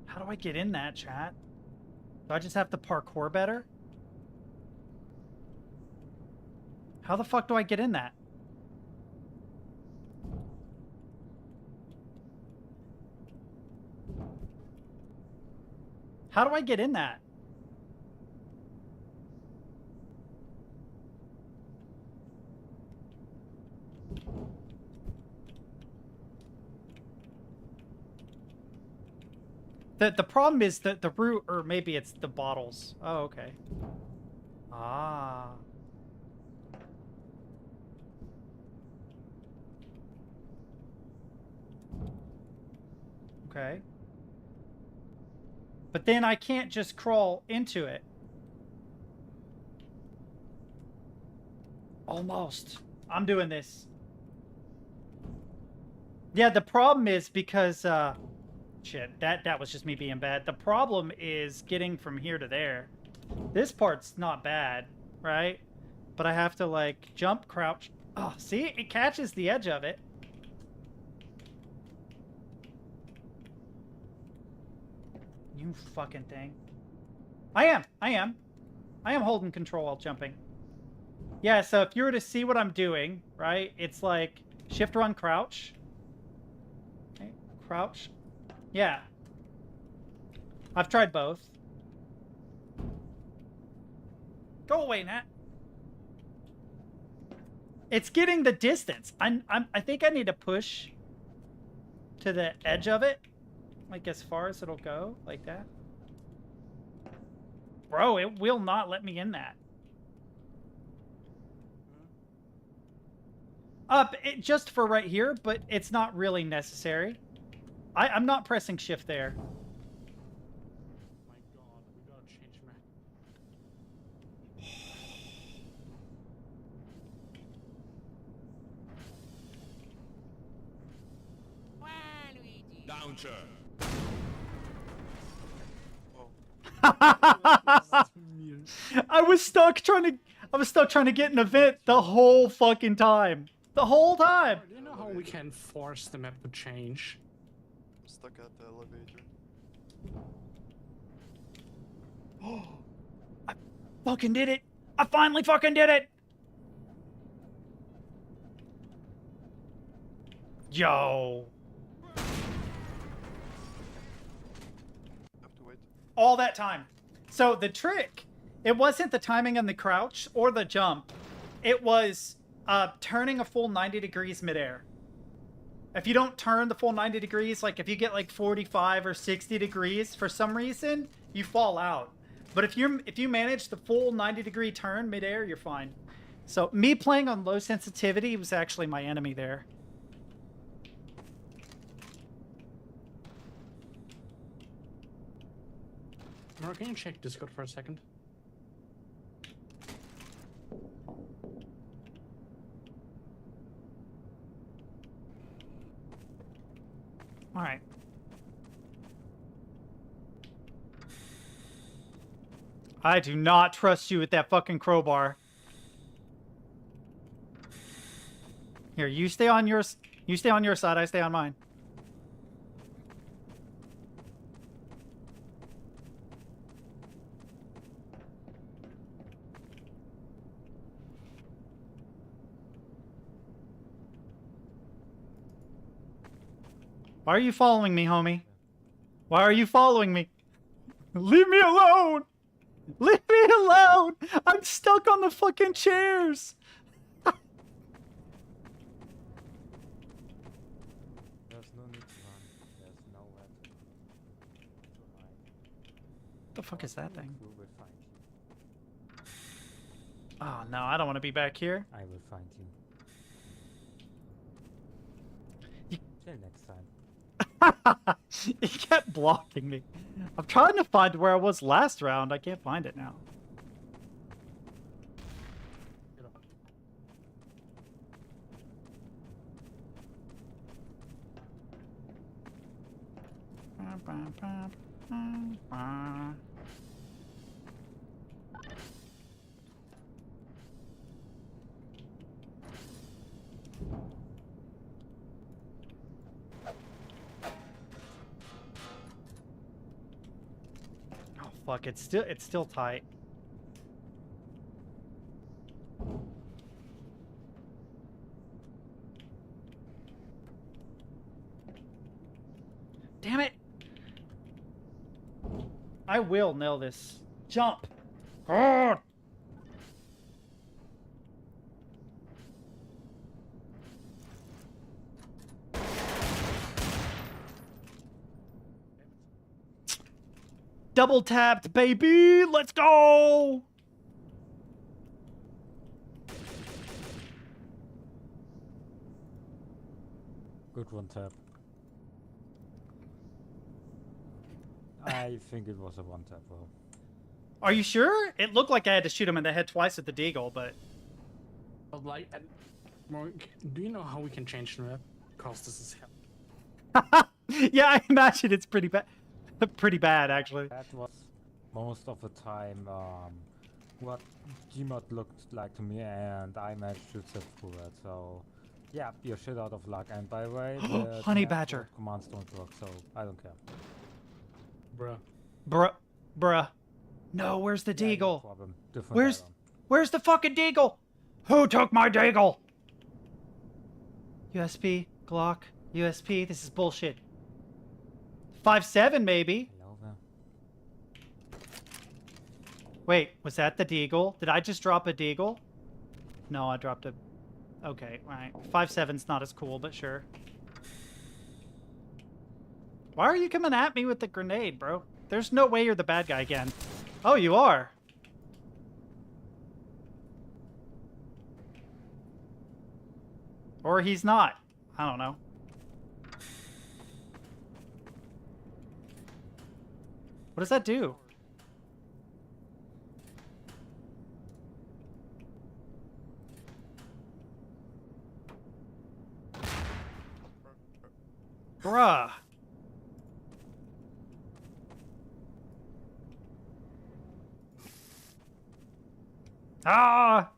How do I get in that, chat? Do I just have to parkour better? How the fuck do I get in that? How do I get in that? The problem is that the root, or maybe it's the bottles. Oh, okay. Ah. Okay. But then I can't just crawl into it. Almost. I'm doing this. Yeah, the problem is because, shit, that was just me being bad. The problem is getting from here to there. This part's not bad, right? But I have to, like, jump, crouch. Oh, see? It catches the edge of it. You fucking thing. I am holding control while jumping. Yeah, so if you were to see what I'm doing, right? It's like shift, run, crouch. Okay, crouch. Yeah. I've tried both. Go away, Nat. It's getting the distance. I think I need to push to the edge of it. Like as far as it'll go, like that. Bro, it will not let me in that. Just for right here, but it's not really necessary. I'm not pressing shift there. Oh my god, we gotta change map. Waluigi. Downturn. I was stuck trying to get an event the whole fucking time. The whole time. Do you know how we can force the map to change? Stuck at the elevator. I fucking did it. I finally fucking did it. Yo. Have to wait. All that time. So the trick, it wasn't the timing on the crouch or the jump. It was turning a full 90 degrees midair. If you don't turn the full 90 degrees, like if you get like 45 or 60 degrees for some reason, you fall out. But if you manage the full 90-degree turn midair, you're fine. So me playing on low sensitivity was actually my enemy there. Mara, can you check Discord for a second? All right. I do not trust you with that fucking crowbar. Here, you stay on your side, I stay on mine. Why are you following me, homie? Why are you following me? Leave me alone! Leave me alone! I'm stuck on the fucking chairs! There's no need to run. There's nowhere to hide. What the fuck is that thing? We will find you. Oh no, I don't want to be back here. I will find you. You- Till next time. He kept blocking me. I'm trying to find where I was last round. I can't find it now. Oh fuck, it's still tight. Damn it! I will nail this. Jump! God! Double tapped, baby! Let's go! Good one tap. I think it was a one tap roll. Are you sure? It looked like I had to shoot him in the head twice with the deagle, but... But like, do you know how we can change the map? Because this is hell. Yeah, I imagine it's pretty bad. Pretty bad, actually. That was most of the time what Gmod looked like to me, and I managed to sit through it. So, yeah, you're shit out of luck. And by the way, the Honey network badger. commands don't work, so I don't care. Bruh. Bruh. No, where's the Yeah, no deagle? problem. Different Where's item. where's the fucking deagle? Who took my deagle? USP, Glock, USP, this is bullshit. 5.7 maybe. Hello there. Wait, was that the deagle? Did I just drop a deagle? No, I dropped a... Okay, right. 5.7's not as cool, but sure. Why are you coming at me with the grenade, bro? There's no way you're the bad guy again. Oh, you are. Or he's not. I don't know. What does that do? Bruh. Ah!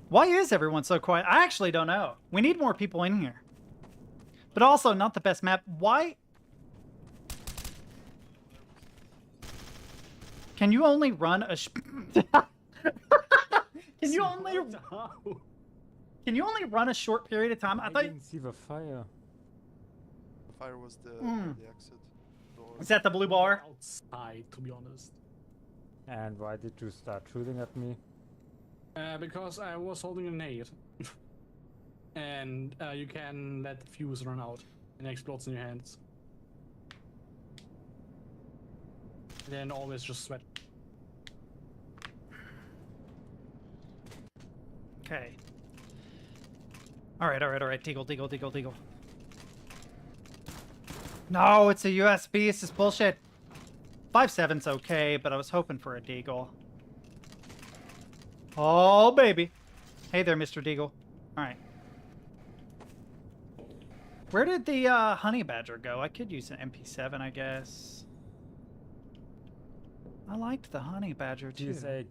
Why is everyone so quiet? I actually don't know. We need more people in here. But also, not the best map. Why? Can you only run a... Can you only... Can you only run a short period of time? I I thought... didn't see the fire. The fire was the exit door. Is that the blue bar? Outside, to be honest. And why did you start shooting at me? Because I was holding a nade. And you can let the fuse run out and it explodes in your hands. Then always just sweat. Okay. Alright. Deagle. No, it's a USB. This is bullshit. 5.7's okay, but I was hoping for a deagle. Oh, baby. Hey there, Mr. Deagle. Alright. Where did the honey badger go? I could use an MP7, I guess. I liked the honey badger, too. GSA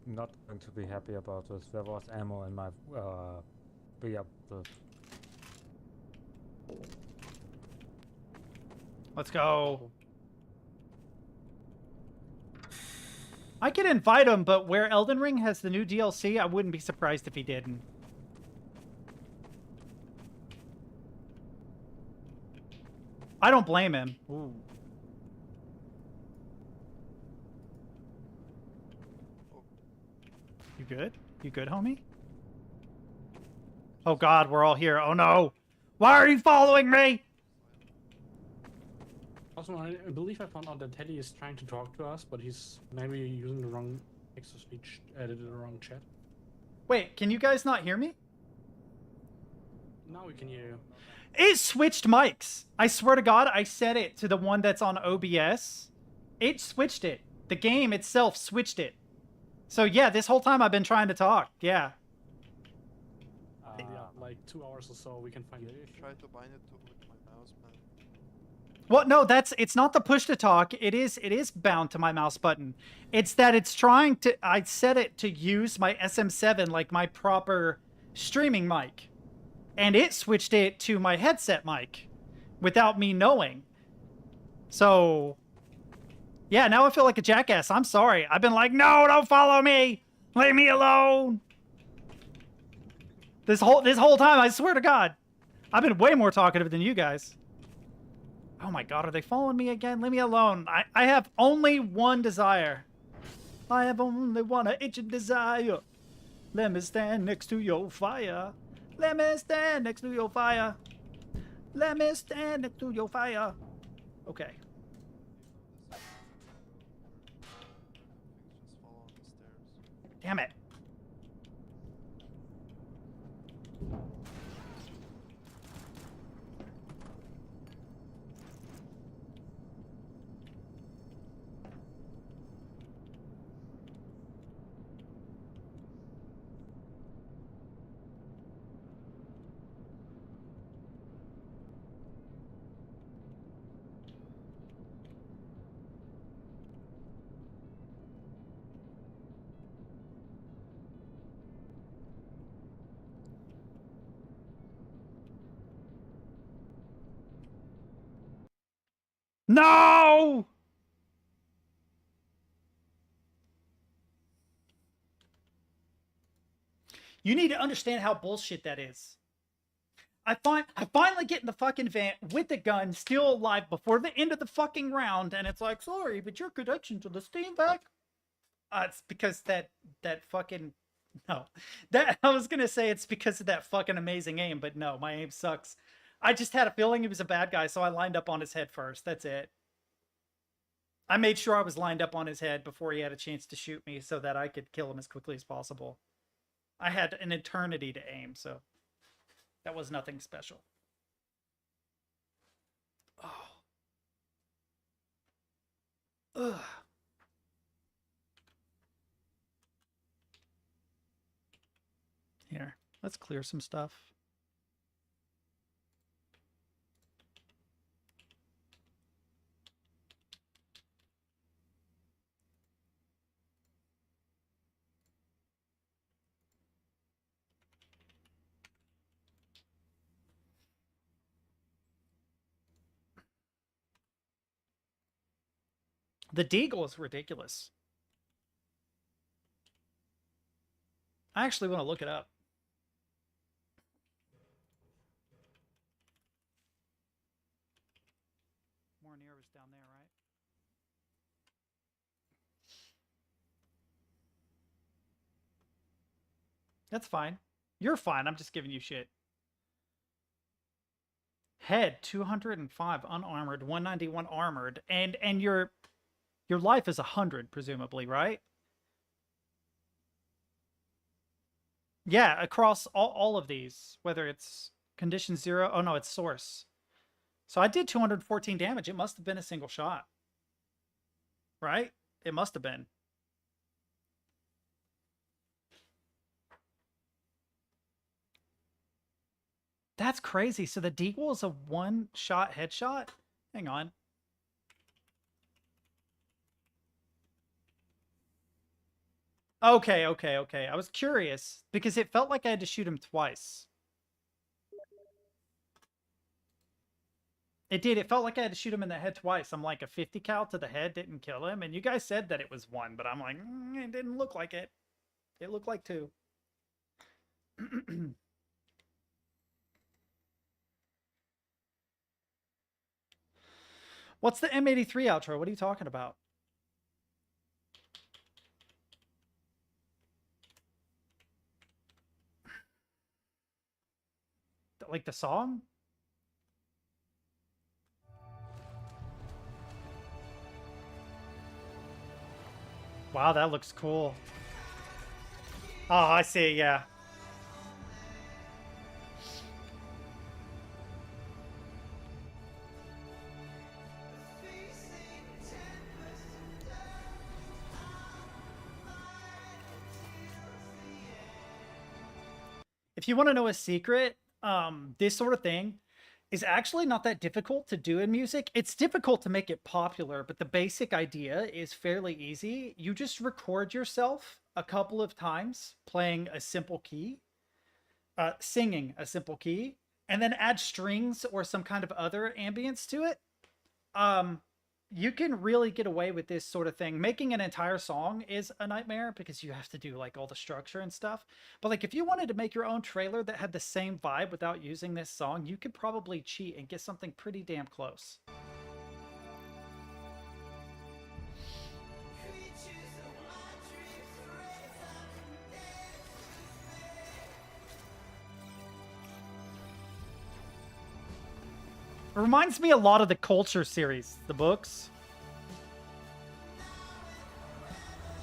not going to be happy about this. There was ammo in my beer. Let's go. I could invite him, but where Elden Ring has the new DLC, I wouldn't be surprised if he didn't. I don't blame him. Ooh. You good? You good, homie? Oh god, we're all here. Oh no! Why are you following me? Also, I believe I found out that Teddy is trying to talk to us, but he's maybe using the wrong text-to-speech, the wrong chat. Wait, can you guys not hear me? Now we can hear you. It switched mics. I swear to God, I set it to the one that's on OBS. It switched it. The game itself switched it. So yeah, this whole time I've been trying to talk. Yeah. Yeah, like 2 hours or so, we can find it. Try to bind it to with my mouse, man. Well, no, it's not the push to talk. It is bound to my mouse button. It's that it's trying to. I set it to use my SM7 like my proper streaming mic, and it switched it to my headset mic without me knowing. So, yeah, now I feel like a jackass. I'm sorry. I've been like, no, don't follow me. Leave me alone. This whole time, I swear to God, I've been way more talkative than you guys. Oh my god, are they following me again? Leave me alone. I have only one desire. I have only one itching desire. Let me stand next to your fire. Let me stand next to your fire. Let me stand next to your fire. Okay. Just follow on the stairs. Damn it. No! You need to understand how bullshit that is. I finally get in the fucking van with the gun, still alive before the end of the fucking round, and it's like, sorry, but your connection to the Steam back. It's because that fucking no. That I was gonna say it's because of that fucking amazing aim, but no, my aim sucks. I just had a feeling he was a bad guy, so I lined up on his head first. That's it. I made sure I was lined up on his head before he had a chance to shoot me so that I could kill him as quickly as possible. I had an eternity to aim, so that was nothing special. Oh. Ugh. Here, let's clear some stuff. The deagle is ridiculous. I actually want to look it up. More near was down there, right? That's fine. You're fine. I'm just giving you shit. Head 205 unarmored, 191 armored, and your life is 100 presumably, right? Yeah, across all of these, whether it's condition 0. Oh no, it's source. So I did 214 damage. It must have been a single shot. Right? It must have been. That's crazy. So the deagle is a one-shot headshot? Hang on. Okay. I was curious because it felt like I had to shoot him twice. It did. It felt like I had to shoot him in the head twice. I'm like, a 50 cal to the head didn't kill him. And you guys said that it was 1, but I'm like, it didn't look like it. It looked like 2. What's the M83 outro? What are you talking about? Like the song? Wow, that looks cool. Oh, I see, yeah. If you want to know a secret, this sort of thing is actually not that difficult to do in music. It's difficult to make it popular, but the basic idea is fairly easy. You just record yourself a couple of times playing a simple key, singing a simple key, and then add strings or some kind of other ambience to it. You can really get away with this sort of thing. Making an entire song is a nightmare because you have to do like all the structure and stuff. But like if you wanted to make your own trailer that had the same vibe without using this song, you could probably cheat and get something pretty damn close. It reminds me a lot of the Culture series, the books.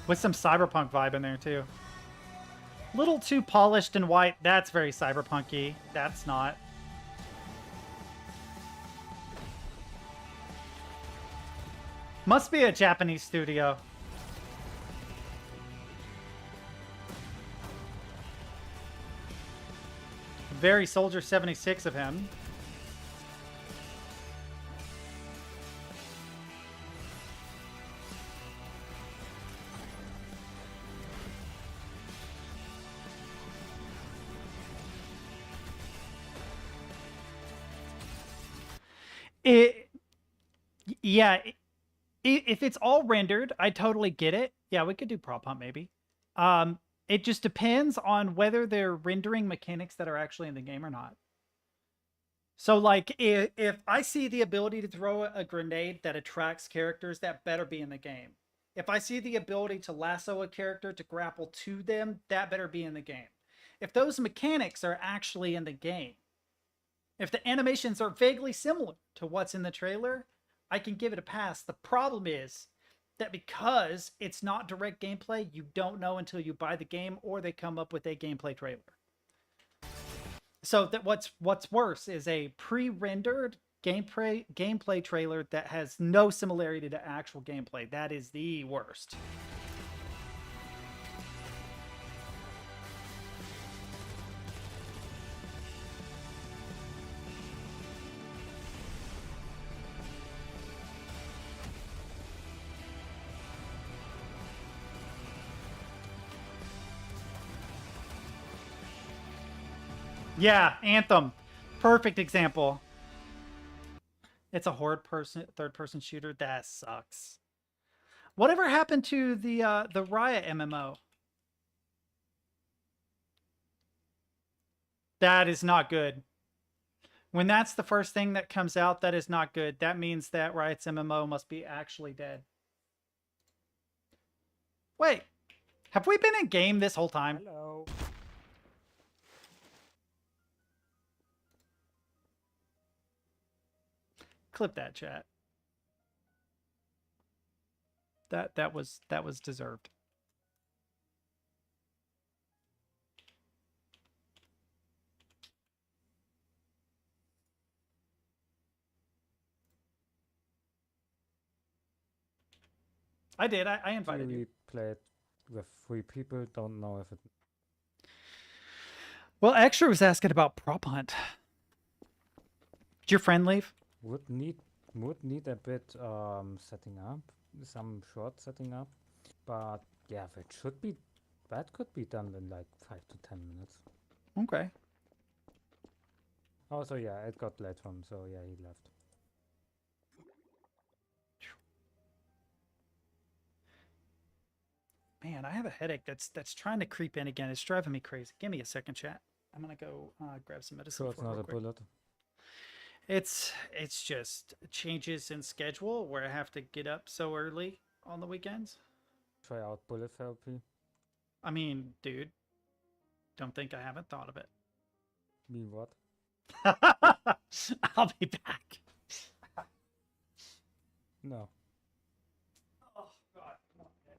With some cyberpunk vibe in there, too. Little too polished and white. That's very cyberpunk-y. That's not. Must be a Japanese studio. Very Soldier 76 of him. Yeah, if it's all rendered, I totally get it. Yeah, we could do prop hunt maybe. It just depends on whether they're rendering mechanics that are actually in the game or not. So like if I see the ability to throw a grenade that attracts characters, that better be in the game. If I see the ability to lasso a character to grapple to them, that better be in the game. If those mechanics are actually in the game, if the animations are vaguely similar to what's in the trailer, I can give it a pass. The problem is that because it's not direct gameplay, you don't know until you buy the game or they come up with a gameplay trailer. So that what's worse is a pre-rendered gameplay trailer that has no similarity to actual gameplay. That is the worst. Yeah, Anthem. Perfect example. It's a third-person shooter. That sucks. Whatever happened to the Riot MMO? That is not good. When that's the first thing that comes out, that is not good. That means that Riot's MMO must be actually dead. Wait, have we been in game this whole time? Hello. Clip that, chat. That was deserved. I did. I invited you. We played with 3 people. Don't know if it. Well, Extra was asking about prop hunt. Did your friend leave? Would need a bit setting up, some short setting up, but yeah, that could be done in like 5 to 10 minutes. Okay. Also, yeah, it got late for him, so yeah, he left. Man, I have a headache that's trying to creep in again. It's driving me crazy. Give me a second, chat. I'm gonna go grab some medicine. So it's for it not real a quick. bullet. It's just changes in schedule where I have to get up so early on the weekends. Try out bullet therapy. I mean, dude, don't think I haven't thought of it. Mean what? I'll be back. No. Oh God. Come on, man.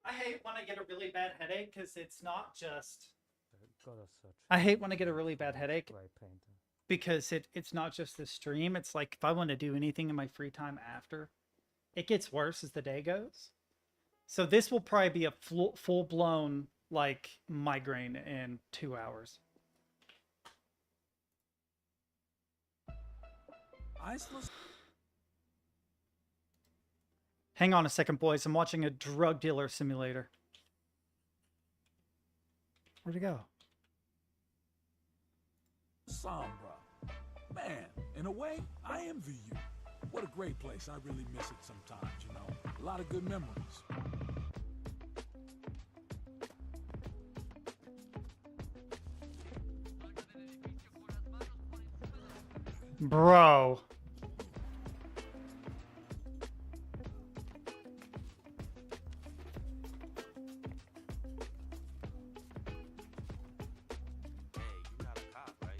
I hate when I get a really bad headache because it's not just. Gotta search. I hate when I get a really bad headache Spray painter. because it's not just the stream. It's like if I want to do anything in my free time after, it gets worse as the day goes. So this will probably be a full blown like migraine in 2 hours. Hang on a second, boys. I'm watching a drug dealer simulator. Where'd it go? Sombra. Man, in a way, I envy you. What a great place. I really miss it sometimes, you know. A lot of good memories. Bro. Hey, you're not a cop, right?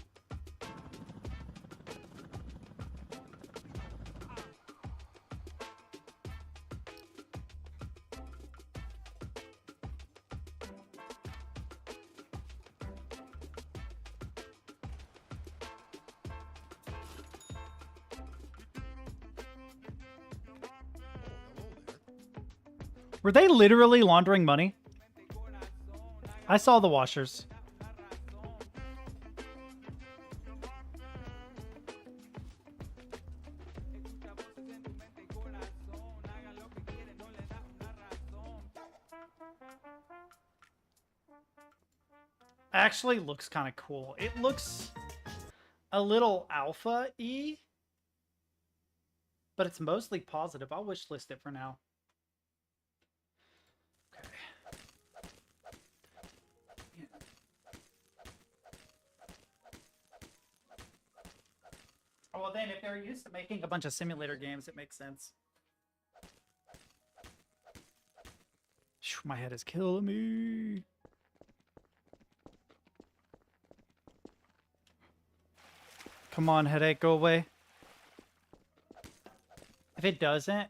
Were they literally laundering money? I saw the washers. Actually looks kind of cool. It looks a little alpha-y, but it's mostly positive. I'll wishlist it for now. Okay. Yeah. Oh, well then, if they're used to making a bunch of simulator games, it makes sense. Phew, my head is killing me. Come on, headache, go away. If it doesn't,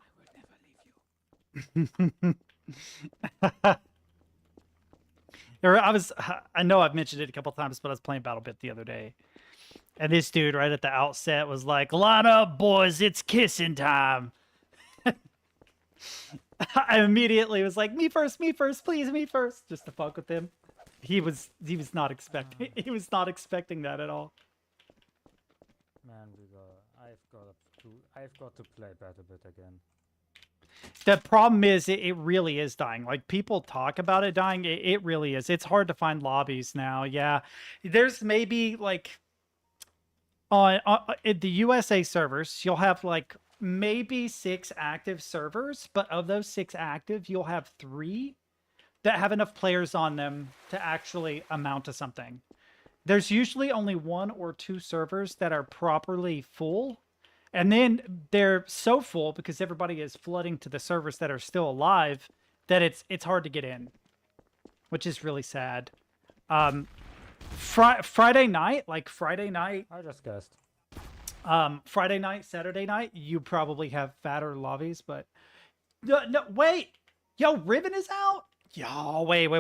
I know I've mentioned it a couple times, but I was playing BattleBit the other day. And this dude right at the outset was like, "Line up, boys, it's kissing time." I immediately was like, me first, please, me first, just to fuck with him. He was not expecting that at all. Man, I've got to play BattleBit again. The problem is it really is dying. Like, people talk about it dying. It really is. It's hard to find lobbies now. Yeah. There's maybe like on the USA servers, you'll have like maybe 6 active servers, but of those 6 active, you'll have 3 that have enough players on them to actually amount to something. There's usually only 1 or 2 servers that are properly full. And then they're so full because everybody is flooding to the servers that are still alive that it's hard to get in, which is really sad. Friday night, I just guessed. Friday night, Saturday night, you probably have fatter lobbies, but no, wait, yo, Riven is out. Yo, wait.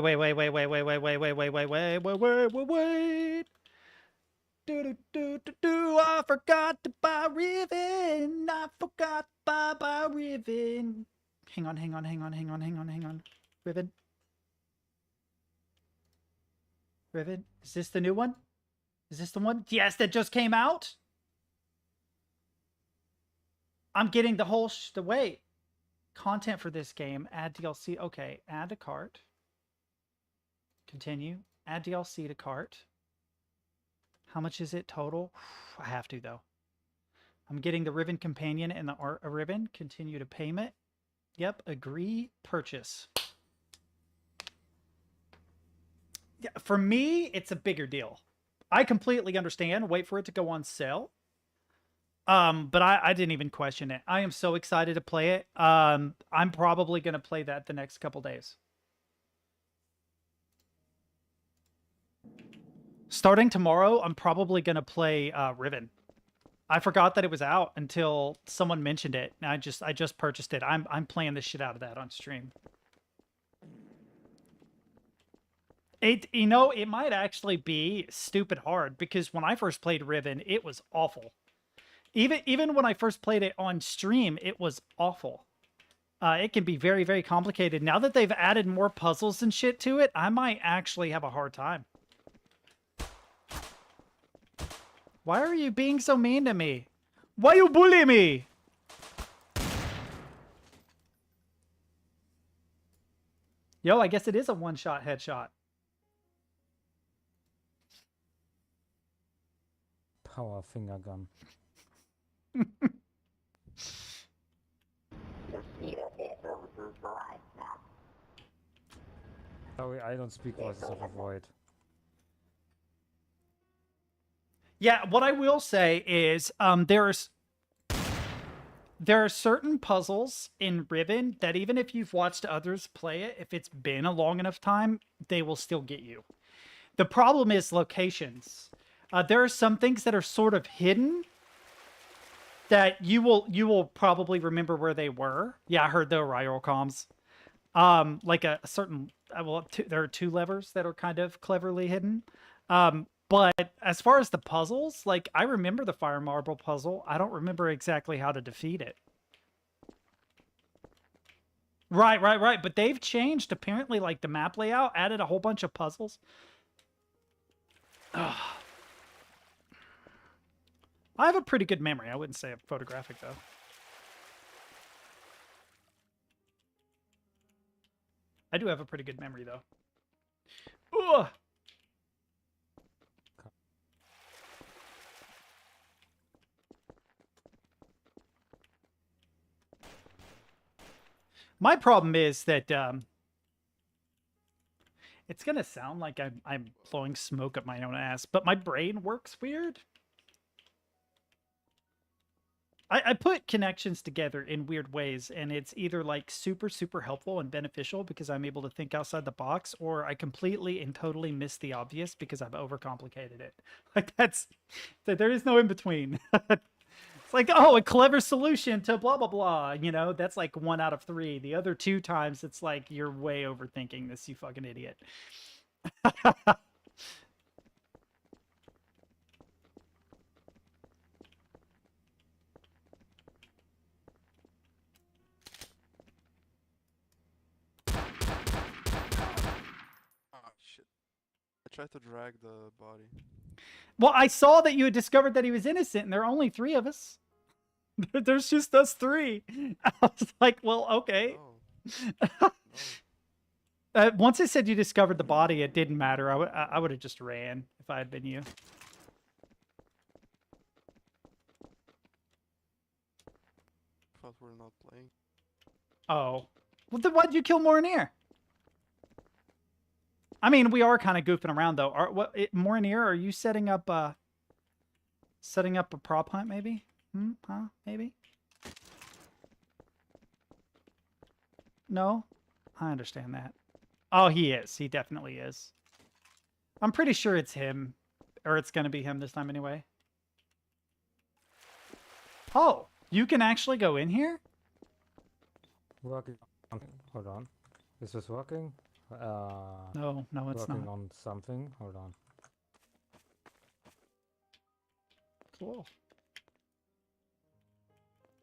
I forgot to buy Riven. I forgot to buy Riven. Hang on. Riven, is this the new one? Is this the one? Yes, that just came out. I'm getting the whole wait. Content for this game. Add DLC. Okay, add to cart. Continue. Add DLC to cart. How much is it total? I have to, though. I'm getting the Ribbon Companion and the Art Ribbon. Continue to payment. Yep, agree, purchase. Yeah, for me, it's a bigger deal. I completely understand. Wait for it to go on sale. But I didn't even question it. I am so excited to play it. I'm probably going to play that the next couple days. Starting tomorrow, I'm probably going to play Ribbon. I forgot that it was out until someone mentioned it. And I just purchased it. I'm playing the shit out of that on stream. It might actually be stupid hard because when I first played Ribbon, it was awful. Even when I first played it on stream, it was awful. It can be very, very complicated. Now that they've added more puzzles and shit to it, I might actually have a hard time. Why are you being so mean to me? Why you bully me? Yo, I guess it is a one-shot headshot. Power finger gun. Sorry, I don't speak Voices of a Void. Yeah, what I will say is there are certain puzzles in Ribbon that even if you've watched others play it, if it's been a long enough time, they will still get you. The problem is locations. There are some things that are sort of hidden that you will probably remember where they were. Yeah, I heard the rival comms. Like a certain there are two levers that are kind of cleverly hidden. But as far as the puzzles, like I remember the fire marble puzzle. I don't remember exactly how to defeat it. Right. But they've changed apparently like the map layout, added a whole bunch of puzzles. Ugh. I have a pretty good memory. I wouldn't say a photographic though. I do have a pretty good memory though. Ugh. My problem is that it's gonna sound like I'm blowing smoke up my own ass, but my brain works weird. I put connections together in weird ways, and it's either like super, super helpful and beneficial because I'm able to think outside the box, or I completely and totally miss the obvious because I've overcomplicated it. Like there is no in between. It's like, oh, a clever solution to blah, blah, blah. You know, that's like 1 out of 3. The other 2 times, it's like, you're way overthinking this, you fucking idiot. Shit. I tried to drag the body. Well, I saw that you had discovered that he was innocent, and there are only 3 of us. There's just us 3. I was like, well, okay. No. No. Once it said you discovered the body, it didn't matter. I would have just ran if I had been you. Thought we're not playing. Oh. Well, then why'd you kill Morinier? I mean, we are kind of goofing around, though. Morinier, are you setting up a prop hunt, maybe? Huh? Maybe? No? I understand that. Oh, he is. He definitely is. I'm pretty sure it's him. Or it's going to be him this time anyway. Oh, you can actually go in here? Working. Hold on. Is this working? No, it's working not. on something. Hold on. Cool.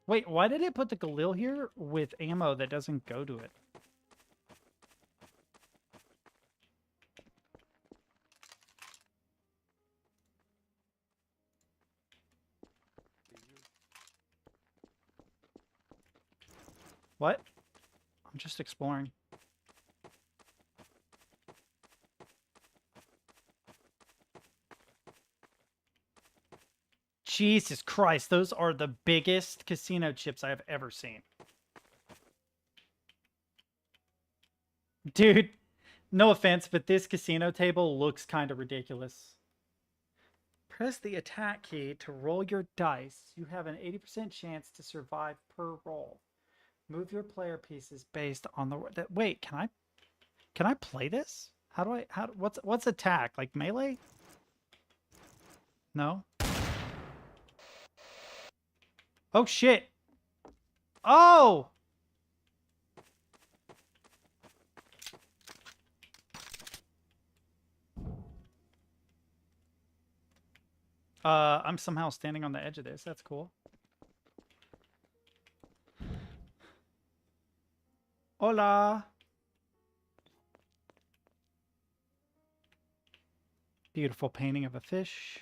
Wait, why did it put the Galil here with ammo that doesn't go to it? What? just exploring. Jesus Christ, those are the biggest casino chips I have ever seen. Dude, no offense, but this casino table looks kind of ridiculous. Press the attack key to roll your dice. You have an 80% chance to survive per roll. Move your player pieces based on the... Wait, can I play this? What's attack? Like melee? No? Oh, shit. Oh! I'm somehow standing on the edge of this. That's cool. Hola. Beautiful painting of a fish.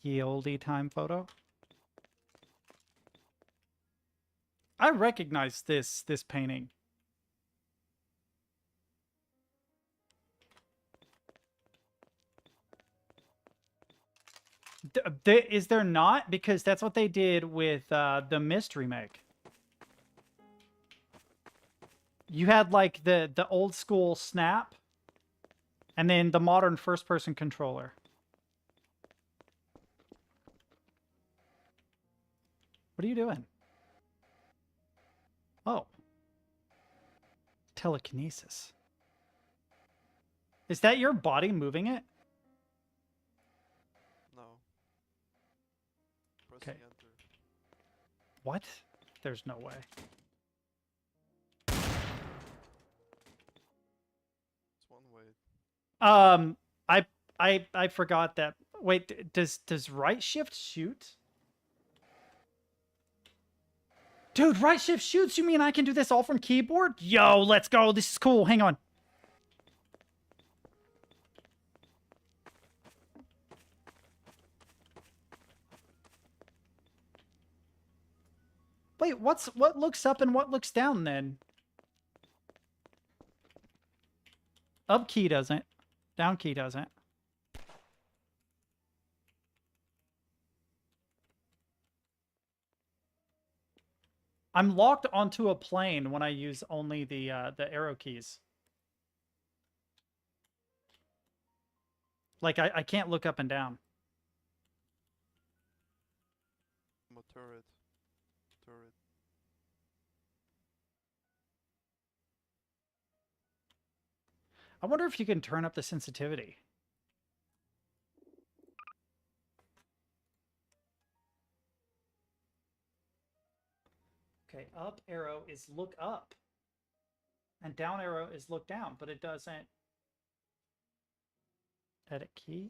Ye olde time photo. I recognize this painting. Is there not? Because that's what they did with the Myst remake. You had like the old school Snap, and then the modern first-person controller. What are you doing? Oh. Telekinesis. Is that your body moving it? No. Pressing Okay. enter. What? There's no way. It's one way. I forgot that. Wait, does right shift shoot? Dude, right shift shoots? You mean I can do this all from keyboard? Yo, let's go. This is cool. Hang on. Wait, what looks up and what looks down then? Up key doesn't. Down key doesn't. I'm locked onto a plane when I use only the arrow keys. Like I can't look up and down. I'm a turret. I wonder if you can turn up the sensitivity. Okay, up arrow is look up. And down arrow is look down, but it doesn't... Edit key.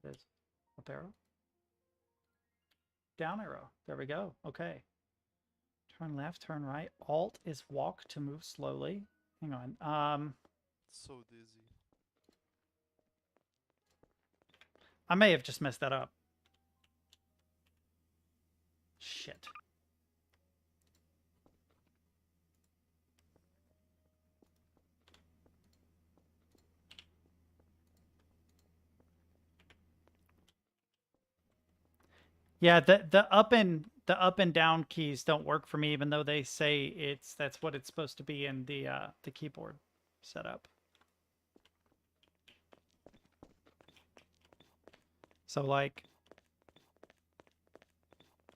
It is up arrow. Down arrow. There we go. Okay. Turn left, turn right. Alt is walk to move slowly. Hang on. So dizzy. I may have just messed that up. Shit. Yeah, the up and down keys don't work for me, even though they say that's what it's supposed to be in the keyboard setup. So like,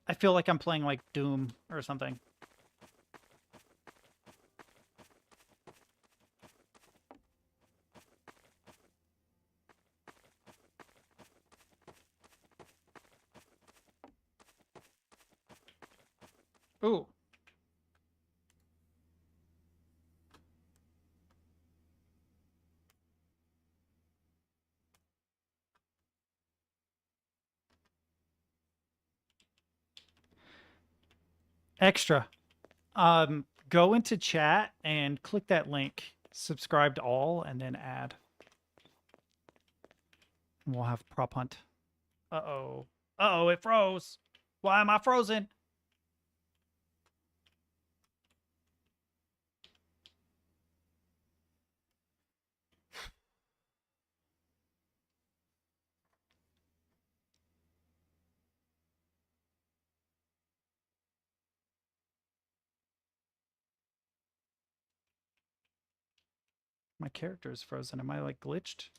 I feel like I'm playing like Doom or something. Ooh. Extra. Go into chat and click that link. Subscribe to all and then add. And we'll have prop hunt. Uh-oh. Uh-oh, it froze. Why am I frozen? My character is frozen. Am I like glitched?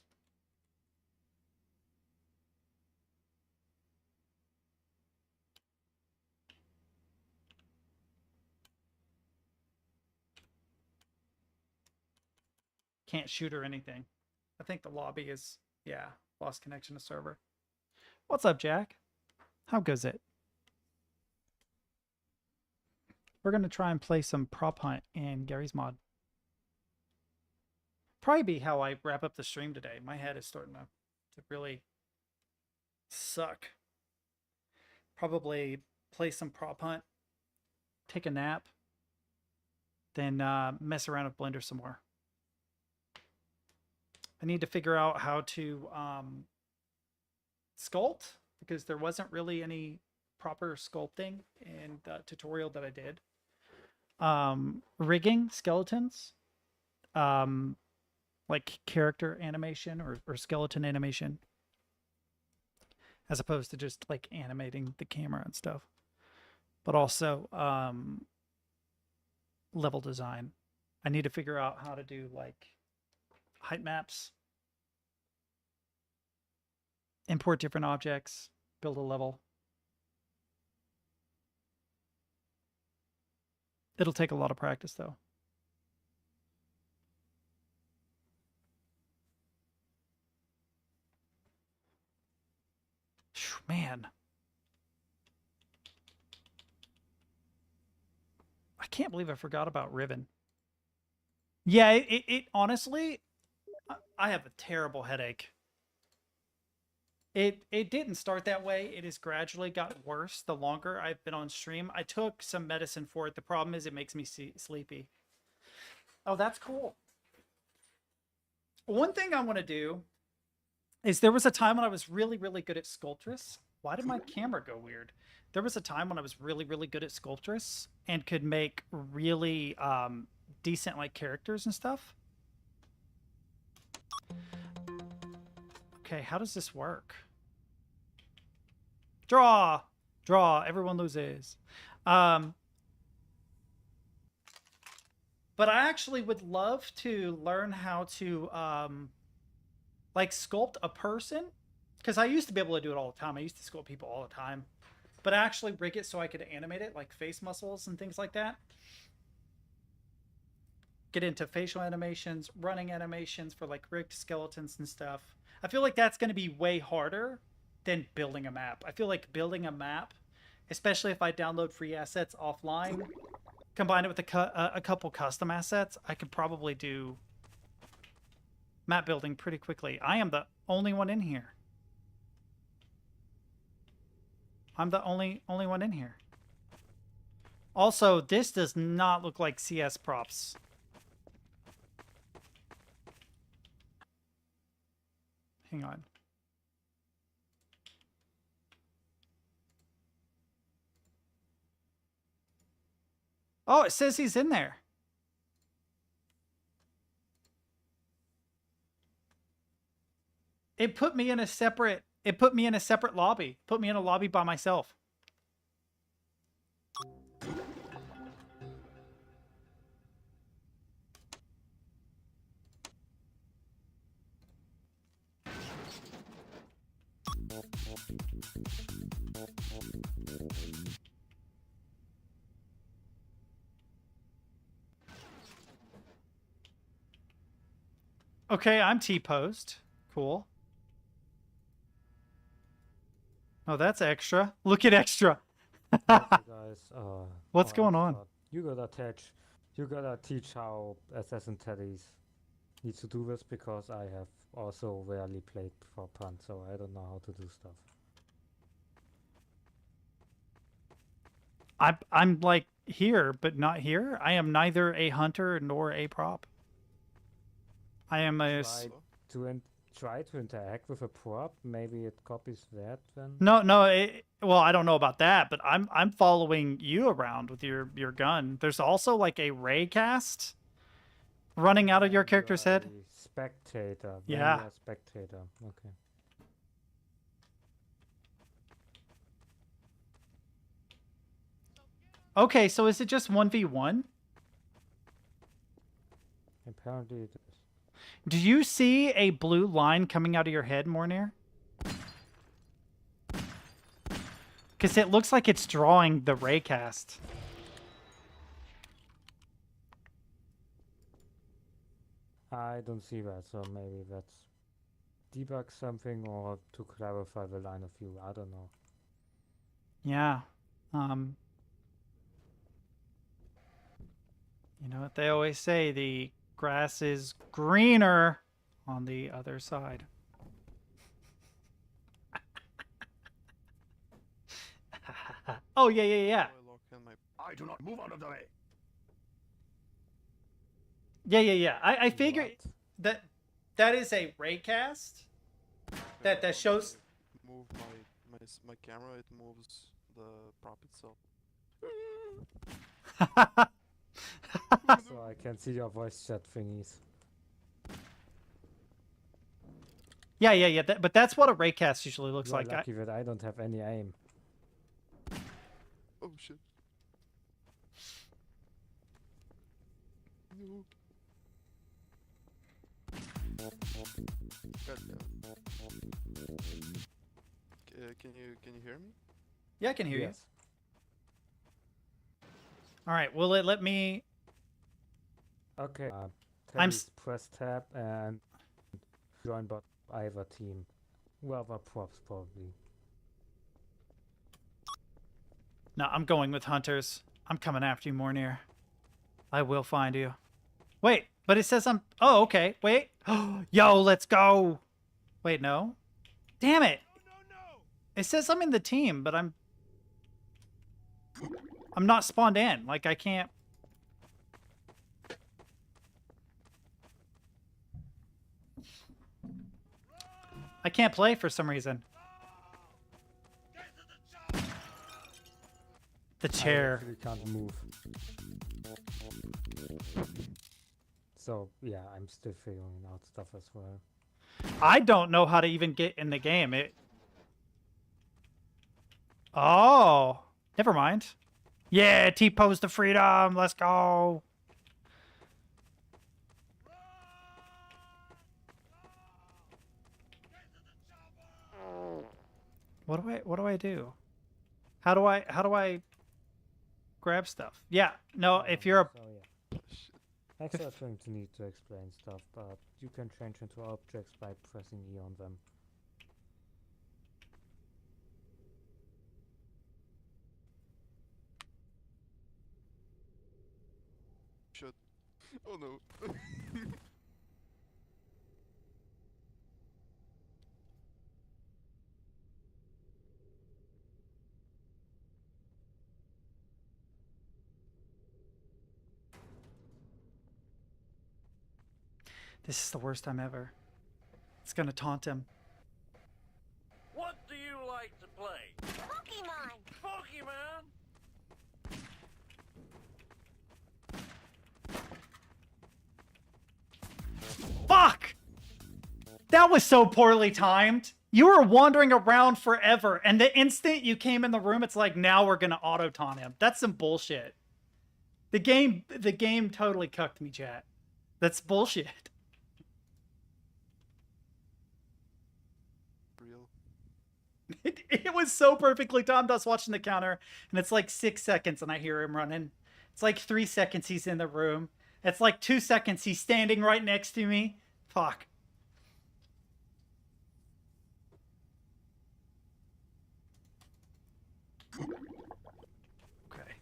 Can't shoot or anything. I think the lobby is, yeah, lost connection to server. What's up, Jack? How goes it? We're going to try and play some prop hunt in Garry's mod. Probably be how I wrap up the stream today. My head is starting to really suck. Probably play some prop hunt, take a nap, then mess around with Blender some more. I need to figure out how to sculpt, because there wasn't really any proper sculpting in the tutorial that I did. Rigging skeletons, like character animation or skeleton animation, as opposed to just like animating the camera and stuff. But also level design. I need to figure out how to do like height maps, import different objects, build a level. It'll take a lot of practice though. Man. I can't believe I forgot about Riven. Yeah, it honestly, I have a terrible headache. It didn't start that way. It has gradually gotten worse the longer I've been on stream. I took some medicine for it. The problem is it makes me sleepy. Oh, that's cool. One thing I want to do is, there was a time when I was really, really good at Sculptress. Why did my camera go weird? There was a time when I was really, really good at Sculptress and could make really decent like characters and stuff. Okay, how does this work? Draw! Draw. Everyone loses. But I actually would love to learn how to like sculpt a person, because I used to be able to do it all the time. I used to sculpt people all the time, but actually rig it so I could animate it, like face muscles and things like that. Get into facial animations, running animations for like rigged skeletons and stuff. I feel like that's going to be way harder than building a map. I feel like building a map, especially if I download free assets offline, combine it with a couple custom assets, I could probably do map building pretty quickly. I am the only one in here. I'm the only one in here. Also, this does not look like CS props. Hang on. Oh, it says he's in there. It put me in a separate lobby. Put me in a lobby by myself. Okay, I'm T-posed. Cool. Oh, that's extra. Look at extra. Guys, What's going on? You gotta teach how AssassinTeddies needs to do this, because I have also rarely played for punt, so I don't know how to do stuff. I'm like here, but not here. I am neither a hunter nor a prop. I am a... Try to interact with a prop. Maybe it copies that then. No. Well, I don't know about that, but I'm following you around with your gun. There's also like a ray cast running out of your character's head. Spectator. Yeah. Spectator. Okay. Okay, so is it just 1v1? Apparently it is. Do you see a blue line coming out of your head, Mornir? Because it looks like it's drawing the raycast. I don't see that, so maybe that's debug something or to clarify the line of view. I don't know. Yeah. You know what they always say, the grass is greener on the other side. Oh, yeah, yeah, yeah. I do not move out of the way. Yeah, yeah, yeah. I figured What? that is a raycast that shows. Move my camera. It moves the prop itself. So I can see your voice chat thingies. Yeah, yeah, yeah. But that's what a raycast usually looks You are like. lucky that I don't have any aim. Oh shit. No. Goddamn. Can you hear me? Yeah, I can hear you. Yes. All right. Will it let me? Okay. I'm press tab and join bot either team. Whoever props probably. No, I'm going with hunters. I'm coming after you, Mornir. I will find you. Wait, but it says I'm... Oh, okay. Wait. Yo, let's go. Wait, no. Damn it. It says I'm in the team, but I'm not spawned in. Like, I can't... I can't play for some reason. The chair. I actually can't move. So yeah, I'm still figuring out stuff as well. I don't know how to even get in the game. Oh, never mind. Yeah, T-pose to freedom. Let's go. What do I do? How do I grab stuff? Yeah, no, if you're a... So yeah. Extra going to need to explain stuff, but you can change into objects by pressing E on them. Shit. Oh no. This is the worst time ever. It's gonna taunt him. What do you like to play? Pokemon! Pokemon? Fuck! That was so poorly timed. You were wandering around forever, and the instant you came in the room, it's like, now we're gonna auto taunt him. That's some bullshit. The game totally cucked me, chat. That's bullshit. Real. It was so perfectly timed. I was watching the counter, and it's like 6 seconds, and I hear him running. It's like 3 seconds he's in the room. It's like 2 seconds he's standing right next to me. Fuck. Okay.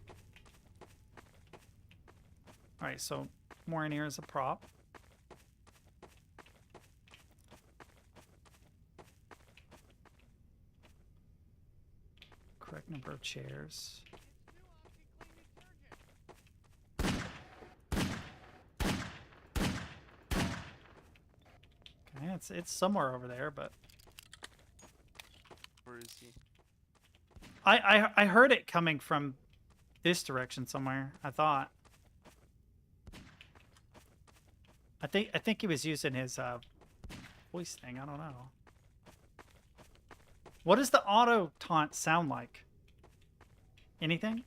Alright, so Morinir is a prop. Correct number of chairs. Okay, it's somewhere over there, but Where is he? I heard it coming from this direction somewhere, I thought. I think he was using his voice thing, I don't know. What does the auto taunt sound like? Anything?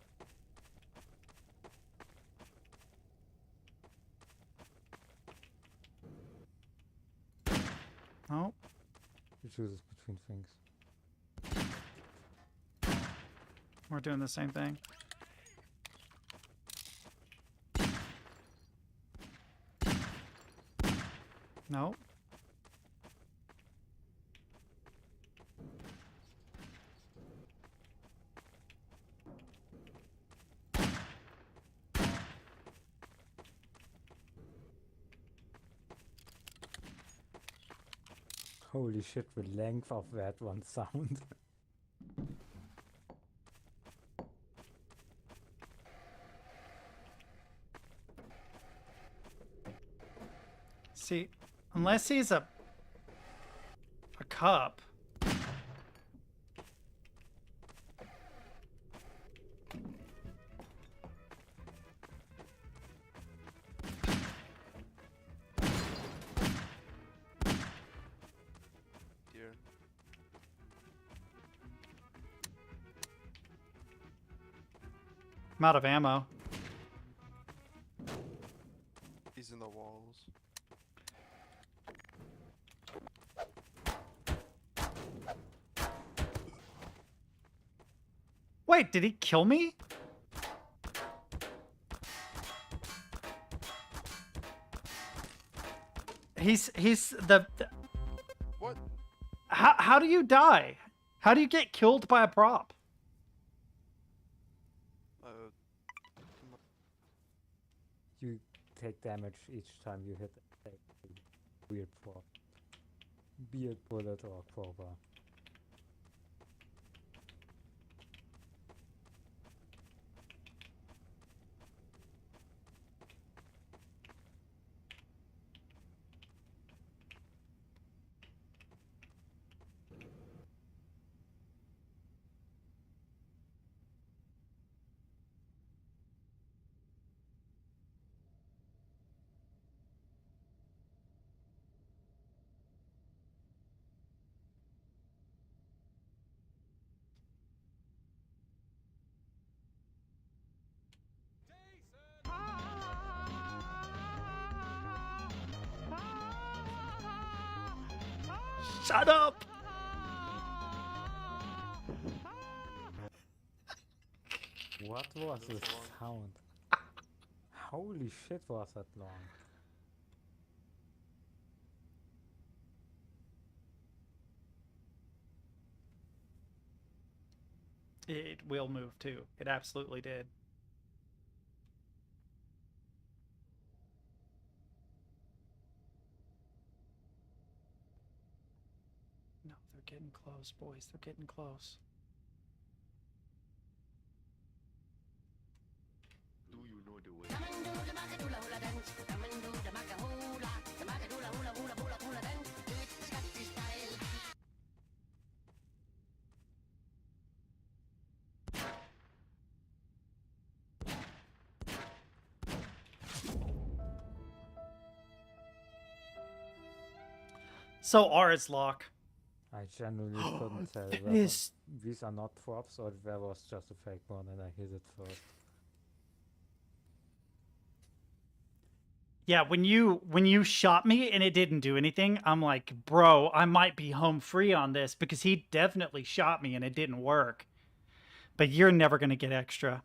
Oh, He chooses between things. we're doing the same thing. No. Holy shit, the length of that one sound. See, unless he's a cup. Here. I'm out of ammo. He's in the walls. Wait, did he kill me? He's the What? how do you die? How do you get killed by a prop? You take damage each time you hit a weird prop. Be it bullet or crowbar. Shut up! What was this sound? Holy shit, was that long? It will move too. It absolutely did. No, they're getting close, boys. They're getting close. Do you know the way? So R is lock. I genuinely couldn't tell That whether is- these are not props or if that was just a fake one and I hit it first. Yeah, when you shot me and it didn't do anything, I'm like, bro, I might be home free on this because he definitely shot me and it didn't work. But you're never gonna get extra.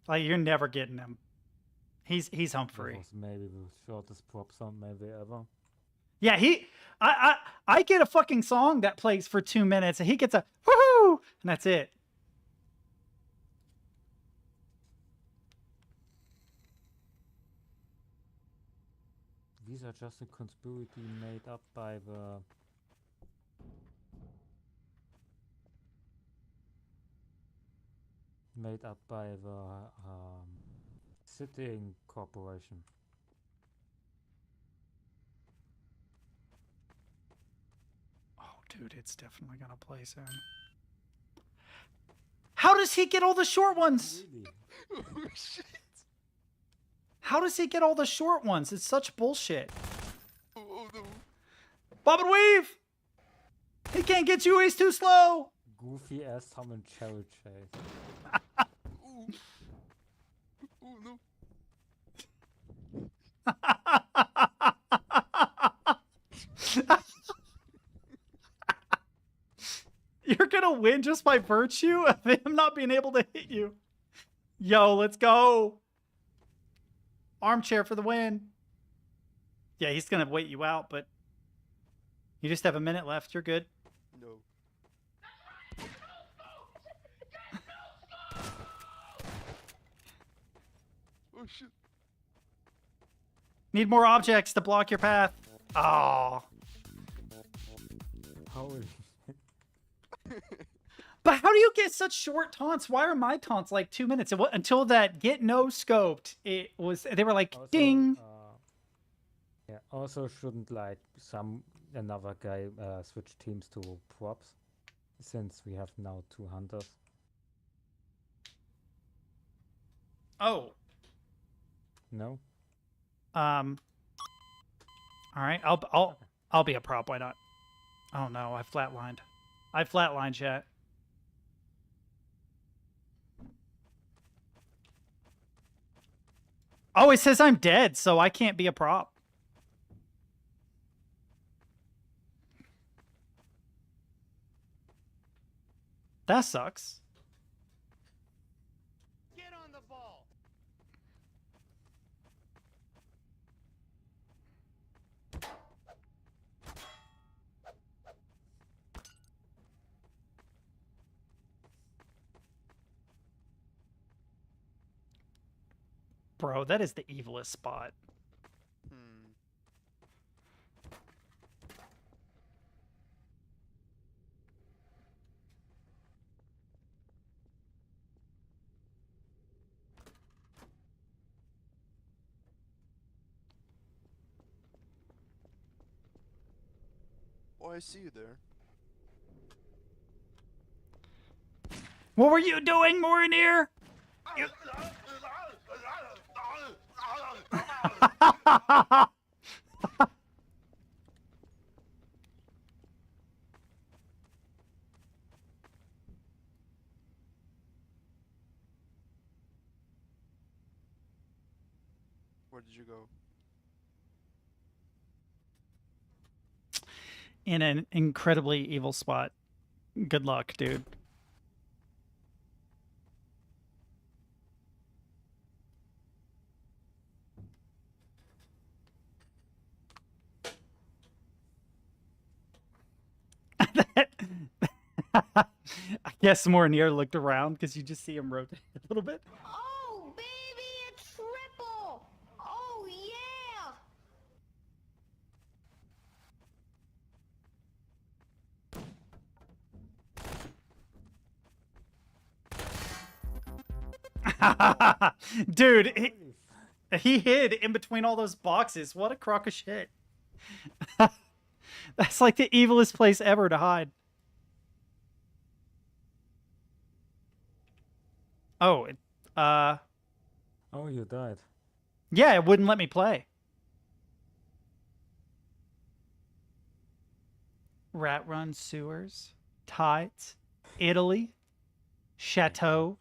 Like you're never getting him. He's home That free. was maybe the shortest prop sound maybe ever. Yeah, I get a fucking song that plays for 2 minutes and he gets a woohoo and that's it. These are just a conspiracy made up by the sitting corporation. Oh, dude, it's definitely gonna play soon. How does he get all the short ones? Really? Oh shit! How does he get all the short ones? It's such bullshit. Oh no! Bob and weave! He can't get you, he's too slow! Goofy ass Tom and Jerry chase. Ooh. Oh no! win just by virtue of him not being able to hit you. Yo, let's go. Armchair for the win. Yeah, he's going to wait you out, but you just have a minute left. You're good. No. Oh shit. Need more objects to block your path. Oh. Holy. But how do you get such short taunts? Why are my taunts like 2 minutes? Until that get no scoped, it was, they were like, Also, ding. Yeah, also shouldn't like another guy switch teams to props, since we have now 2 hunters. Oh. No? All right, I'll be a prop. Why not? Oh no, I flatlined. I flatlined, chat. Oh, it says I'm dead, so I can't be a prop. That sucks. Get on the ball. Bro, that is the evilest spot. Hmm. Oh, I see you there. What were you doing, Morinir? You... Where did you go? In an incredibly evil spot. Good luck, dude. I guess Morinir looked around because you just see him rotate a little bit. Oh, baby, a triple! Oh, yeah! Dude, he hid in between all those boxes. What a crock of shit. That's like the evilest place ever to hide. Oh, Oh, you died. yeah, it wouldn't let me play. Rat Run Sewers, Tides, Italy, Chateau.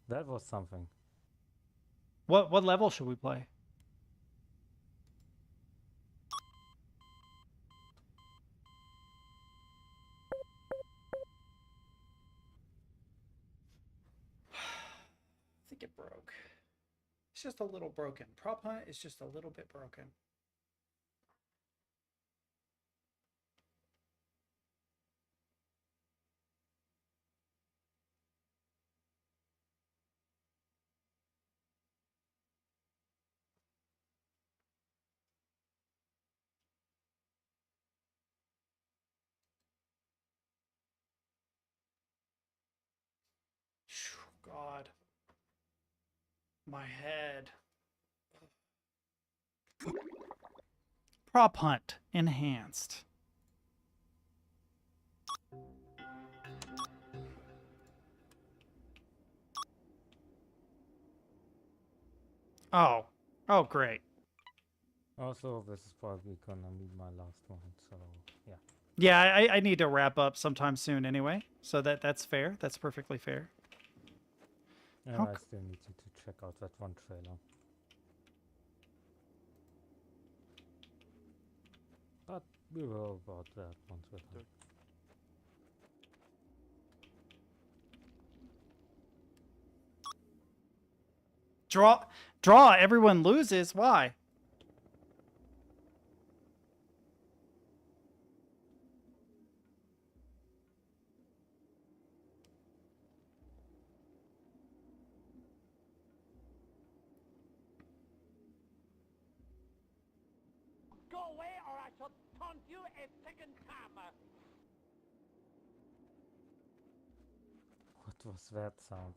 That was something. What level should we play? I think it broke. It's just a little broken. Prop hunt is just a little bit broken. God. My head. Prop hunt enhanced. Oh. Oh, great. Also, this is probably gonna be my last one, so yeah. Yeah, I need to wrap up sometime soon anyway. So that's fair. That's perfectly fair. And How I still need you to check out that one trailer. But we will about that once we're done. Draw. Everyone loses. Why? Go away or I shall taunt you a second time. What was that sound?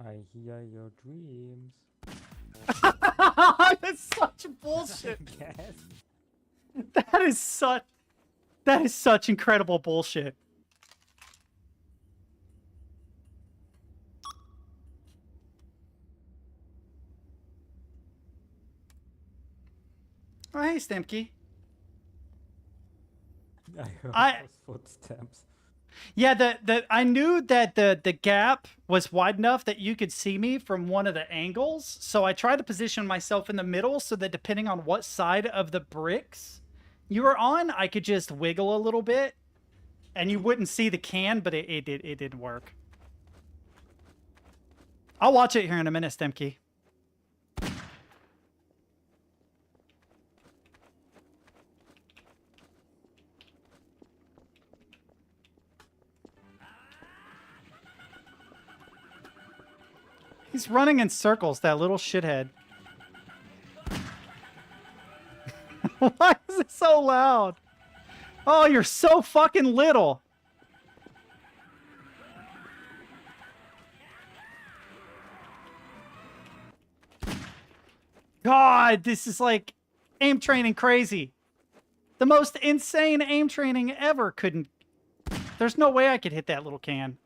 I hear your dreams. That's such bullshit. Yes. That is such incredible bullshit. Oh, hey, Stemke. I heard I- those footsteps. Yeah, I knew that the gap was wide enough that you could see me from one of the angles, so I tried to position myself in the middle so that depending on what side of the bricks you were on, I could just wiggle a little bit, and you wouldn't see the can, but it didn't work. I'll watch it here in a minute, Stemke. He's running in circles, that little shithead. Why is it so loud? Oh, you're so fucking little. God, this is like aim training crazy. The most insane aim training ever couldn't... There's no way I could hit that little can.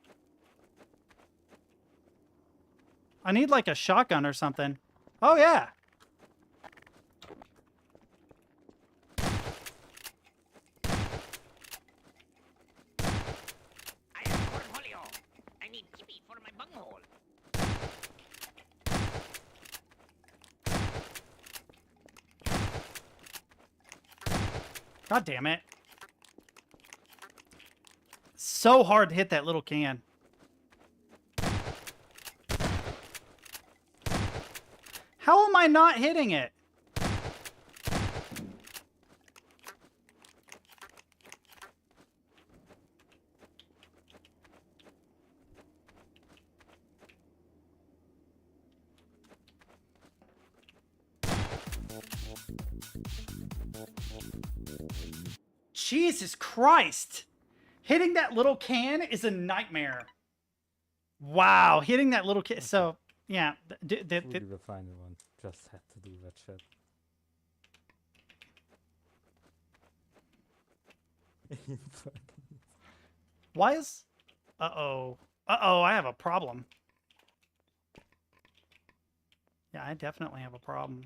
I need like a shotgun or something. Oh, yeah. I am Cornholio. I need chippy for my bunghole. God damn it. So hard to hit that little can. How am I not hitting it? Jesus Christ. Hitting that little can is a nightmare. Wow, hitting that little can. So, yeah. Truly the final one. Just had to do that shit. Why is... Uh-oh. Uh-oh, I have a problem. Yeah, I definitely have a problem.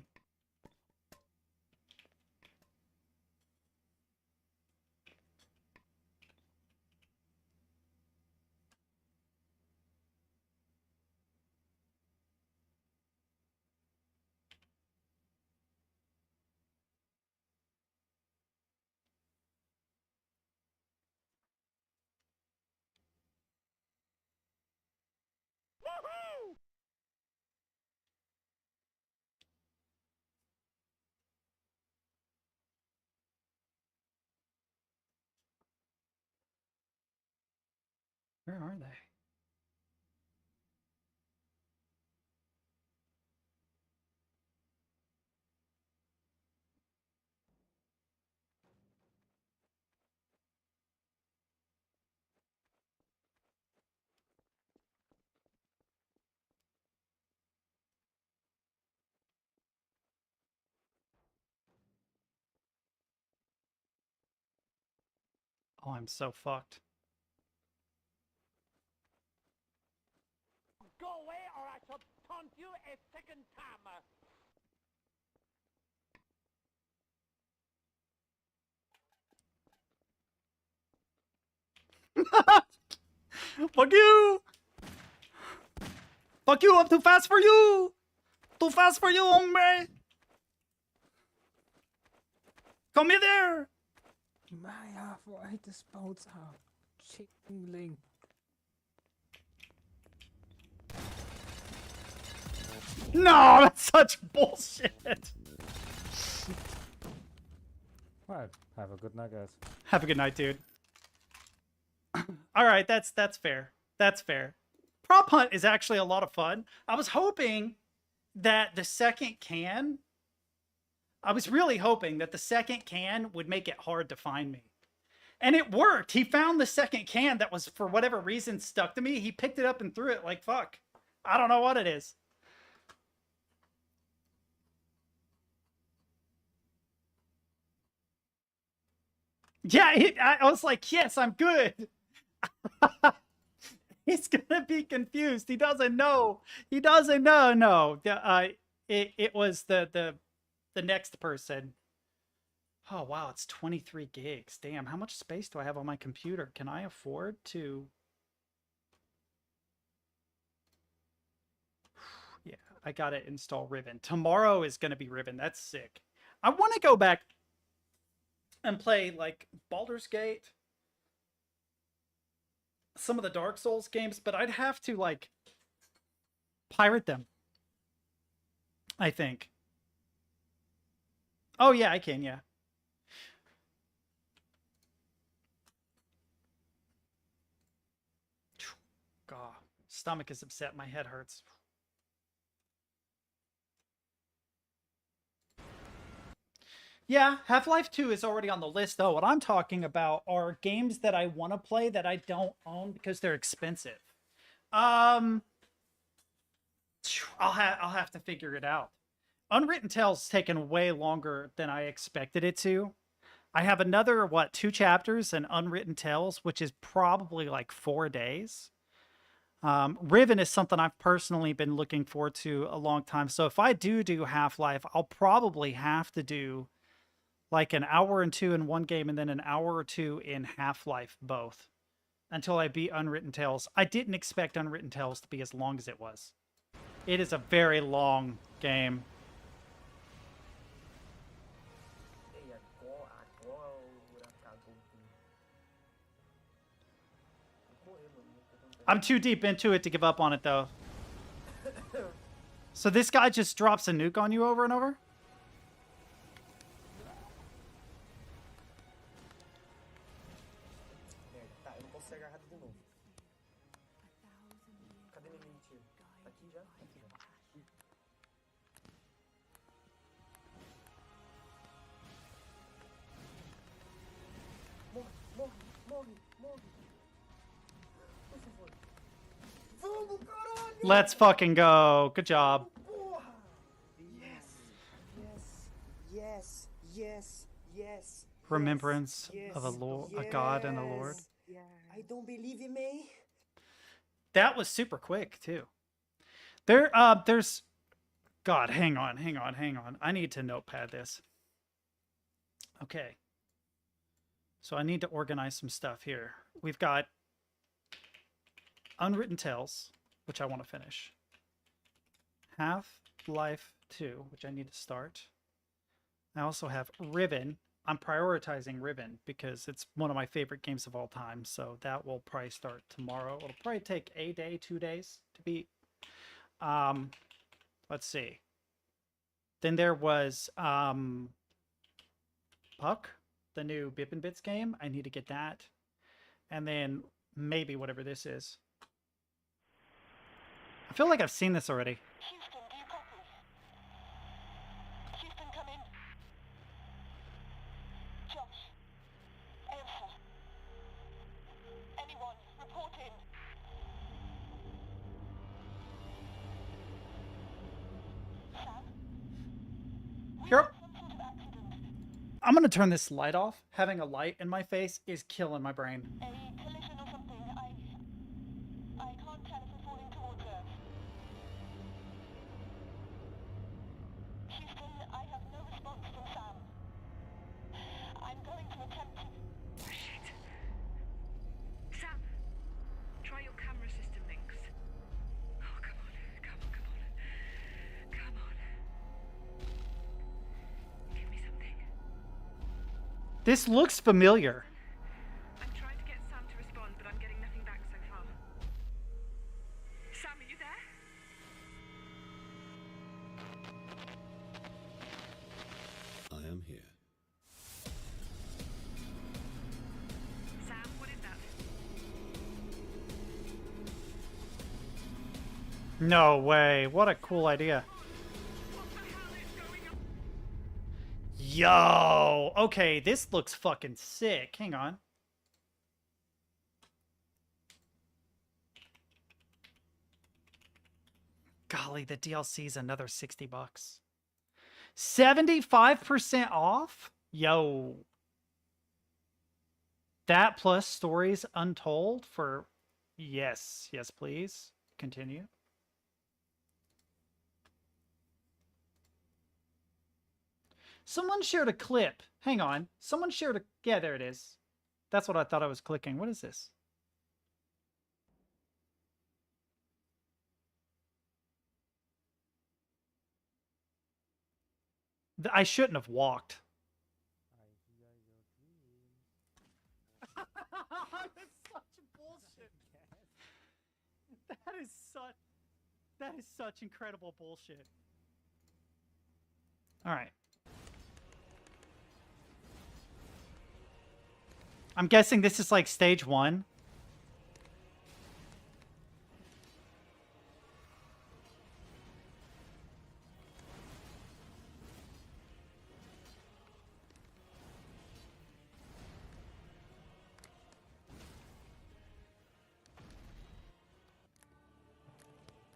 Woohoo! Where are they? Oh, I'm so fucked. Go away or I shall taunt you a second time. Fuck you! Fuck you, I'm too fast for you! Too fast for you, hombre! Come here there! My halfway disposal. Chicken link. No, that's such bullshit! Well, have a good night, guys. Have a good night, dude. Alright, that's fair. That's fair. Prop hunt is actually a lot of fun. I was hoping that the second can... I was really hoping that the second can would make it hard to find me. And it worked. He found the second can that was, for whatever reason, stuck to me. He picked it up and threw it like, fuck. I don't know what it is. Yeah, I was like, yes, I'm good. He's gonna be confused. He doesn't know. He doesn't know. No, it was the next person. Oh wow, it's 23 gigs. Damn, how much space do I have on my computer? Can I afford to? Yeah, I gotta install Riven. Tomorrow is gonna be Riven. That's sick. I want to go back and play like Baldur's Gate, some of the Dark Souls games, but I'd have to like pirate them, I think. Oh yeah, I can, yeah. God, stomach is upset, my head hurts. Yeah, Half-Life 2 is already on the list, though. What I'm talking about are games that I want to play that I don't own because they're expensive. I'll have to figure it out. Unwritten Tales taken way longer than I expected it to. I have another, 2 chapters in Unwritten Tales, which is probably like 4 days. Riven is something I've personally been looking forward to a long time. So if I do Half-Life, I'll probably have to do like an hour and 2 in one game and then an hour or 2 in Half-Life both until I beat Unwritten Tales. I didn't expect Unwritten Tales to be as long as it was. It is a very long game. I'm too deep into it to give up on it, though. So this guy just drops a nuke on you over and over? Let's fucking go. Good job. Yes. Remembrance of a Lord, a God and a Lord. I don't believe in me. That was super quick too. There's God, hang on. I need to notepad this. Okay. So I need to organize some stuff here. We've got Unwritten Tales, which I want to finish. Half-Life 2, which I need to start. I also have Riven. I'm prioritizing Riven because it's one of my favorite games of all time. So that will probably start tomorrow. It'll probably take a day, 2 days to beat. Let's see. Then there was Puck, the new Bip and Bits game. I need to get that. And then maybe whatever this is. I feel like I've seen this already. Houston, do you copy? Houston, come in. Josh. Answer. Anyone, report in. Sam? Here. I'm going to turn this light off. Having a light in my face is killing my brain. A collision or something. I can't tell if we're falling towards Earth. Houston, I have no response from Sam. I'm going to attempt to... Shit. Sam, try your camera. This looks familiar. I'm trying to get Sam to respond, but I'm getting nothing back so far. Sam, are you there? I am here. Sam, what is that? No way. What a cool idea. Yo! Okay, this looks fucking sick. Hang on. Golly, the DLC is another $60. 75% off? Yo. That plus stories untold for... Yes. Yes, please. Continue. Someone shared a clip. Hang on. Someone shared a... Yeah, there it is. That's what I thought I was clicking. What is this? I shouldn't have walked. That's such bullshit. That is such incredible bullshit. All right. I'm guessing this is like stage 1.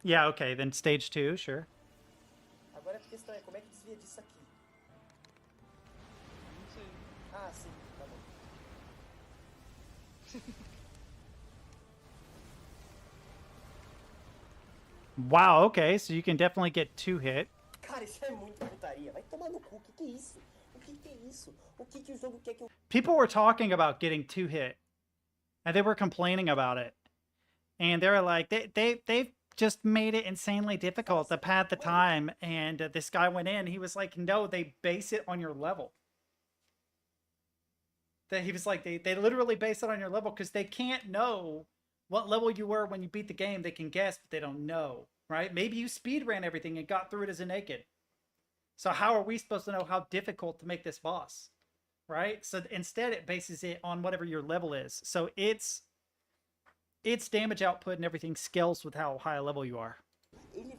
Yeah, okay, then stage 2, sure. Agora a questão é como é que desvia disso aqui? Não sei. Ah, sim, tá bom. Wow, okay, so you can definitely get 2 hit. Cara, isso é muita putaria. Vai tomar no cu. O que é isso? O que é isso? O que o jogo quer que eu... People were talking about getting 2 hit. And they were complaining about it. And they were like, they've just made it insanely difficult to pad the time. And this guy went in, he was like, no, they base it on your level. That he was like, they literally base it on your level because they can't know what level you were when you beat the game. They can guess, but they don't know, right? Maybe you speed ran everything and got through it as a naked. So how are we supposed to know how difficult to make this boss, right? So instead it bases it on whatever your level is. So its damage output and everything scales with how high a level you are. Ele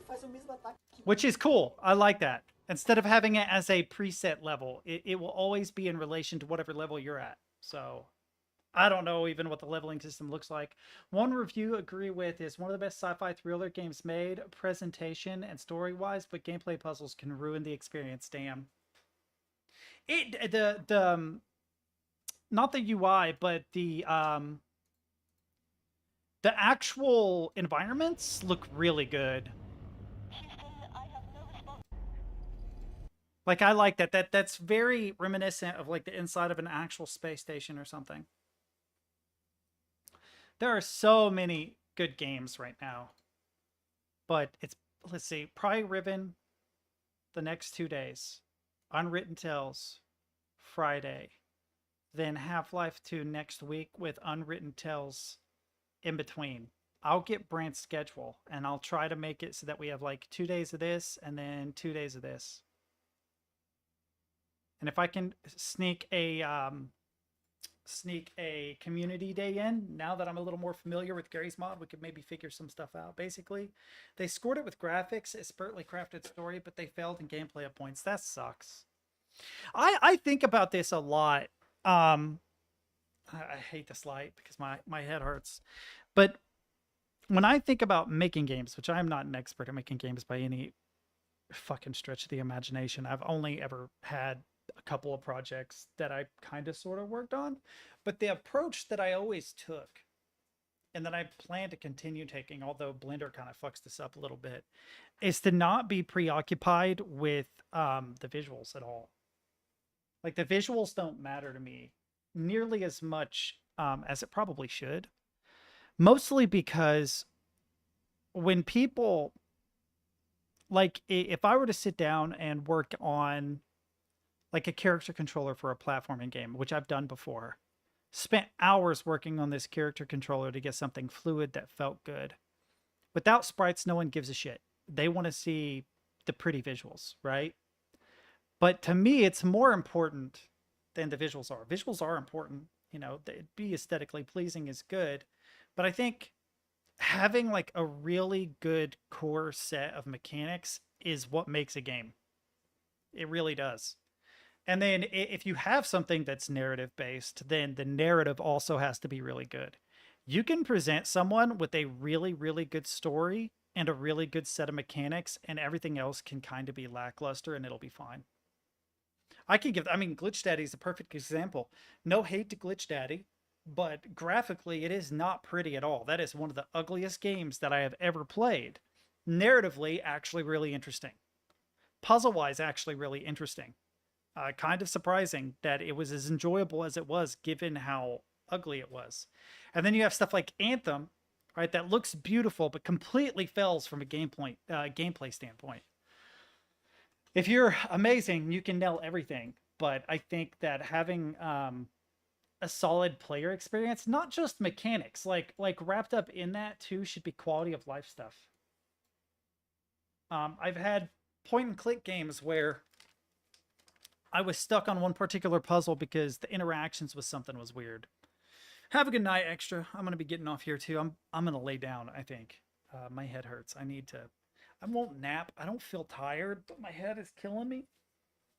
faz o mesmo ataque. Which is cool. I like that. Instead of having it as a preset level, it will always be in relation to whatever level you're at. So I don't know even what the leveling system looks like. One review I agree with is one of the best sci-fi thriller games made, presentation and story-wise, but gameplay puzzles can ruin the experience. Damn. Not the UI, but the actual environments look really good. Like, I like that. That's very reminiscent of like the inside of an actual space station or something. There are so many good games right now. But it's, let's see, probably Riven the next 2 days. Unwritten Tales Friday. Then Half-Life 2 next week with Unwritten Tales in between. I'll get Brant's schedule and I'll try to make it so that we have like 2 days of this and then 2 days of this. And if I can sneak a community day in, now that I'm a little more familiar with Garry's mod, we could maybe figure some stuff out. Basically, they scored it with graphics, expertly crafted story, but they failed in gameplay at points. That sucks. I think about this a lot. I hate this light because my head hurts. But when I think about making games, which I'm not an expert at making games by any fucking stretch of the imagination, I've only ever had a couple of projects that I kind of sort of worked on, but the approach that I always took and that I plan to continue taking, although Blender kind of fucks this up a little bit, is to not be preoccupied with the visuals at all. Like, the visuals don't matter to me nearly as much as it probably should, mostly because when people, like, if I were to sit down and work on like a character controller for a platforming game, which I've done before. Spent hours working on this character controller to get something fluid that felt good. Without sprites, no one gives a shit. They want to see the pretty visuals, right? But to me, it's more important than the visuals are. Visuals are important, you know, be aesthetically pleasing is good. But I think having like a really good core set of mechanics is what makes a game. It really does. And then if you have something that's narrative based, then the narrative also has to be really good. You can present someone with a really, really good story and a really good set of mechanics, and everything else can kind of be lackluster and it'll be fine. I mean, Glitch Daddy is a perfect example. No hate to Glitch Daddy, but graphically, it is not pretty at all. That is one of the ugliest games that I have ever played. Narratively, actually really interesting. Puzzle-wise, actually really interesting. Kind of surprising that it was as enjoyable as it was, given how ugly it was. And then you have stuff like Anthem, right, that looks beautiful, but completely fails from a gameplay standpoint. If you're amazing, you can nail everything. But I think that having a solid player experience, not just mechanics, like wrapped up in that too, should be quality of life stuff. I've had point and click games where I was stuck on one particular puzzle because the interactions with something was weird. Have a good night, Extra. I'm gonna be getting off here too. I'm gonna lay down, I think. My head hurts. I won't nap. I don't feel tired, but my head is killing me.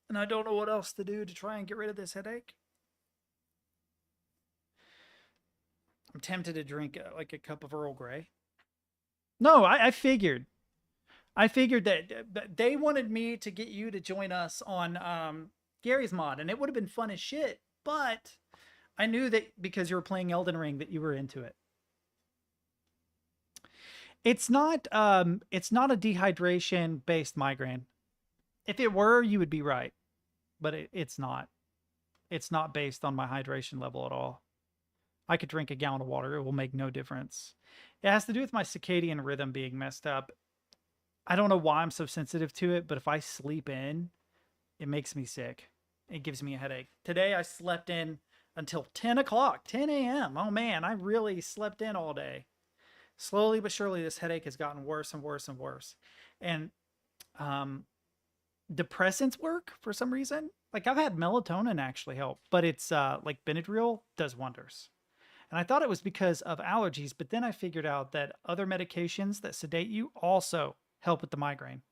And I don't know what else to do to try and get rid of this headache. I'm tempted to drink like a cup of Earl Grey. No, I figured. I figured that they wanted me to get you to join us on Garry's mod, and it would have been fun as shit, but I knew that because you were playing Elden Ring that you were into it. It's not a dehydration based migraine. If it were, you would be right, but it's not. It's not based on my hydration level at all. I could drink a gallon of water. It will make no difference. It has to do with my circadian rhythm being messed up. I don't know why I'm so sensitive to it, but if I sleep in, it makes me sick. It gives me a headache. Today I slept in until 10 o'clock, 10 a.m. Oh man, I really slept in all day. Slowly but surely, this headache has gotten worse and worse and worse. And depressants work for some reason. Like I've had melatonin actually help, but it's like Benadryl does wonders. And I thought it was because of allergies, but then I figured out that other medications that sedate you also help with the migraine.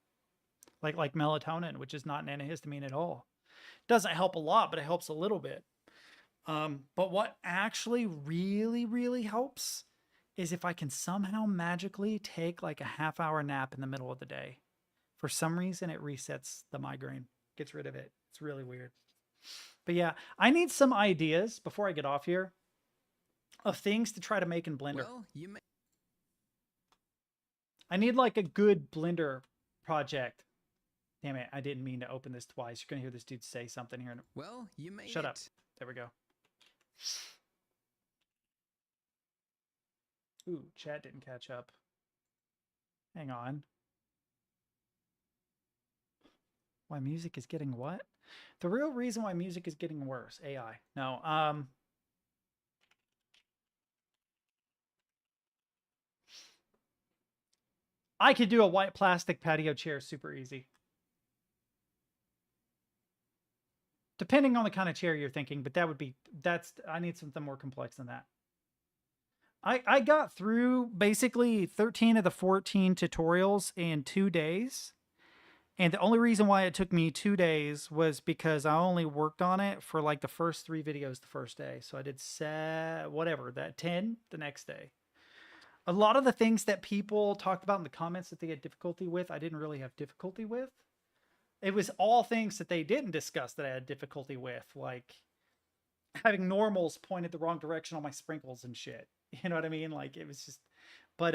Like melatonin, which is not an antihistamine at all. Doesn't help a lot, but it helps a little bit. But what actually really, really helps is if I can somehow magically take like a half-hour nap in the middle of the day. For some reason, it resets the migraine, gets rid of it. It's really weird. But yeah, I need some ideas before I get off here of things to try to make in Blender. Well, I need like a good Blender project. Damn it, I didn't mean to open this twice. You're gonna hear this dude say something here. Well, you made Shut up. There we go. Ooh, chat didn't catch up. Hang on. Why music is getting what? The real reason why music is getting worse. AI. No, I could do a white plastic patio chair super easy. Depending on the kind of chair you're thinking, but I need something more complex than that. I got through basically 13 of the 14 tutorials in 2 days. And the only reason why it took me 2 days was because I only worked on it for like the first 3 videos the first day. So I did 10 the next day. A lot of the things that people talked about in the comments that they had difficulty with, I didn't really have difficulty with. It was all things that they didn't discuss that I had difficulty with, like having normals pointed the wrong direction on my sprinkles and shit. You know what I mean? Like it was just, but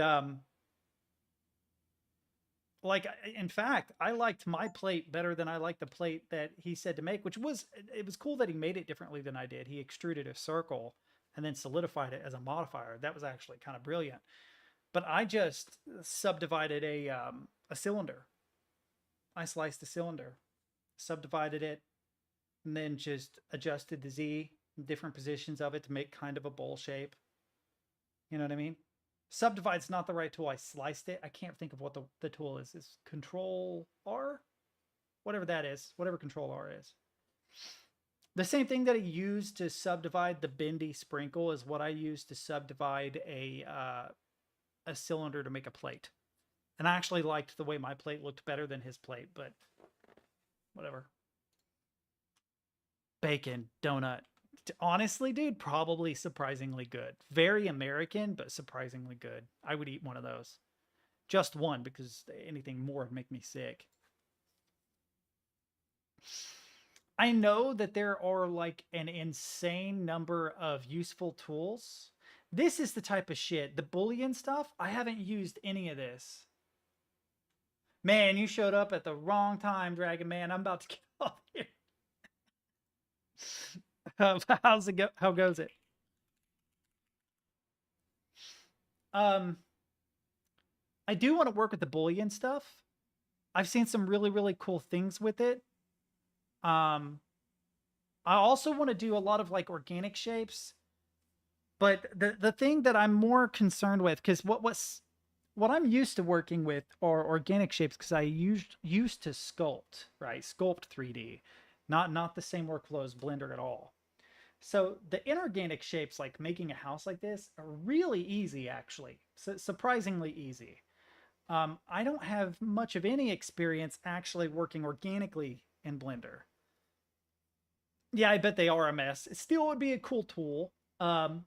like in fact, I liked my plate better than I liked the plate that he said to make, it was cool that he made it differently than I did. He extruded a circle and then solidified it as a modifier. That was actually kind of brilliant. But I just subdivided a cylinder. I sliced a cylinder, subdivided it, and then just adjusted the Z, different positions of it to make kind of a bowl shape. You know what I mean? Subdivide's not the right tool. I sliced it. I can't think of what the tool is. It's Control R? Whatever that is. Whatever Control R is. The same thing that I used to subdivide the bendy sprinkle is what I used to subdivide a cylinder to make a plate. And I actually liked the way my plate looked better than his plate, but whatever. Bacon, donut. Honestly, dude, probably surprisingly good. Very American, but surprisingly good. I would eat one of those. Just one, because anything more would make me sick. I know that there are like an insane number of useful tools. This is the type of shit. The Boolean stuff, I haven't used any of this. Man, you showed up at the wrong time, Dragon Man. I'm about to get off here. How's it go? How goes it? I do want to work with the Boolean stuff. I've seen some really, really cool things with it. I also want to do a lot of like organic shapes, but the thing that I'm more concerned with, because what I'm used to working with are organic shapes, because I used to sculpt, right? Sculpt 3D, not the same workflow as Blender at all. So the inorganic shapes, like making a house like this, are really easy, actually. Surprisingly easy. I don't have much of any experience actually working organically in Blender. Yeah, I bet they are a mess. It still would be a cool tool. Wouldn't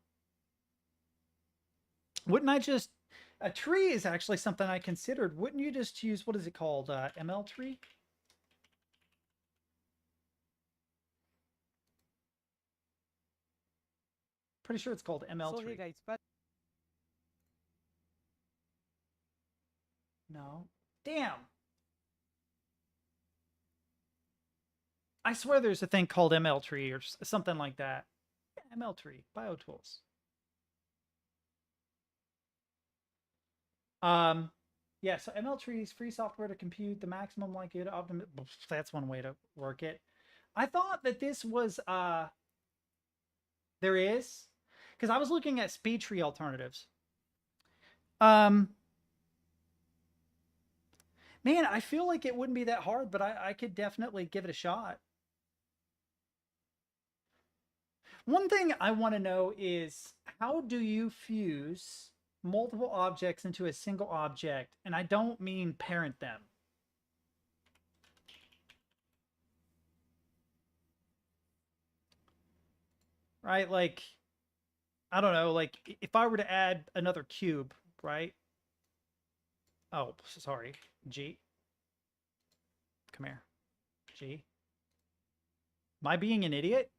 I just... A tree is actually something I considered. Wouldn't you just use, what is it called? ML tree? Pretty sure it's called ML tree. No. Damn. I swear there's a thing called ML tree or something like that. ML tree, BioTools. Yeah, so ML tree is free software to compute the maximum likelihood optimum. That's one way to work it. I thought that this was there is, because I was looking at speed tree alternatives. Man, I feel like it wouldn't be that hard, but I could definitely give it a shot. One thing I want to know is, how do you fuse multiple objects into a single object? And I don't mean parent them. Right? Like, I don't know, like if I were to add another cube, right? Oh, sorry. G. Come here. G. Am I being an idiot?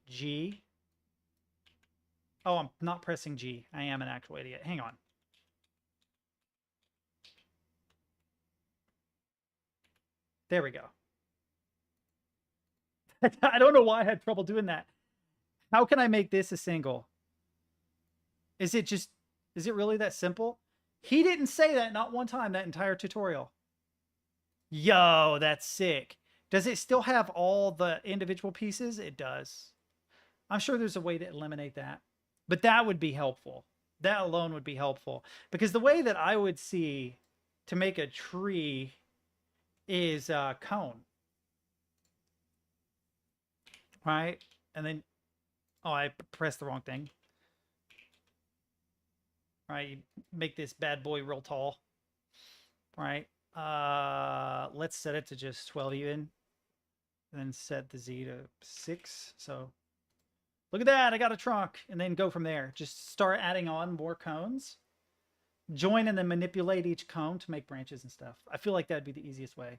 G. Oh, I'm not pressing G. I am an actual idiot. Hang on. There we go. I don't know why I had trouble doing that. How can I make this a single? Is it really that simple? He didn't say that not one time that entire tutorial. Yo, that's sick. Does it still have all the individual pieces? It does. I'm sure there's a way to eliminate that. But that would be helpful. That alone would be helpful. Because the way that I would see to make a tree is a cone. Right? And then, oh, I pressed the wrong thing. Right, you make this bad boy real tall. Right. Let's set it to just 12 even. And then set the Z to 6. So look at that, I got a trunk. And then go from there. Just start adding on more cones. Join and then manipulate each cone to make branches and stuff. I feel like that'd be the easiest way.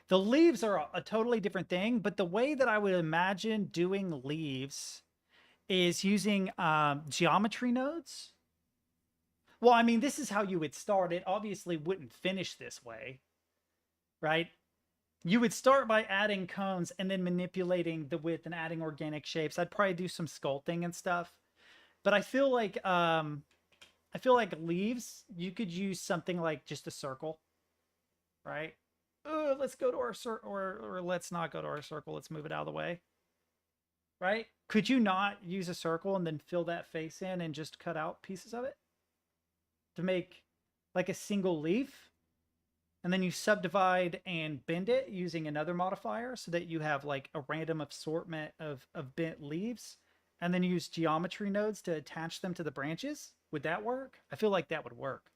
The leaves are a totally different thing, but the way that I would imagine doing leaves is using geometry nodes. Well, I mean, this is how you would start. It obviously wouldn't finish this way, right? You would start by adding cones and then manipulating the width and adding organic shapes. I'd probably do some sculpting and stuff. But I feel like leaves, you could use something like just a circle, right? let's go to our circle, or let's not go to our circle. Let's move it out of the way. Right? Could you not use a circle and then fill that face in and just cut out pieces of it to make like a single leaf? And then you subdivide and bend it using another modifier so that you have like a random assortment of bent leaves, and then use geometry nodes to attach them to the branches. Would that work? I feel like that would work.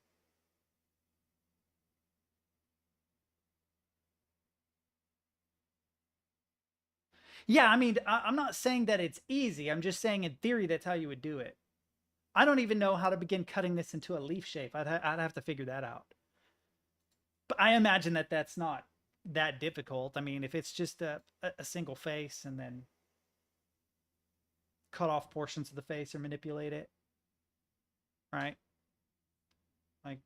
Yeah, I mean, I'm not saying that it's easy. I'm just saying in theory that's how you would do it. I don't even know how to begin cutting this into a leaf shape. I'd have to figure that out. But I imagine that that's not that difficult. I mean, if it's just a single face and then cut off portions of the face or manipulate it, right? Like,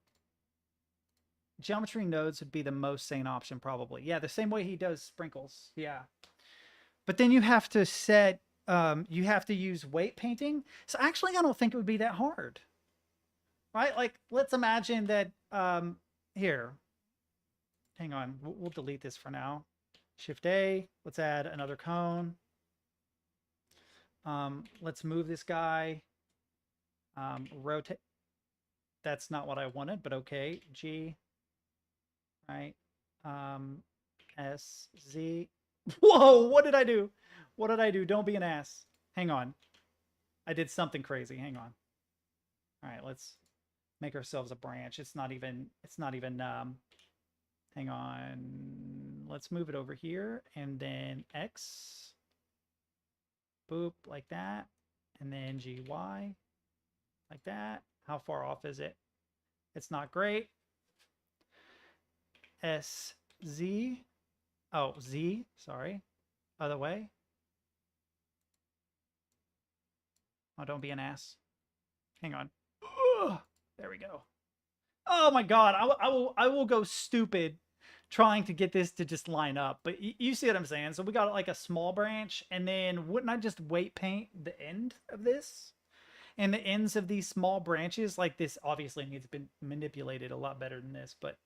geometry nodes would be the most sane option probably. Yeah, the same way he does sprinkles. Yeah. But then you have to set, you have to use weight painting. So actually, I don't think it would be that hard, right? Like, let's imagine that, here, hang on, we'll delete this for now. Shift A, let's add another cone. Let's move this guy, rotate. That's not what I wanted, but okay, G, right? S, Z. Whoa, what did I do? What did I do? Don't be an ass. Hang on. I did something crazy. Hang on. All right, let's make ourselves a branch. It's not even, hang on. Let's move it over here and then X. Boop, like that. And then GY, like that. How far off is it? It's not great. SZ. Oh, Z, sorry. Other way. Oh, don't be an ass. Hang on. Ugh, there we go. Oh my God, I will go stupid trying to get this to just line up. But you see what I'm saying? So we got like a small branch, and then wouldn't I just weight paint the end of this? And the ends of these small branches, like this obviously needs to be manipulated a lot better than this, but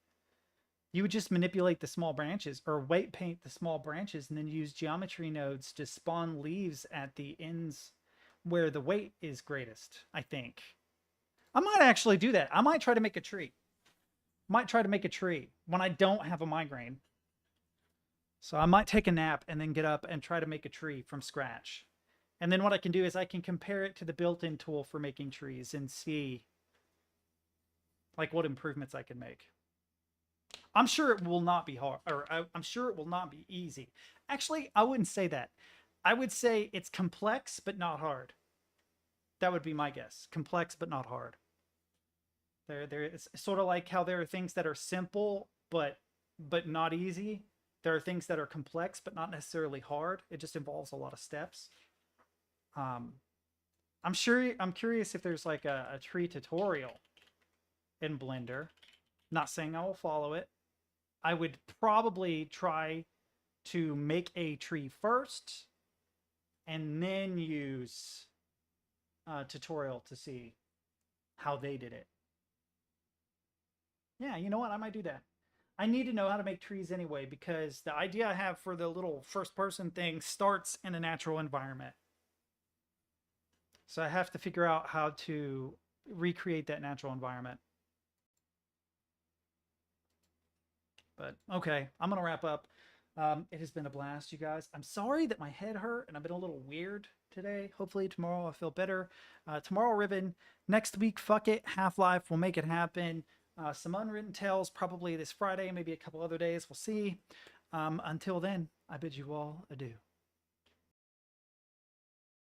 you would just manipulate the small branches or weight paint the small branches and then use geometry nodes to spawn leaves at the ends where the weight is greatest, I think. I might actually do that. I might try to make a tree. Might try to make a tree when I don't have a migraine. So I might take a nap and then get up and try to make a tree from scratch. And then what I can do is I can compare it to the built-in tool for making trees and see like what improvements I can make. I'm sure it will not be hard, or I'm sure it will not be easy. Actually, I wouldn't say that. I would say it's complex, but not hard. That would be my guess. Complex, but not hard. It's sort of like how there are things that are simple, but not easy. There are things that are complex, but not necessarily hard. It just involves a lot of steps. I'm curious if there's like a tree tutorial in Blender. Not saying I will follow it. I would probably try to make a tree first and then use a tutorial to see how they did it. Yeah, you know what? I might do that. I need to know how to make trees anyway, because the idea I have for the little first person thing starts in a natural environment. So I have to figure out how to recreate that natural environment. But okay, I'm going to wrap up. It has been a blast, you guys. I'm sorry that my head hurt and I've been a little weird today. Hopefully tomorrow I'll feel better. Tomorrow Riven. Next week, fuck it. Half-Life, we'll make it happen. Some Unwritten Tales probably this Friday, maybe a couple other days. We'll see. Until then, I bid you all adieu.